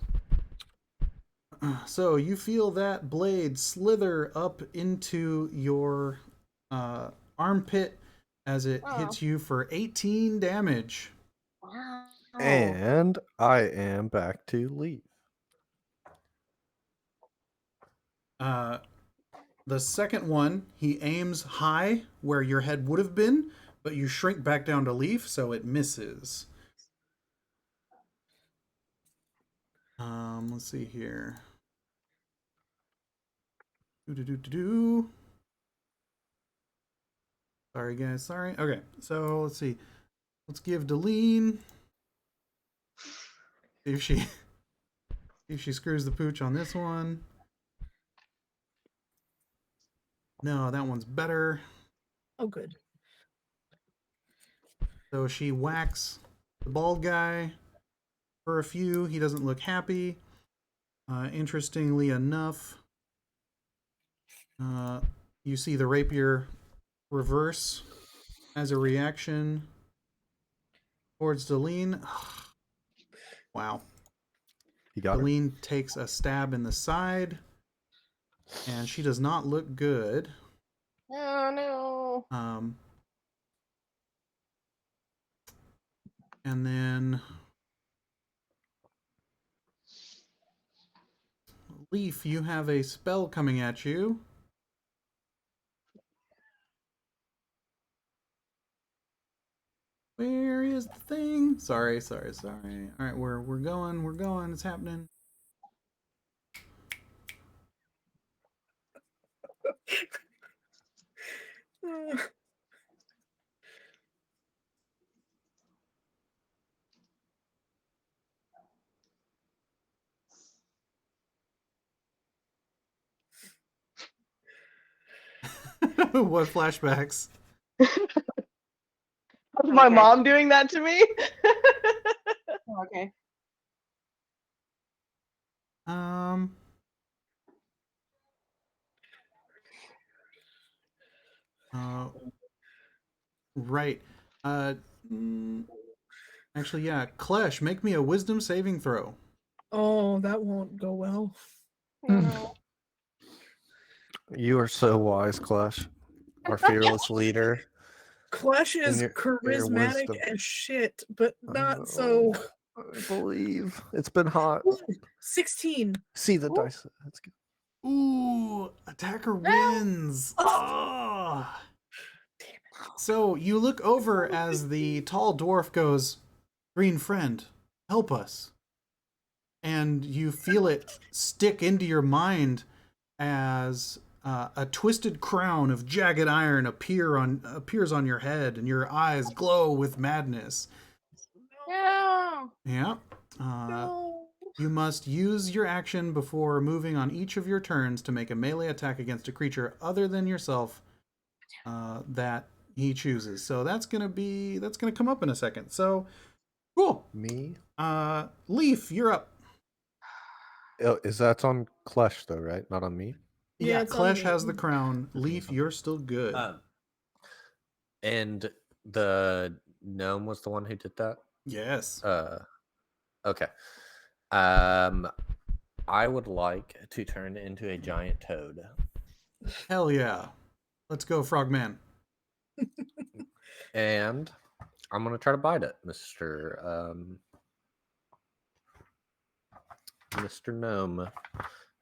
So you feel that blade slither up into your armpit as it hits you for 18 damage. Wow. And I am back to leave. The second one, he aims high where your head would have been, but you shrink back down to leaf, so it misses. Let's see here. Sorry, guys. Sorry. Okay, so let's see. Let's give Deline. See if she screws the pooch on this one. No, that one's better. Oh, good. So she whacks the bald guy for a few. He doesn't look happy. Interestingly enough, you see the rapier reverse as a reaction towards Deline. Wow. He got her. Deline takes a stab in the side, and she does not look good. Oh no. And then Leaf, you have a spell coming at you. Where is the thing? Sorry. All right, we're going. It's happening. What flashbacks? My mom doing that to me? Okay. Right. Actually, yeah. Klesh, make me a wisdom saving throw. Oh, that won't go well. No. You are so wise, Klesh. Our fearless leader. Klesh is your charismatic wisdom. as shit, but not so. I believe it's been hot. 16. See the dice. That's good. Ooh, attacker wins. Oh. So you look over as the tall dwarf goes, "Green friend, help us." And you feel it stick into your mind as a twisted crown of jagged iron appears on your head, and your eyes glow with madness. No. Yeah. No. You must use your action before moving on each of your turns to make a melee attack against a creature other than yourself that he chooses. So that's gonna come up in a second. So cool. Me? Leaf, you're up. Oh, is that on Klesh though, right? Not on me. Yeah, Yeah, it's on Klesh me. has the crown. Leaf, you're still good. And the gnome was the one who did that? Yes. Okay. I would like to turn into a giant toad. Hell yeah. Let's go, Frogman. And I'm gonna try to bite it, Mr. Gnome,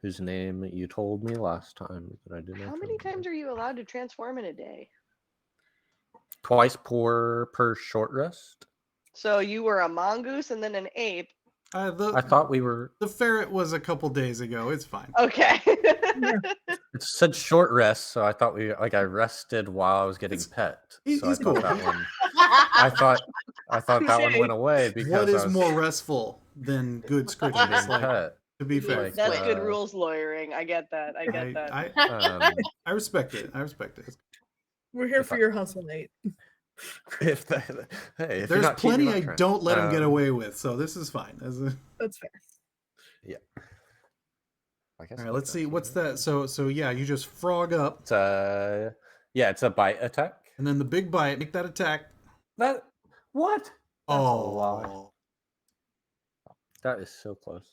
whose name you told me last time that I didn't. How many times are you allowed to transform in a day? Twice per short rest. So you were a mongoose and then an ape. I thought we were. The ferret was a couple days ago. It's fine. Okay. It said short rest, so I thought I rested while I was getting pet. So I thought that one. I thought that one went away because what is more restful than good scripting? Pet. To be fair, that's good rules lawyering. I get that. I respect it. I respect it. We're here for your hustle, Nate. If there's plenty I don't let him get away with, so this is fine. That's fair. Yeah. I guess. All right, let's see. What's that? So yeah, you just frog up. It's a bite attack. And then the big bite, make that attack. What? Oh, that is so close.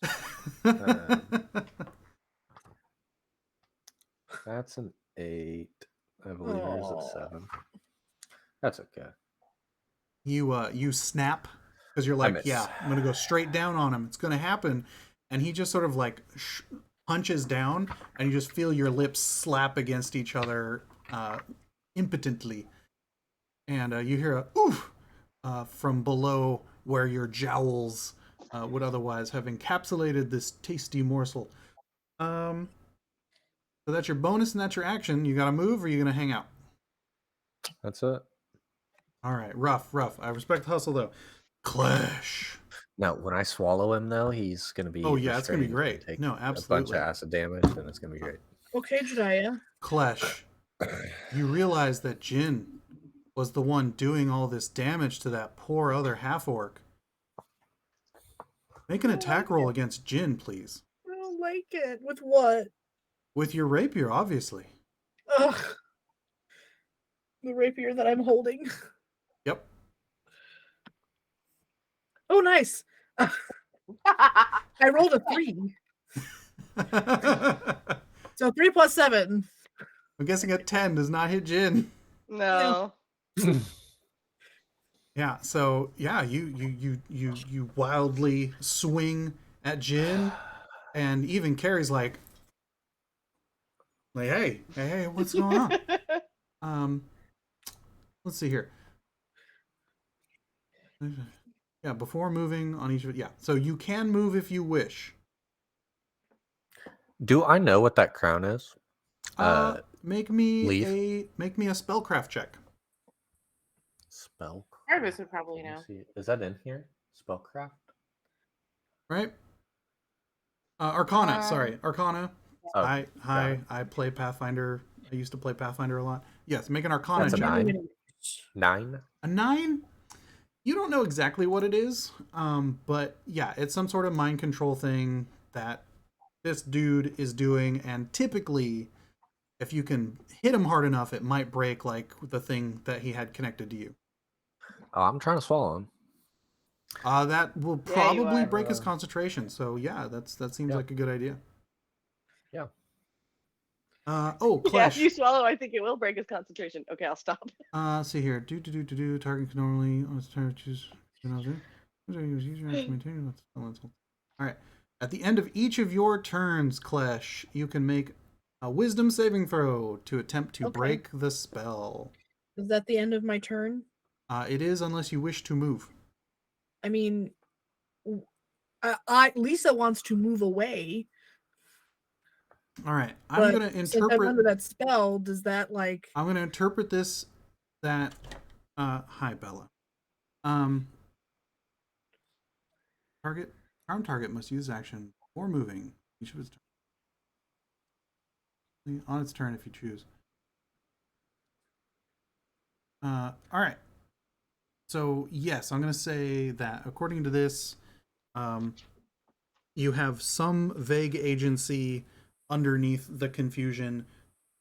That's an 8. I believe yours is 7. That's okay. You snap because you're like, yeah, I'm gonna go straight down on him. It's gonna happen, and he just sort of like punches down, and you just feel your lips slap against each other impotently, and you hear a oof from below where your jowls would otherwise have encapsulated this tasty morsel. So that's your bonus and that's your action. You got to move, or you gonna hang out? That's it. All right, rough. I respect the hustle though. Klesh. Now, when I swallow him, though, he's gonna be. Oh yeah, it's gonna be great. Take no, absolutely. A bunch of acid damage, and it's gonna be great. Okay, Jediah. Klesh, you realize that Jin was the one doing all this damage to that poor other half-orc. Make an attack roll against Jin, please. I don't like it. With what? With your rapier, obviously. Ugh. The rapier that I'm holding. Yep. Oh, nice. I rolled a 3. So 3 plus 7. I'm guessing a 10 does not hit Jin. No. Yeah, so yeah, you wildly swing at Jin, and even Carrie's like, hey, what's going on? Let's see here. Yeah, before moving on each of it. Yeah, so you can move if you wish. Do I know what that crown is? Make me a spellcraft check. Spellcraft. Karvis would probably know. Is that in here? Spellcraft. Right. Arcana. Sorry, Arcana. Oh, I play Pathfinder. I used to play Pathfinder a lot. Yes, make an Arcana check. check. 9. A 9? You don't know exactly what it is, but yeah, it's some sort of mind control thing that this dude is doing, and typically, if you can hit him hard enough, it might break like the thing that he had connected to you. Oh, I'm trying to swallow him. That will probably break his concentration. So yeah, that seems like a good idea. Yeah. Klesh. Yeah, if you swallow, I think it will break his concentration. Okay, I'll stop. See here. Target can normally on its turn choose. All right. At the end of each of your turns, Klesh, you can make a wisdom saving throw to attempt to break the spell. Is that the end of my turn? It is, unless you wish to move. I mean, Lisa wants to move away. All right, I'm going to interpret. I'm under that spell. Does that like? I'm going to interpret this. That. Hi, Bella. Charm target must use action or moving each of its turn. On its turn, if you choose. All right. So yes, I'm going to say that according to this, you have some vague agency underneath the confusion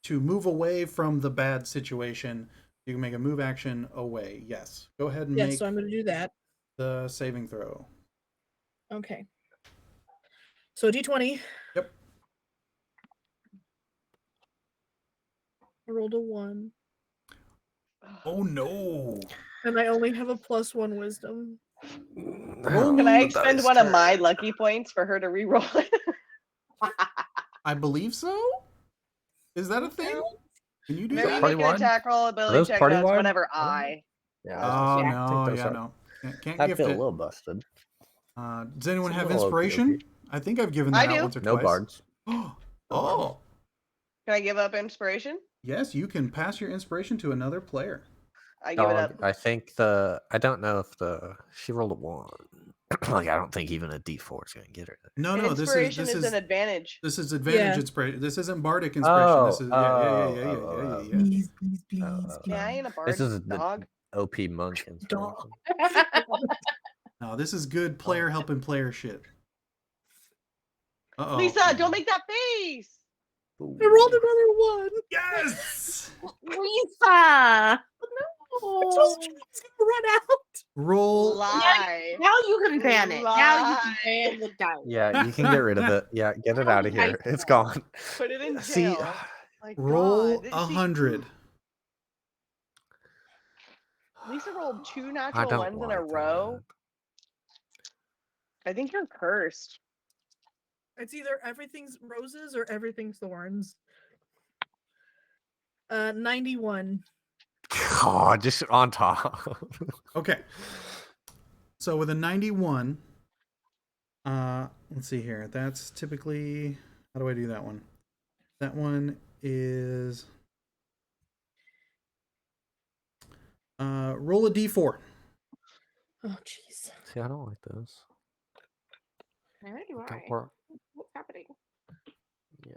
to move away from the bad situation. You can make a move action away. Yes. Go ahead and make. So I'm going to do that. The saving throw. Okay. So D20. Yep. I rolled a 1. Oh no. And I only have a +1 wisdom. Can I expend one of my lucky points for her to reroll it? I believe so. Is that a thing? Can you do Remember, that? you party make an wide? attack roll Are ability those check party notes wide? whenever I don't know. I. Yeah, Oh I no, think those yeah, are- no. Can't I'd gift feel a it. little busted. Does anyone It's a have little inspiration? OP. I think I've given I that out do. once or No twice. bards. Oh, Can I give up inspiration? yes, you can pass your inspiration to another player. I give it up. I think I don't know if she rolled a 1. Like I don't think even a D4 is gonna get her there. No, this Inspiration is is an advantage. This is advantage Yeah. inspiration. This isn't bardic inspiration. Oh, This is yeah. Please, please, please, Yeah, I please. ain't a bard. This is the dog. OP monk inspiration. Dog. No, this is good player helping player shit. Uh-oh. Lisa, don't make that face. I rolled another 1. Yes! Lisa! I told you it's gonna run out. Roll. Lie. Now you can ban it. Now you can ban the dice. Yeah, you can get rid of it. Yeah, get it out of here. It's gone. Put it in jail. See, My Roll God. 100. Lisa rolled 2 I natural don't ones in like a row. I think you're cursed. It's either everything's roses or everything's thorns. 91. Oh, just on top. Okay. So with a 91, let's see here. That's typically, how do I do that one? That one is roll a d4. Oh, jeez. See, I don't like those. Where do Don't I? work. What's happening? Yeah.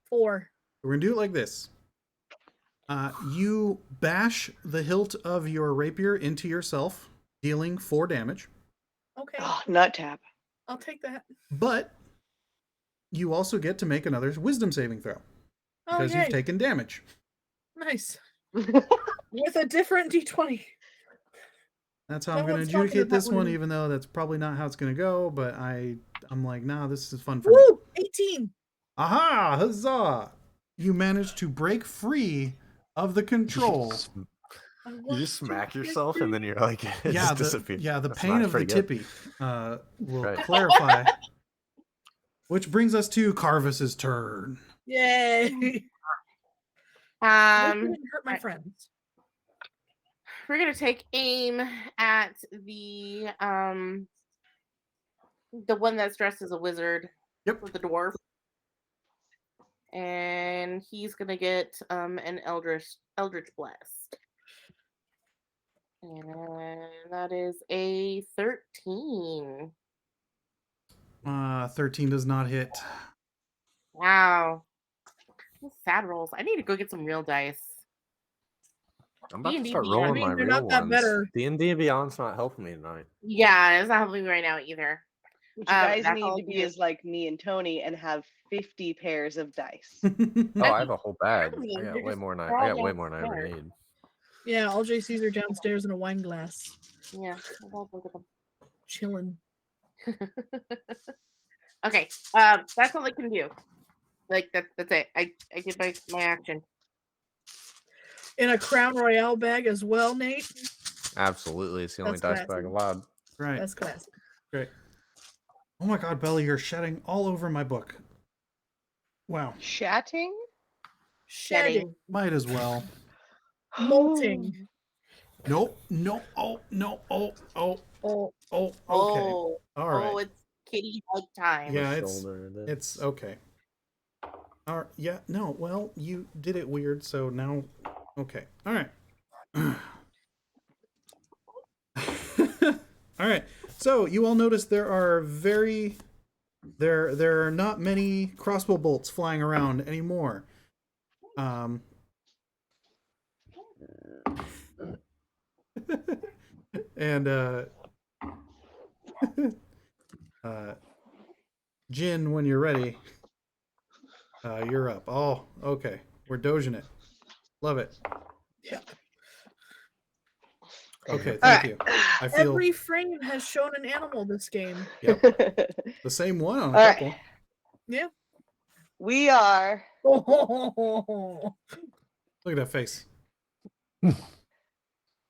4. We're going to do it like this. You bash the hilt of your rapier into yourself, dealing 4 damage. Okay, Oh, nut tap. I'll take that. But you also get to make another wisdom saving throw Oh, because yay. you've taken damage. Nice. With a different d20. That's how No I'm going to one's talking adjudicate about this one, winning. even though that's probably not how it's going to go. But I'm like, nah, this is fun for me. Woo! 18. Aha! Huzzah! You managed to break free of the control. You just smack yourself and then you're like, it Yeah, just the disappears. That pain smack's of the pretty good. tippy will Right. clarify. Which brings us to Karvis's turn. Yay. I didn't hurt my right. friends. We're gonna take aim at the one that's dressed as a wizard. Yep. With the dwarf. And he's gonna get an Eldritch Blast. And that is a 13. 13 does not hit. Wow. Those sad rolls. I need to go get some real dice. I'm about to D&D start Beyond. rolling my They're real not that ones. better. D&D Beyond's not helping me tonight. Yeah, it's not helping me right now either. What you guys that's need all to be good. is like me and Tony and have 50 pairs of dice. Oh, I have a whole bag. I mean, I got they're way just more than all I got way more than I ever downstairs. need. Yeah, all JC's are downstairs in a wine glass. Yeah. I'll look at them. Chilling. Okay. That's all I can do. Like that's it. I did my action. In a Crown Royale bag as well, Nate. Absolutely, it's the only That's dice classy. bag allowed. Right. That's classic. Great. Oh my god, Belly, you're shedding all over my book. Wow. Shatting? Shedding. Might as well. Molting. Nope. No. Oh, no. Oh. Oh, Okay. Oh, All right. oh, it's kitty hug time. Yeah, The it's shoulder, this. it's okay. All right. Yeah. No. Well, you did it weird, so now. Okay. All right. All right. So you all notice there are there are not many crossbow bolts flying around anymore. And Jin, when you're ready, you're up. Oh, okay. We're dojing it. Love it. yeah. Okay, thank you. I feel Every frame has shown an animal this game. yep, the same one on a All right. couple. Yeah. We are Oh, Look at that face.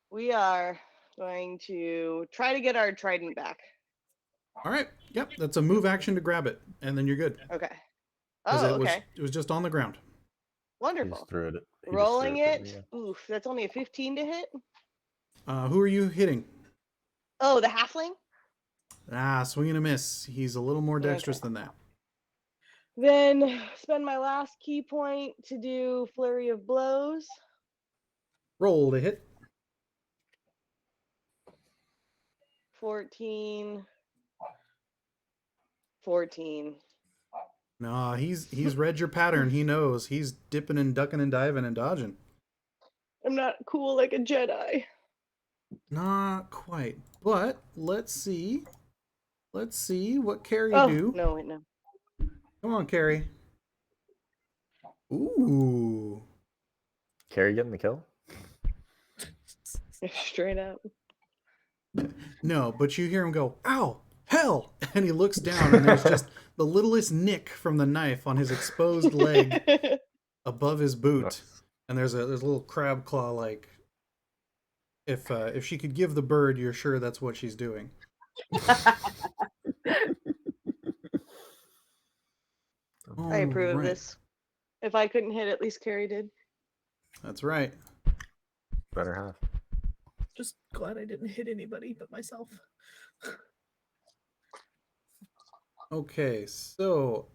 we are going to try to get our trident back. All right. Yep, that's a move action to grab it, and then you're good. Okay. Oh, it was just on the ground. He Wonderful. just threw it. Rolling it. Oof, that's only a 15 to hit. Who are you hitting? Oh, the halfling? Swing and a miss. He's a little more dexterous than that. Then spend my last key point to do flurry of blows. Roll to hit. 14. No, he's read your pattern. He knows. He's dipping and ducking and diving and dodging. I'm not cool like a Jedi. Not quite. But let's see. Let's see what Carrie Oh, do. no, wait, no. Come on, Carrie. Ooh. Carrie getting the kill? Straight up. No, but you hear him go, ow, hell! And he looks down and there's just the littlest nick from the knife on his exposed leg above his boot. Nice. And there's a little crab claw like, if she could give the bird, you're sure that's what she's doing. I approve of Alright. this. If I couldn't hit, at least Carrie did. That's right. Better half. Just glad I didn't hit anybody but myself. Okay, so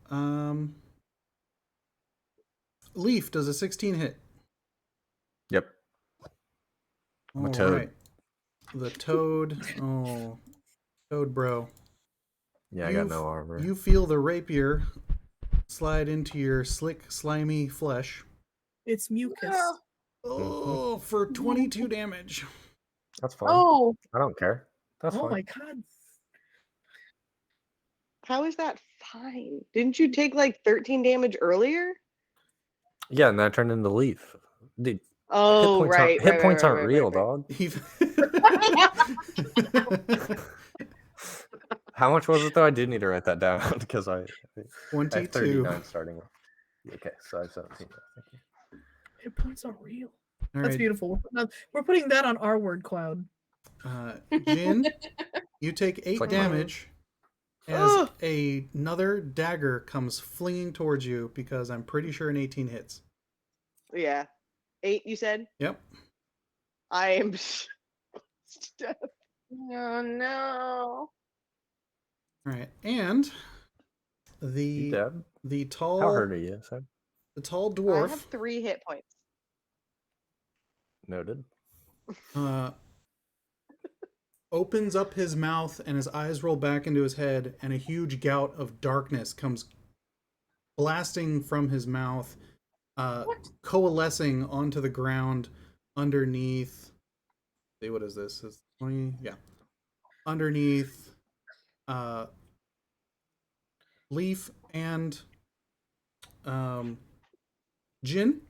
Leaf, does a 16 hit? Yep. I'm a toad. Alright. The toad. Oh, toad bro. Yeah, I got no armor. You feel the rapier slide into your slick, slimy flesh. It's mucus. Oh, for 22 damage. That's fine. Oh, I don't care. That's Oh fine. my god. How is that fine? Didn't you take like 13 damage earlier? Yeah, and that turned into Leaf. Dude, Oh, hit points aren't real, dog. How much was it though? I did need to write that down because I have 22. 39 starting with. Okay, so I have 17. Thank you. Hit points are real. All That's right, beautiful. We're putting that on our word cloud. Jin, you take 8 like damage as another dagger comes flinging towards you because I'm pretty sure an 18 hits. Yeah. 8, you said? Yep. I am. oh no. All right, and You dead? the tall How hurt are you, Sam? the tall I dwarf have 3 hit points. Noted. opens up his mouth and his eyes roll back into his head, and a huge gout of darkness comes blasting from his mouth, coalescing onto the ground underneath. See, what is this? Is 20? Yeah. Underneath Leaf and Jin.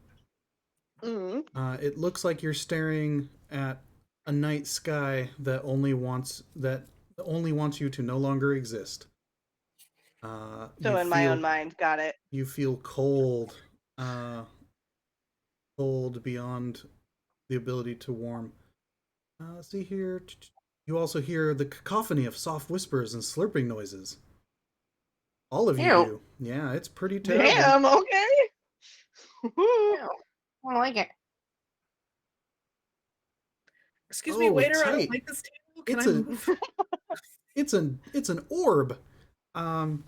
Mm-hmm. It looks like you're staring at a night sky that only wants you to no longer exist. So in my own mind, got it. You feel cold, cold beyond the ability to warm. See here. You also hear the cacophony of soft whispers and slurping noises. All of you Ew. do. Yeah, it's pretty terrible. Damn, okay. I don't like it. Excuse me, Oh, waiter, I tight. don't like this table. Can It's I a- move? It's an orb.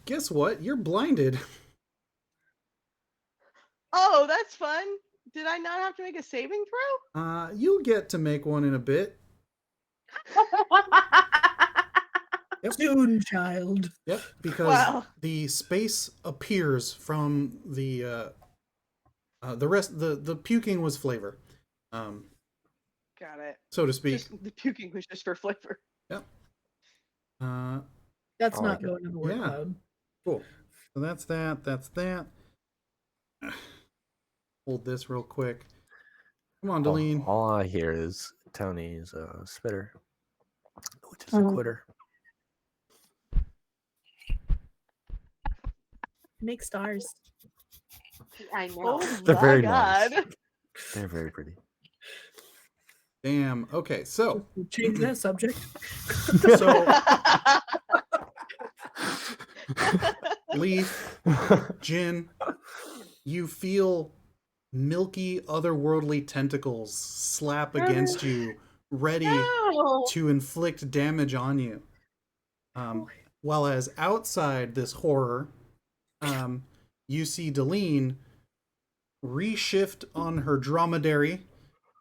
Guess what? You're blinded. Oh, that's fun. Did I not have to make a saving throw? You'll get to make one in a bit. Soon, child. Yep, because Wow. the space appears from the rest. The puking was flavor, Got it. so to speak. Just, the puking was just for flavor. Yep. That's I not like it. going in the word Yeah. cloud. Cool. So that's that. That's that. Hold this real quick. Come on, Deline. All I hear is Tony's spitter, which is a quitter. Make stars. I know. Oh They're my very god. nice. They're very pretty. Damn. Okay, so Change that subject. so Leaf, Jin, you feel milky, otherworldly tentacles slap against you, ready to inflict damage on you. While as outside this horror, you see Deline reshift on her dromedary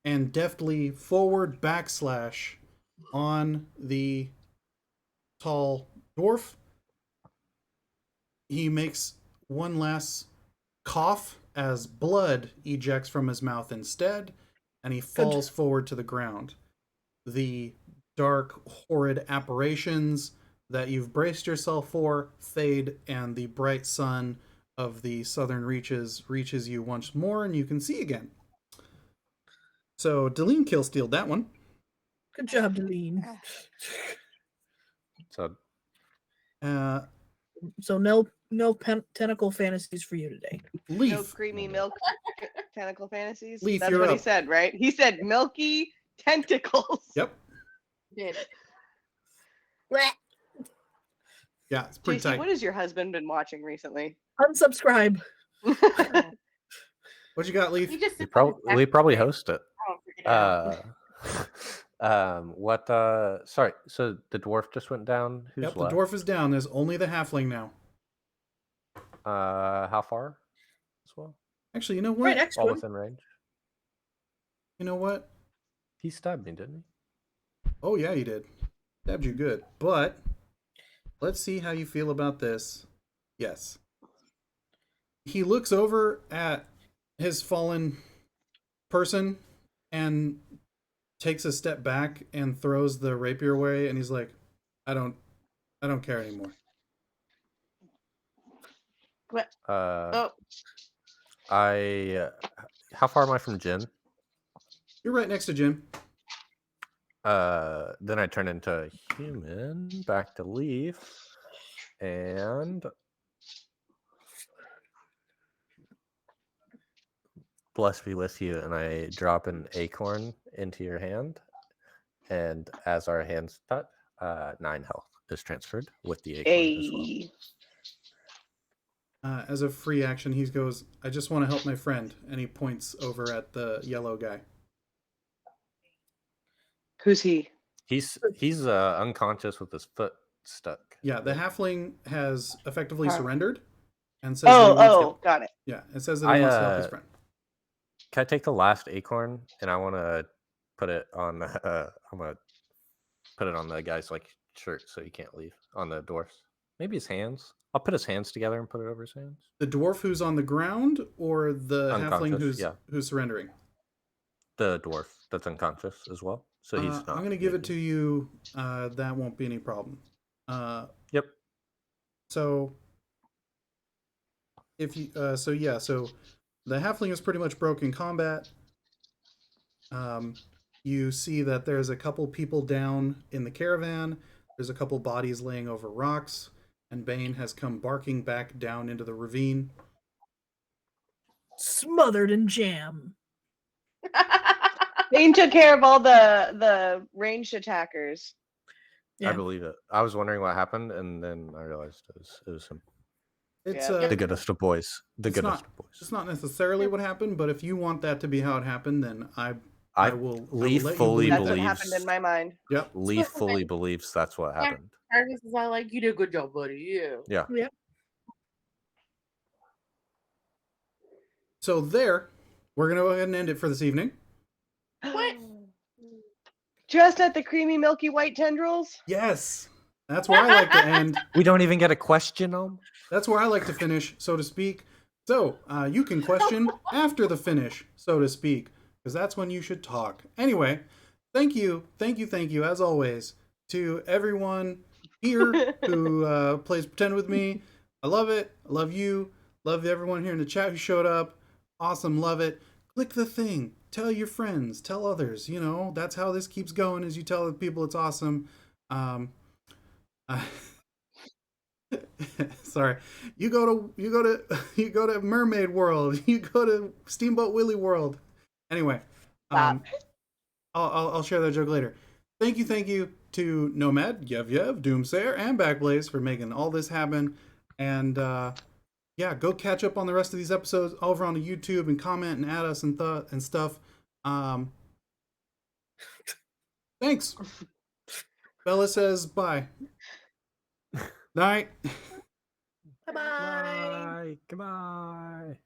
and deftly forward backslash on the tall dwarf. He makes one last cough as blood ejects from his mouth instead, and he falls forward to the ground. The dark, horrid apparitions that you've braced yourself for fade, and the bright sun of the southern reaches reaches you once more, and you can see again. So Deline kill-stealed that one. Good job, Deline. So no tentacle fantasies for you today. Leaf. No creamy milk tentacle fantasies. Leaf, That's you're what up. he said, right? He said milky tentacles. Yep. Did. Yeah, it's pretty JC, tight. what has your husband been watching recently? Unsubscribe. What you got, Leaf? We probably host it. I don't What? Sorry. So the dwarf just went down. Who's Yep, left? the dwarf is down. There's only the halfling now. How far? As well. Actually, you know what? Right next to All him. within range. You know what? He stabbed me, didn't he? Oh yeah, you did. Stabbed you good. But let's see how you feel about this. Yes. He looks over at his fallen person and takes a step back and throws the rapier away, and he's like, I don't care anymore. Oh, How far am I from Jin? You're right next to Jim. Then I turn into human, back to Leaf, and bless be with you, and I drop an acorn into your hand, and as our hands touch, 9 health is transferred with the acorn as well. As a free action, he goes, I just want to help my friend, and he points over at the yellow guy. Who's he? He's unconscious with his foot stuck. Yeah, the halfling has effectively surrendered and says that he wants help. Got it. Yeah, it says that he wants to help his friend. Can I take the last acorn and I want to put it on? I'm gonna put it on the guy's shirt so he can't leave. On the dwarf's, maybe his hands. I'll put his hands together and put it over his hands. The dwarf who's on the ground, or the halfling Unconscious, who's surrendering? The dwarf that's unconscious as well. So he's. I'm going to give it to you. That won't be any problem. Yep. So if you, so the halfling is pretty much broke in combat. You see that there's a couple people down in the caravan. There's a couple bodies laying over rocks, and Bane has come barking back down into the ravine. Smothered in jam. Bane took care of all the ranged attackers. Yeah. I believe it. I was wondering what happened, and then I realized it was him. It's Yeah. The goodest of boys. It's not necessarily what happened, but if you want that to be how it happened, then I will. Leaf let you fully believe That's that. what believes. happened in my mind. Yep. Leaf fully believes that's what happened. Karvis is all like, you did a good job, buddy. Yeah. Yeah. So there, we're gonna go ahead and end it for this evening. What? Just at the creamy, milky white tendrils? Yes, that's where I like to end. We don't even get a question on. That's where I like to finish, so to speak. So you can question after the finish, so to speak, because that's when you should talk. Anyway, thank you, as always, to everyone here who plays Pretend with me. I love it. I love you. Love everyone here in the chat who showed up. Awesome. Love it. Click the thing. Tell your friends. Tell others. You know, that's how this keeps going, is you tell the people it's awesome. Sorry. You go to Mermaid World. You go to Steamboat Willie World. Anyway, I'll share that joke later. Thank you to Nomad, Yev, Doomsayer, and BACKBLAZE for making all this happen. And yeah, go catch up on the rest of these episodes over on the YouTube and comment and add us and stuff. Thanks. Bella says bye. Night. Bye-bye. Bye. Goodbye.